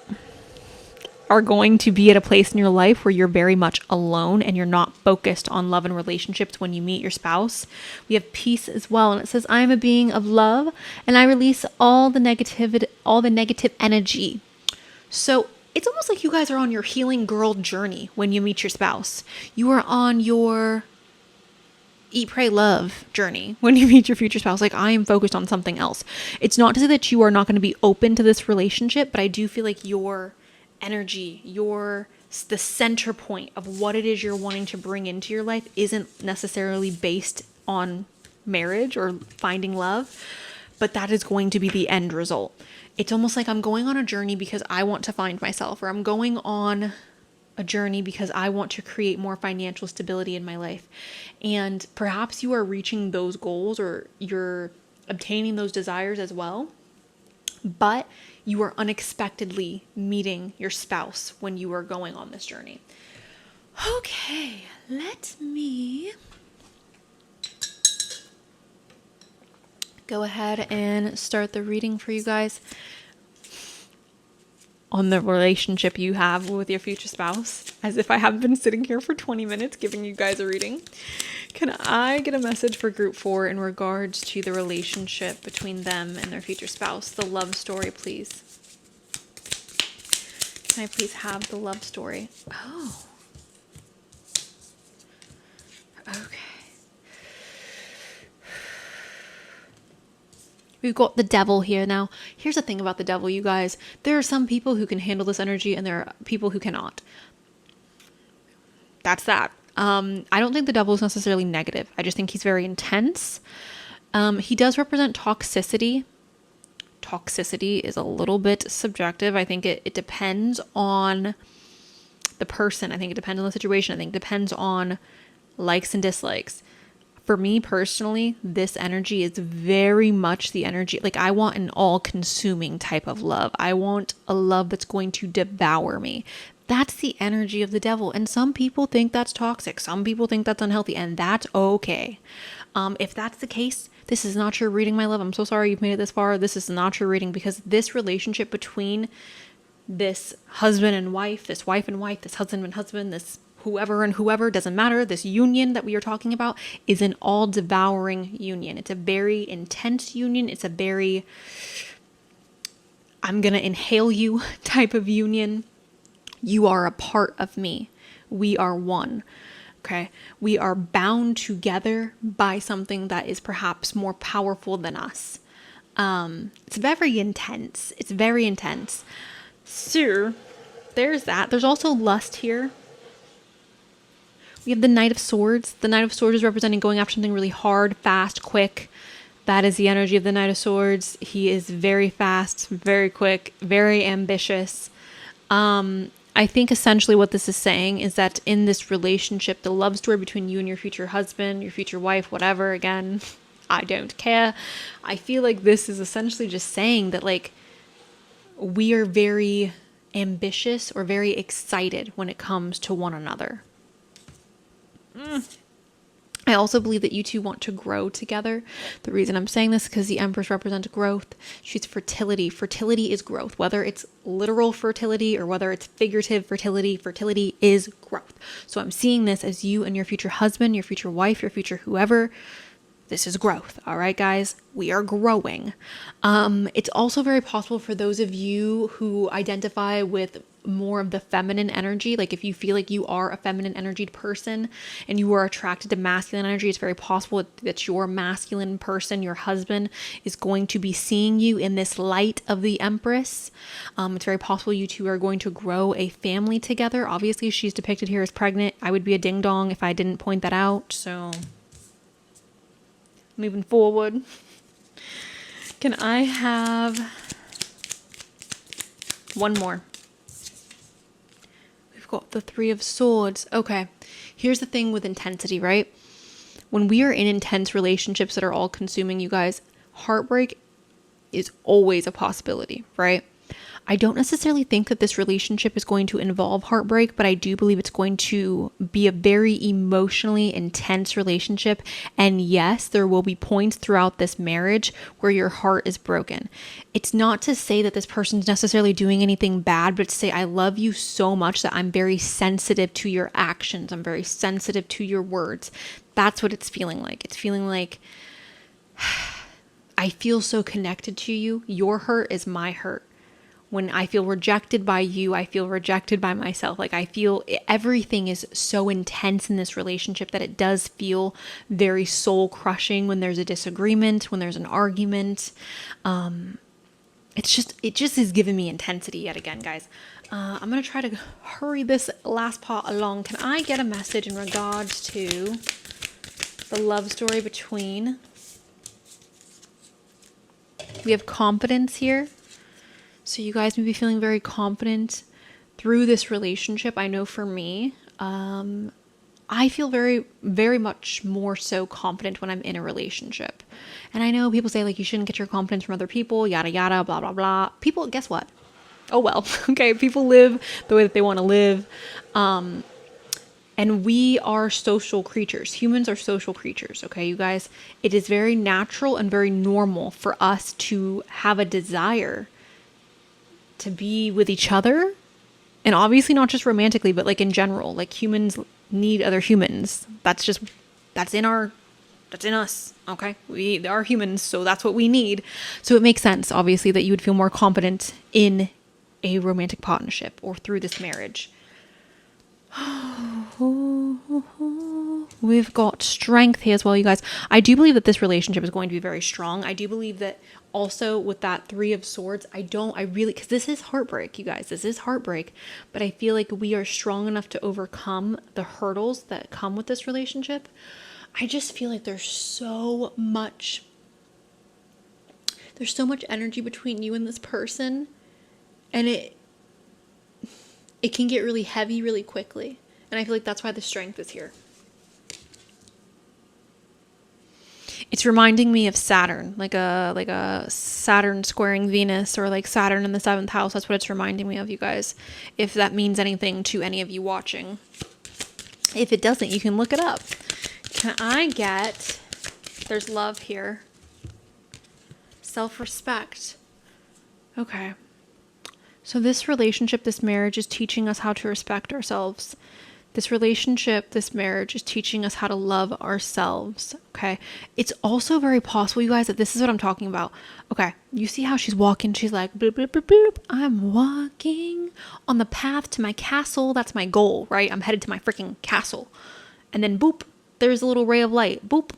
are going to be at a place in your life where you're very much alone and you're not focused on love and relationships when you meet your spouse. We have peace as well, and it says, I am a being of love and I release all the negative energy. So it's almost like you guys are on your healing girl journey when you meet your spouse. You are on your eat, pray, love journey when you meet your future spouse. Like, I am focused on something else. It's not to say that you are not going to be open to this relationship, but I do feel like your energy, the center point of what it is you're wanting to bring into your life isn't necessarily based on marriage or finding love, but that is going to be the end result. It's almost like I'm going on a journey because I want to find myself, or I'm going on a journey because I want to create more financial stability in my life. And perhaps you are reaching those goals or you're obtaining those desires as well, but you are unexpectedly meeting your spouse when you are going on this journey. Okay, let me go ahead and start the reading for you guys on the relationship you have with your future spouse, as if I have been sitting here for 20 minutes giving you guys a reading. Can I get a message for group 4 in regards to the relationship between them and their future spouse? The love story, please. Can I please have the love story? Oh. Okay. We've got the devil here now. Here's the thing about the devil, you guys. There are some people who can handle this energy and there are people who cannot. That's that. I don't think the devil is necessarily negative. I just think he's very intense. He does represent toxicity. Toxicity is a little bit subjective. I think it depends on the person. I think it depends on the situation. I think it depends on likes and dislikes. For me personally, this energy is very much the energy, like I want an all-consuming type of love. I want a love that's going to devour me. That's the energy of the devil. And some people think that's toxic. Some people think that's unhealthy, and that's okay. If that's the case, this is not your reading, my love. I'm so sorry you've made it this far. This is not your reading, because this relationship between this husband and wife, this wife and wife, this husband and husband, this whoever and whoever, doesn't matter. This union that we are talking about is an all-devouring union. It's a very intense union. It's a very, I'm going to inhale you type of union. You are a part of me. We are one. Okay. We are bound together by something that is perhaps more powerful than us. It's very intense. It's very intense. So there's that. There's also lust here. We have the Knight of Swords. The Knight of Swords is representing going after something really hard, fast, quick. That is the energy of the Knight of Swords. He is very fast, very quick, very ambitious. I think essentially what this is saying is that in this relationship, the love story between you and your future husband, your future wife, whatever, again, I don't care. I feel like this is essentially just saying that, like, we are very ambitious or very excited when it comes to one another. I also believe that you two want to grow together. The reason I'm saying this is because the Empress represents growth. She's fertility. Fertility is growth. Whether it's literal fertility or whether it's figurative fertility, fertility is growth. So I'm seeing this as you and your future husband, your future wife, your future whoever. This is growth. All right, guys, we are growing. It's also very possible for those of you who identify with more of the feminine energy. Like if you feel like you are a feminine energied person and you are attracted to masculine energy, it's very possible that your masculine person, your husband, is going to be seeing you in this light of the Empress. It's very possible you two are going to grow a family together. Obviously, she's depicted here as pregnant. I would be a ding dong if I didn't point that out. So moving forward, can I have one more? We've got the Three of Swords. Okay, here's the thing with intensity, right? When we are in intense relationships that are all consuming, you guys, heartbreak is always a possibility, right? I don't necessarily think that this relationship is going to involve heartbreak, but I do believe it's going to be a very emotionally intense relationship. And yes, there will be points throughout this marriage where your heart is broken. It's not to say that this person's necessarily doing anything bad, but to say, I love you so much that I'm very sensitive to your actions. I'm very sensitive to your words. That's what it's feeling like. It's feeling like I feel so connected to you. Your hurt is my hurt. When I feel rejected by you, I feel rejected by myself. Like I feel everything is so intense in this relationship that it does feel very soul crushing when there's a disagreement, when there's an argument. It just is giving me intensity yet again, guys. I'm going to try to hurry this last part along. Can I get a message in regards to the love story between... We have confidence here. So you guys may be feeling very confident through this relationship. I know for me, I feel very, very much more so confident when I'm in a relationship. And I know people say like, you shouldn't get your confidence from other people, yada, yada, blah, blah, blah. People, guess what? Oh, well, okay. People live the way that they want to live. And we are social creatures. Humans are social creatures. Okay, you guys, it is very natural and very normal for us to have a desire to be with each other, and obviously not just romantically, but like in general, like humans need other humans. That's in us. Okay. We are humans. So that's what we need. So it makes sense, obviously, that you would feel more confident in a romantic partnership or through this marriage. We've got strength here as well, you guys. I do believe that this relationship is going to be very strong. I do believe that also with that 3 of Swords, because this is heartbreak, you guys. This is heartbreak, but I feel like we are strong enough to overcome the hurdles that come with this relationship. I just feel like there's so much energy between you and this person, and it can get really heavy really quickly. And I feel like that's why the strength is here. It's reminding me of Saturn, like a Saturn squaring Venus, or like Saturn in the 7th house. That's what it's reminding me of, you guys. If that means anything to any of you watching. If it doesn't, you can look it up. Can I get... There's love here. Self-respect. Okay. So this relationship, this marriage is teaching us how to respect ourselves. This relationship, this marriage is teaching us how to love ourselves. Okay. It's also very possible, you guys, that this is what I'm talking about. Okay. You see how she's walking. She's like, boop, boop, boop, boop. I'm walking on the path to my castle. That's my goal, right? I'm headed to my freaking castle. And then boop, there's a little ray of light. Boop.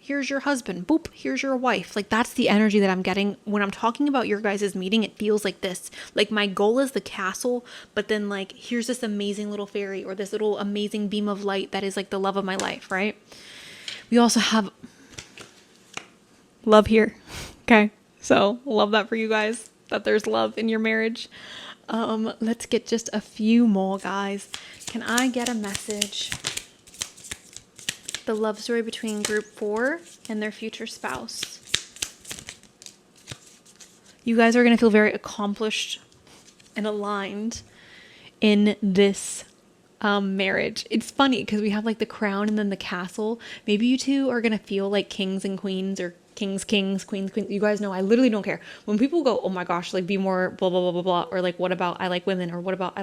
Here's your husband. Boop. Here's your wife. Like, that's the energy that I'm getting when I'm talking about your guys' meeting. It feels like this. Like, my goal is the castle, but then like, here's this amazing little fairy or this little amazing beam of light that is like the love of my life, right? We also have love here. Okay. So love that for you guys, that there's love in your marriage. Let's get just a few more, guys. Can I get a message? The love story between group 4 and their future spouse. You guys are going to feel very accomplished and aligned in this marriage. It's funny because we have like the crown and then the castle. Maybe you two are going to feel like kings and queens, or kings, queens. You guys know I literally don't care. When people go, oh my gosh, like be more blah, blah, blah, blah, blah, or like what about I like women, or what about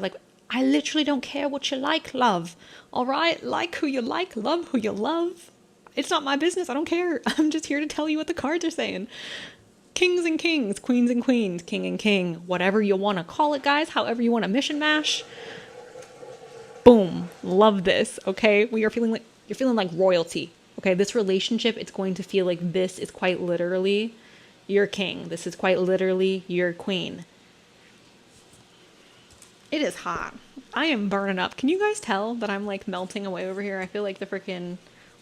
I literally don't care what you like, love. All right? Like who you like, love who you love. It's not my business. I don't care. I'm just here to tell you what the cards are saying. Kings and kings, queens and queens, king and king, whatever you want to call it, guys, however you want to mission mash. Boom. Love this. Okay? You're feeling like royalty. Okay? This relationship, it's going to feel like this is quite literally your king. This is quite literally your queen. It is hot. I am burning up. Can you guys tell that I'm like melting away over here? I feel like the freaking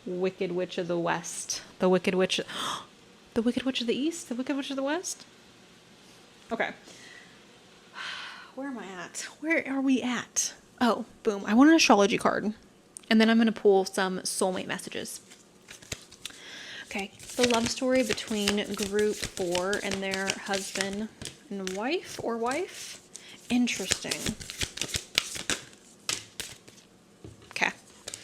Wicked Witch of the West. The Wicked Witch. The Wicked Witch of the East? The Wicked Witch of the West? Okay. Where am I at? Where are we at? Oh, boom. I want an astrology card. And then I'm going to pull some soulmate messages. Okay, the love story between group 4 and their husband and wife or wife. Interesting. Okay.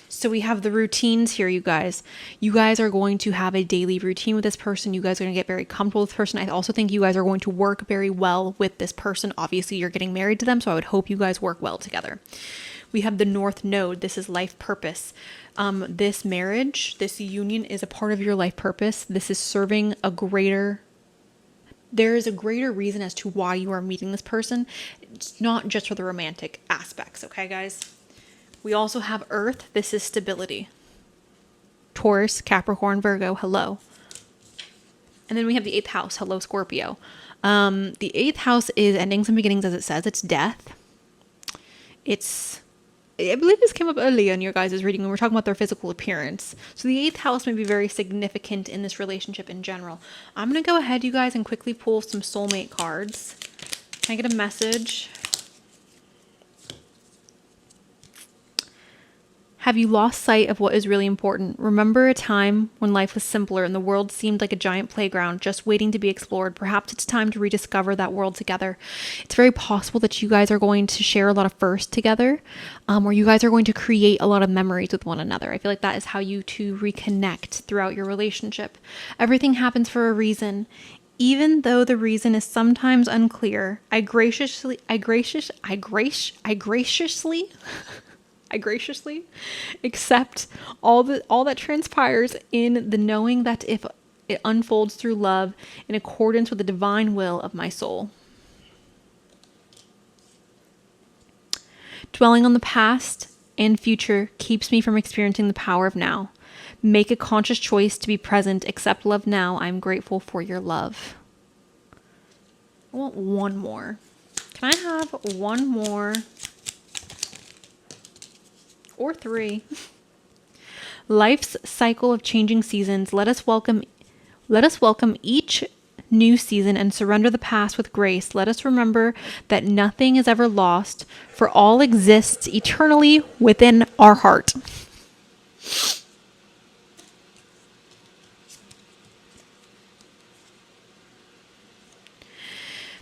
So we have the routines here, you guys. You guys are going to have a daily routine with this person. You guys are going to get very comfortable with this person. I also think you guys are going to work very well with this person. Obviously, you're getting married to them, so I would hope you guys work well together. We have the North Node. This is life purpose. This marriage, this union is a part of your life purpose. This is serving a greater... There is a greater reason as to why you are meeting this person. It's not just for the romantic aspects, okay, guys? We also have Earth. This is stability. Taurus, Capricorn, Virgo, hello. And then we have the 8th house. Hello, Scorpio. The 8th house is endings and beginnings, as it says. It's death. I believe this came up earlier in your guys' reading when we're talking about their physical appearance. So the 8th house may be very significant in this relationship in general. I'm going to go ahead, you guys, and quickly pull some soulmate cards. Can I get a message? Have you lost sight of what is really important? Remember a time when life was simpler and the world seemed like a giant playground just waiting to be explored. Perhaps it's time to rediscover that world together. It's very possible that you guys are going to share a lot of firsts together, or you guys are going to create a lot of memories with one another. I feel like that is how you two reconnect throughout your relationship. Everything happens for a reason. Even though the reason is sometimes unclear, I graciously accept all that transpires in the knowing that if it unfolds through love in accordance with the divine will of my soul. Dwelling on the past and future keeps me from experiencing the power of now. Make a conscious choice to be present. Accept love now. I'm grateful for your love. I want one more. Can I have one more? Or 3. Life's cycle of changing seasons. Let us welcome each new season and surrender the past with grace. Let us remember that nothing is ever lost, for all exists eternally within our heart.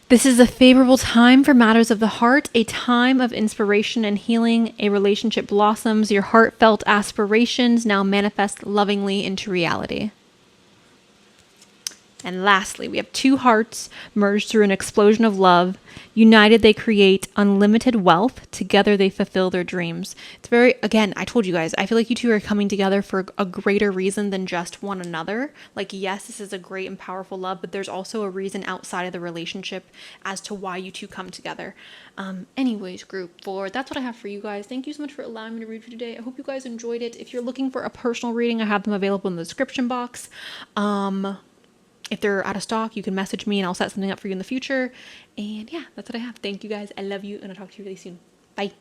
This is a favorable time for matters of the heart, a time of inspiration and healing. A relationship blossoms. Your heartfelt aspirations now manifest lovingly into reality. And lastly, we have 2 hearts merged through an explosion of love. United, they create unlimited wealth. Together, they fulfill their dreams. It's very, again, I told you guys, I feel like you two are coming together for a greater reason than just one another. Like, yes, this is a great and powerful love, but there's also a reason outside of the relationship as to why you two come together. Anyways, group 4, that's what I have for you guys. Thank you so much for allowing me to read for today. I hope you guys enjoyed it. If you're looking for a personal reading, I have them available in the description box. If they're out of stock, you can message me and I'll set something up for you in the future. And yeah, that's what I have. Thank you guys. I love you, and I'll talk to you really soon.